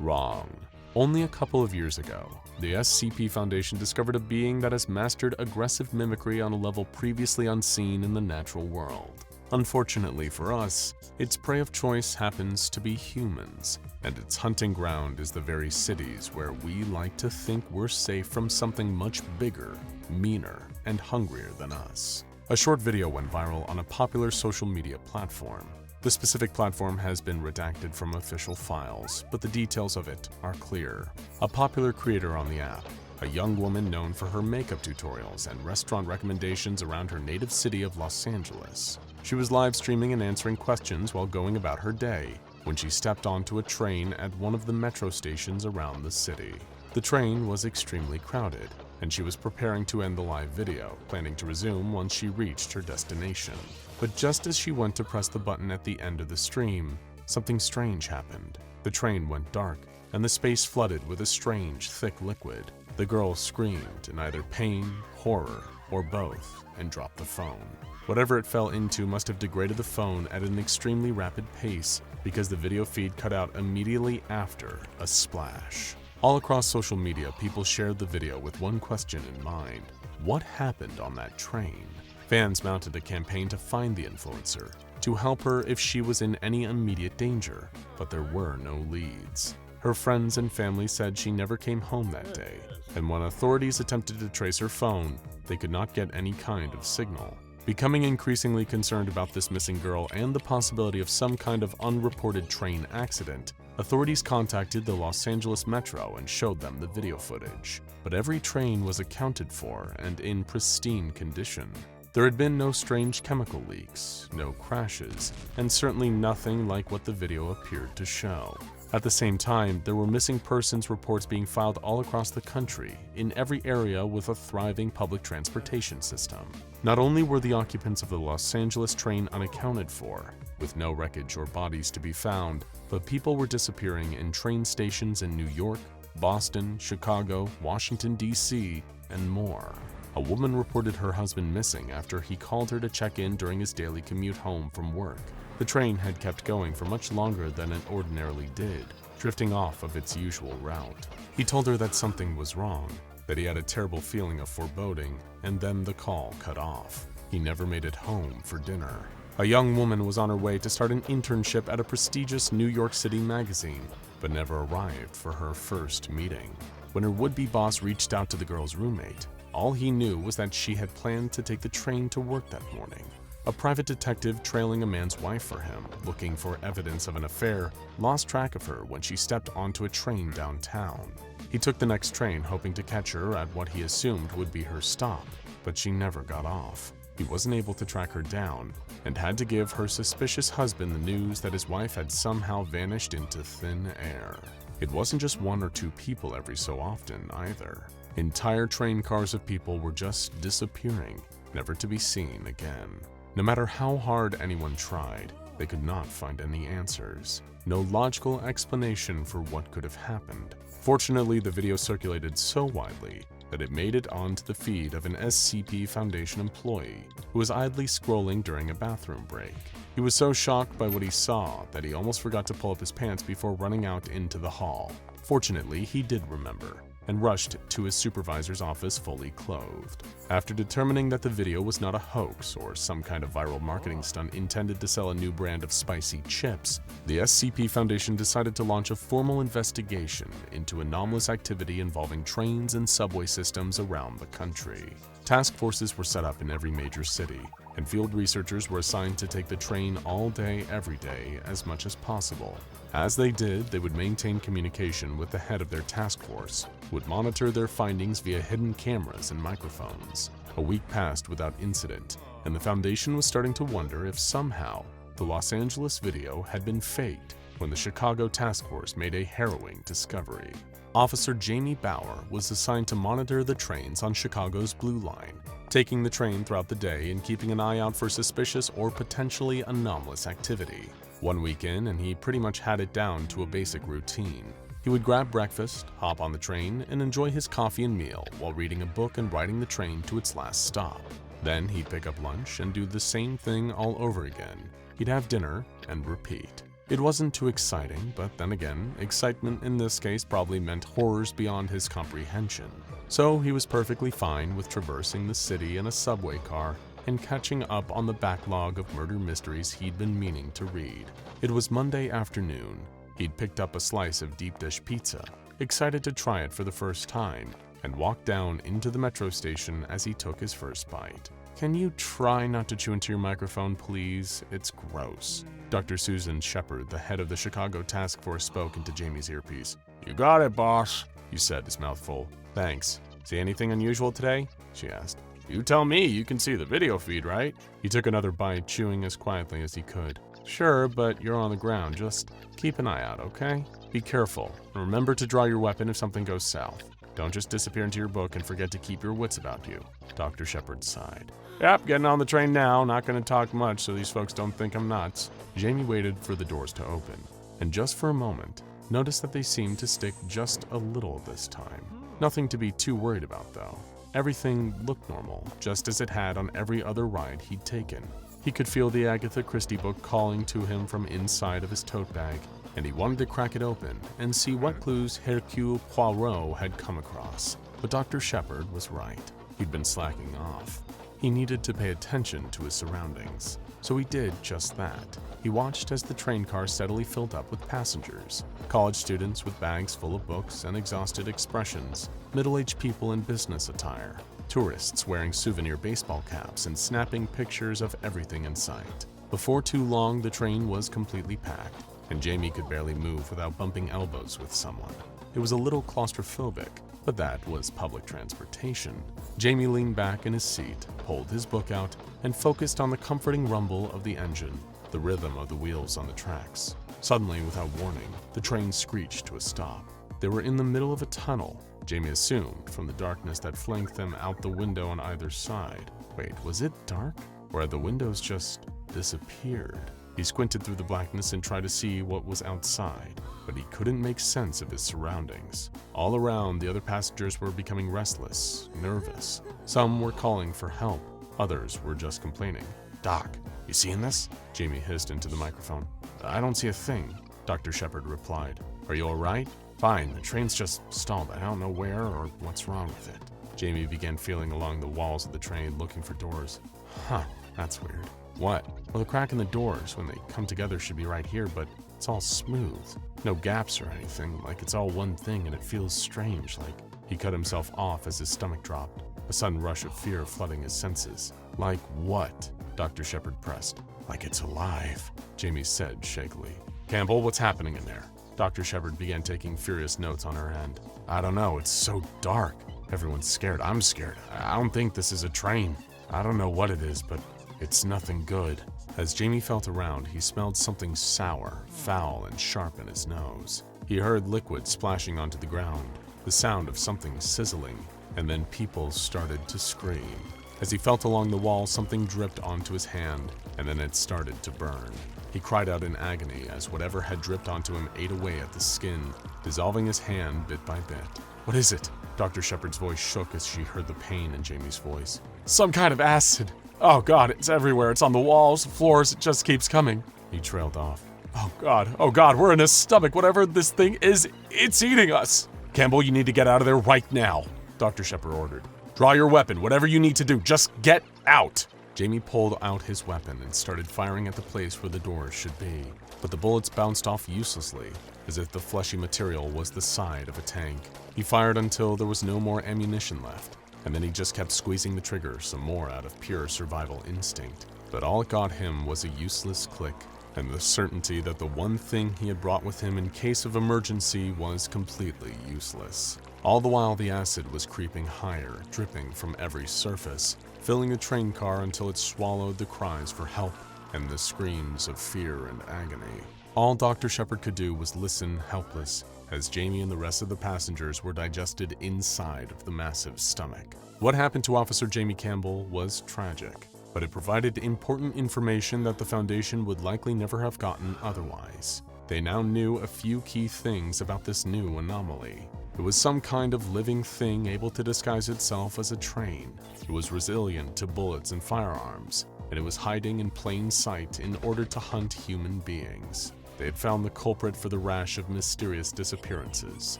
Wrong. Only a couple of years ago, the SCP Foundation discovered a being that has mastered aggressive mimicry on a level previously unseen in the natural world. Unfortunately for us, its prey of choice happens to be humans, and its hunting ground is the very cities where we like to think we're safe from something much bigger, meaner, and hungrier than us. A short video went viral on a popular social media platform. The specific platform has been redacted from official files, but the details of it are clear. A popular creator on the app, a young woman known for her makeup tutorials and restaurant recommendations around her native city of Los Angeles. She was live streaming and answering questions while going about her day when she stepped onto a train at one of the metro stations around the city. The train was extremely crowded, and she was preparing to end the live video, planning to resume once she reached her destination. But just as she went to press the button at the end of the stream, something strange happened. The train went dark, and the space flooded with a strange, thick liquid. The girl screamed in either pain, horror, or both, and dropped the phone. Whatever it fell into must have degraded the phone at an extremely rapid pace because the video feed cut out immediately after a splash. All across social media, people shared the video with one question in mind: what happened on that train? Fans mounted a campaign to find the influencer, to help her if she was in any immediate danger, but there were no leads. Her friends and family said she never came home that day, and when authorities attempted to trace her phone, they could not get any kind of signal. Becoming increasingly concerned about this missing girl and the possibility of some kind of unreported train accident, authorities contacted the Los Angeles Metro and showed them the video footage. But every train was accounted for and in pristine condition. There had been no strange chemical leaks, no crashes, and certainly nothing like what the video appeared to show. At the same time, there were missing persons reports being filed all across the country, in every area with a thriving public transportation system. Not only were the occupants of the Los Angeles train unaccounted for, with no wreckage or bodies to be found, but people were disappearing in train stations in New York, Boston, Chicago, Washington, D.C., and more. A woman reported her husband missing after he called her to check in during his daily commute home from work. The train had kept going for much longer than it ordinarily did, drifting off of its usual route. He told her that something was wrong, that he had a terrible feeling of foreboding, and then the call cut off. He never made it home for dinner. A young woman was on her way to start an internship at a prestigious New York City magazine, but never arrived for her first meeting. When her would-be boss reached out to the girl's roommate, all he knew was that she had planned to take the train to work that morning. A private detective trailing a man's wife for him, looking for evidence of an affair, lost track of her when she stepped onto a train downtown. He took the next train hoping to catch her at what he assumed would be her stop, but she never got off. He wasn't able to track her down and had to give her suspicious husband the news that his wife had somehow vanished into thin air. It wasn't just one or two people every so often either. Entire train cars of people were just disappearing, never to be seen again. No matter how hard anyone tried, they could not find any answers. No logical explanation for what could have happened. Fortunately, the video circulated so widely that it made it onto the feed of an SCP Foundation employee who was idly scrolling during a bathroom break. He was so shocked by what he saw that he almost forgot to pull up his pants before running out into the hall. Fortunately, he did remember and rushed to his supervisor's office fully clothed. After determining that the video was not a hoax or some kind of viral marketing stunt intended to sell a new brand of spicy chips, the SCP Foundation decided to launch a formal investigation into anomalous activity involving trains and subway systems around the country. Task forces were set up in every major city, and field researchers were assigned to take the train all day, every day, as much as possible. As they did, they would maintain communication with the head of their task force, who would monitor their findings via hidden cameras and microphones. A week passed without incident, and the Foundation was starting to wonder if somehow the Los Angeles video had been faked when the Chicago task force made a harrowing discovery. Officer Jamie Bauer was assigned to monitor the trains on Chicago's Blue Line, taking the train throughout the day and keeping an eye out for suspicious or potentially anomalous activity. 1 week in, and he pretty much had it down to a basic routine. He would grab breakfast, hop on the train, and enjoy his coffee and meal while reading a book and riding the train to its last stop. Then he'd pick up lunch and do the same thing all over again. He'd have dinner and repeat. It wasn't too exciting, but then again, excitement in this case probably meant horrors beyond his comprehension. So he was perfectly fine with traversing the city in a subway car and catching up on the backlog of murder mysteries he'd been meaning to read. It was Monday afternoon. He'd picked up a slice of deep dish pizza, excited to try it for the first time, and walked down into the metro station as he took his first bite. "Can you try not to chew into your microphone, please? It's gross." Dr. Susan Shepard, the head of the Chicago task force, spoke into Jamie's earpiece. You got it, boss, he said, his mouth full. "Thanks. See anything unusual today?" she asked. You tell me, you can see the video feed, right? He took another bite, chewing as quietly as he could. "Sure, but you're on the ground. Just keep an eye out, okay? Be careful. And remember to draw your weapon if something goes south. Don't just disappear into your book and forget to keep your wits about you." Dr. Shepard sighed. Yep, getting on the train now. Not gonna talk much so these folks don't think I'm nuts. Jamie waited for the doors to open, and just for a moment, noticed that they seemed to stick just a little this time. Nothing to be too worried about, though. Everything looked normal, just as it had on every other ride he'd taken. He could feel the Agatha Christie book calling to him from inside of his tote bag, and he wanted to crack it open and see what clues Hercule Poirot had come across. But Dr. Shepard was right. He'd been slacking off. He needed to pay attention to his surroundings, so he did just that. He watched as the train car steadily filled up with passengers, college students with bags full of books and exhausted expressions, middle-aged people in business attire, tourists wearing souvenir baseball caps and snapping pictures of everything in sight. Before too long, the train was completely packed, and Jamie could barely move without bumping elbows with someone. It was a little claustrophobic, but that was public transportation. Jamie leaned back in his seat, pulled his book out, and focused on the comforting rumble of the engine, the rhythm of the wheels on the tracks. Suddenly, without warning, the train screeched to a stop. They were in the middle of a tunnel, Jamie assumed from the darkness that flanked them out the window on either side. Wait, was it dark? Or had the windows just disappeared? He squinted through the blackness and tried to see what was outside, but he couldn't make sense of his surroundings. All around, the other passengers were becoming restless, nervous. Some were calling for help, others were just complaining. "Doc, you seeing this?" Jamie hissed into the microphone. "I don't see a thing," Dr. Shepard replied. "Are you all right?" "Fine, the train's just stalled. I don't know where or what's wrong with it." Jamie began feeling along the walls of the train, looking for doors. "Huh, that's weird." "What?" "Well, the crack in the doors when they come together should be right here, but it's all smooth. No gaps or anything, like it's all one thing, and it feels strange, like..." He cut himself off as his stomach dropped, a sudden rush of fear flooding his senses. "Like what?" Dr. Shepard pressed. "Like it's alive," Jamie said shakily. "Campbell, what's happening in there?" Dr. Shepard began taking furious notes on her end. "I don't know, it's so dark. Everyone's scared. I'm scared. I don't think this is a train. I don't know what it is, but it's nothing good." As Jamie felt around, he smelled something sour, foul, and sharp in his nose. He heard liquid splashing onto the ground, the sound of something sizzling, and then people started to scream. As he felt along the wall, something dripped onto his hand, and then it started to burn. He cried out in agony as whatever had dripped onto him ate away at the skin, dissolving his hand bit by bit. "What is it?" Dr. Shepard's voice shook as she heard the pain in Jamie's voice. "Some kind of acid. Oh God, it's everywhere. It's on the walls, floors, it just keeps coming." He trailed off. Oh God, we're in his stomach. Whatever this thing is, it's eating us." "Campbell, you need to get out of there right now," Dr. Shepard ordered. "Draw your weapon, whatever you need to do, just get out." Jamie pulled out his weapon and started firing at the place where the doors should be, but the bullets bounced off uselessly, as if the fleshy material was the side of a tank. He fired until there was no more ammunition left, and then he just kept squeezing the trigger some more out of pure survival instinct. But all it got him was a useless click, and the certainty that the one thing he had brought with him in case of emergency was completely useless. All the while, the acid was creeping higher, dripping from every surface, filling the train car until it swallowed the cries for help and the screams of fear and agony. All Dr. Shepard could do was listen helpless as Jamie and the rest of the passengers were digested inside of the massive stomach. What happened to Officer Jamie Campbell was tragic, but it provided important information that the Foundation would likely never have gotten otherwise. They now knew a few key things about this new anomaly. It was some kind of living thing able to disguise itself as a train. It was resilient to bullets and firearms, and it was hiding in plain sight in order to hunt human beings. They had found the culprit for the rash of mysterious disappearances,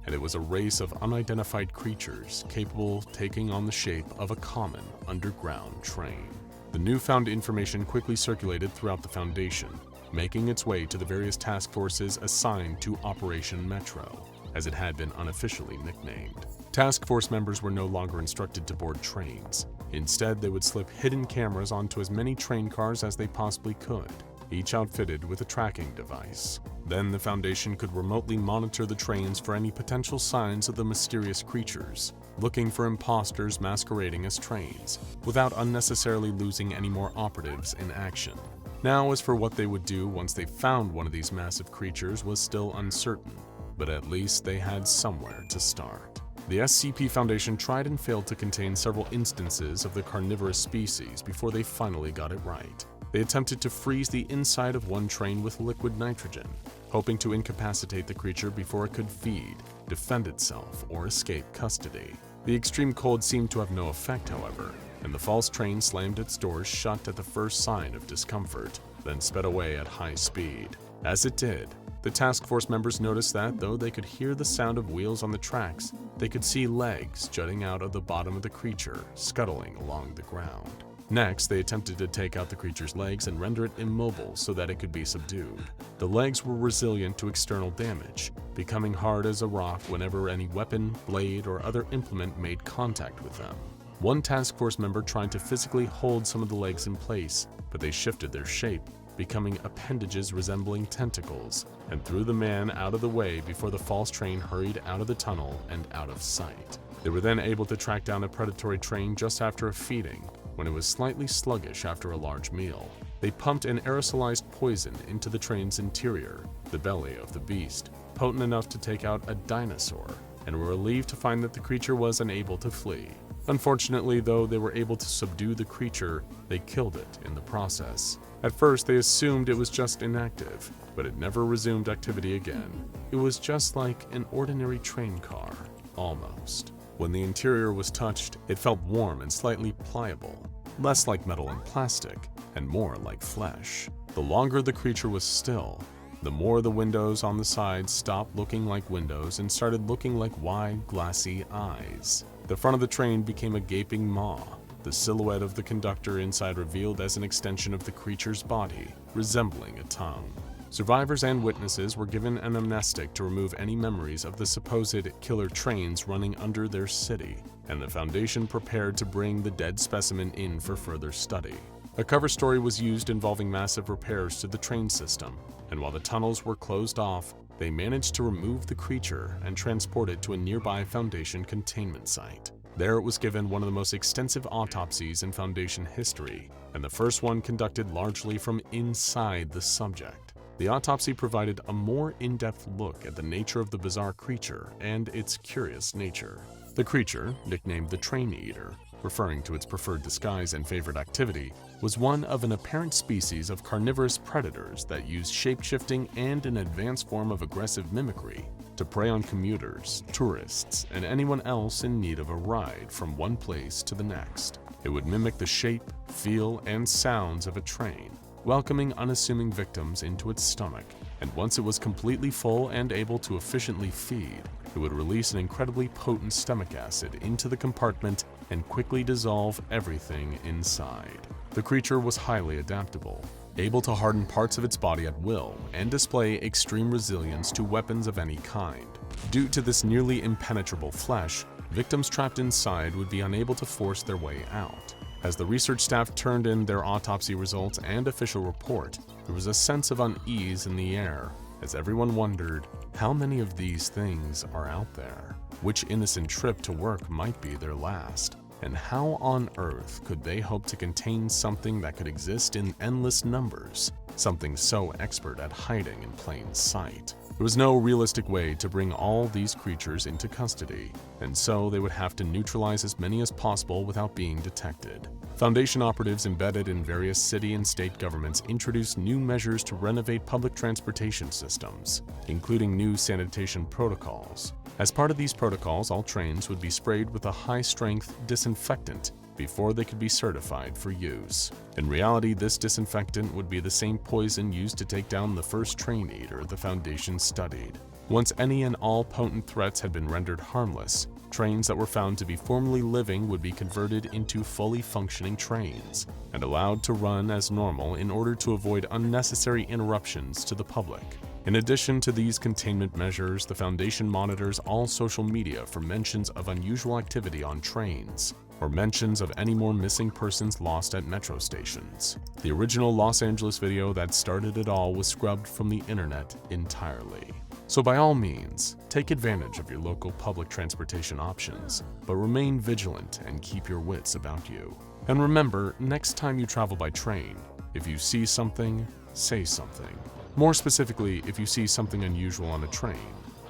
and it was a race of unidentified creatures capable of taking on the shape of a common underground train. The newfound information quickly circulated throughout the Foundation, making its way to the various task forces assigned to Operation Metro, as it had been unofficially nicknamed. Task force members were no longer instructed to board trains. Instead, they would slip hidden cameras onto as many train cars as they possibly could, each outfitted with a tracking device. Then the Foundation could remotely monitor the trains for any potential signs of the mysterious creatures, looking for imposters masquerading as trains, without unnecessarily losing any more operatives in action. Now, as for what they would do once they found one of these massive creatures was still uncertain, but at least they had somewhere to start. The SCP Foundation tried and failed to contain several instances of the carnivorous species before they finally got it right. They attempted to freeze the inside of one train with liquid nitrogen, hoping to incapacitate the creature before it could feed, defend itself, or escape custody. The extreme cold seemed to have no effect, however, and the false train slammed its doors shut at the first sign of discomfort, then sped away at high speed. As it did, the task force members noticed that, though they could hear the sound of wheels on the tracks, they could see legs jutting out of the bottom of the creature, scuttling along the ground. Next, they attempted to take out the creature's legs and render it immobile so that it could be subdued. The legs were resilient to external damage, becoming hard as a rock whenever any weapon, blade, or other implement made contact with them. One task force member tried to physically hold some of the legs in place, but they shifted their shape, becoming appendages resembling tentacles, and threw the man out of the way before the false train hurried out of the tunnel and out of sight. They were then able to track down a predatory train just after a feeding, when it was slightly sluggish after a large meal. They pumped an aerosolized poison into the train's interior, the belly of the beast, potent enough to take out a dinosaur, and were relieved to find that the creature was unable to flee. Unfortunately, though they were able to subdue the creature, they killed it in the process. At first, they assumed it was just inactive, but it never resumed activity again. It was just like an ordinary train car, almost. When the interior was touched, it felt warm and slightly pliable, less like metal and plastic, and more like flesh. The longer the creature was still, the more the windows on the sides stopped looking like windows and started looking like wide, glassy eyes. The front of the train became a gaping maw, the silhouette of the conductor inside revealed as an extension of the creature's body, resembling a tongue. Survivors and witnesses were given an amnestic to remove any memories of the supposed killer trains running under their city, and the Foundation prepared to bring the dead specimen in for further study. A cover story was used involving massive repairs to the train system, and while the tunnels were closed off, they managed to remove the creature and transport it to a nearby Foundation containment site. There it was given one of the most extensive autopsies in Foundation history, and the first one conducted largely from inside the subject. The autopsy provided a more in-depth look at the nature of the bizarre creature and its curious nature. The creature, nicknamed the Train Eater, referring to its preferred disguise and favorite activity, was one of an apparent species of carnivorous predators that used shape-shifting and an advanced form of aggressive mimicry to prey on commuters, tourists, and anyone else in need of a ride from one place to the next. It would mimic the shape, feel, and sounds of a train, welcoming unassuming victims into its stomach, and once it was completely full and able to efficiently feed, it would release an incredibly potent stomach acid into the compartment and quickly dissolve everything inside. The creature was highly adaptable, able to harden parts of its body at will and display extreme resilience to weapons of any kind. Due to this nearly impenetrable flesh, victims trapped inside would be unable to force their way out. As the research staff turned in their autopsy results and official report, there was a sense of unease in the air, as everyone wondered, how many of these things are out there? Which innocent trip to work might be their last? And how on earth could they hope to contain something that could exist in endless numbers, something so expert at hiding in plain sight? There was no realistic way to bring all these creatures into custody, and so they would have to neutralize as many as possible without being detected. Foundation operatives embedded in various city and state governments introduced new measures to renovate public transportation systems, including new sanitation protocols. As part of these protocols, all trains would be sprayed with a high-strength disinfectant before they could be certified for use. In reality, this disinfectant would be the same poison used to take down the first train eater the Foundation studied. Once any and all potent threats had been rendered harmless, trains that were found to be formerly living would be converted into fully functioning trains and allowed to run as normal in order to avoid unnecessary interruptions to the public. In addition to these containment measures, the Foundation monitors all social media for mentions of unusual activity on trains, or mentions of any more missing persons lost at metro stations. The original Los Angeles video that started it all was scrubbed from the internet entirely. So by all means, take advantage of your local public transportation options, but remain vigilant and keep your wits about you. And remember, next time you travel by train, if you see something, say something. More specifically, if you see something unusual on a train,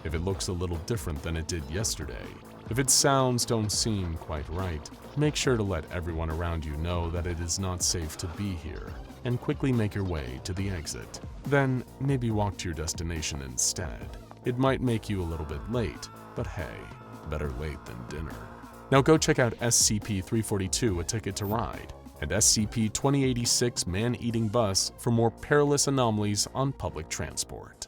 if it looks a little different than it did yesterday, if its sounds don't seem quite right, make sure to let everyone around you know that it is not safe to be here, and quickly make your way to the exit. Then, maybe walk to your destination instead. It might make you a little bit late, but hey, better late than dinner. Now go check out SCP-342, A Ticket to Ride, and SCP-2086, Man-Eating Bus for more perilous anomalies on public transport.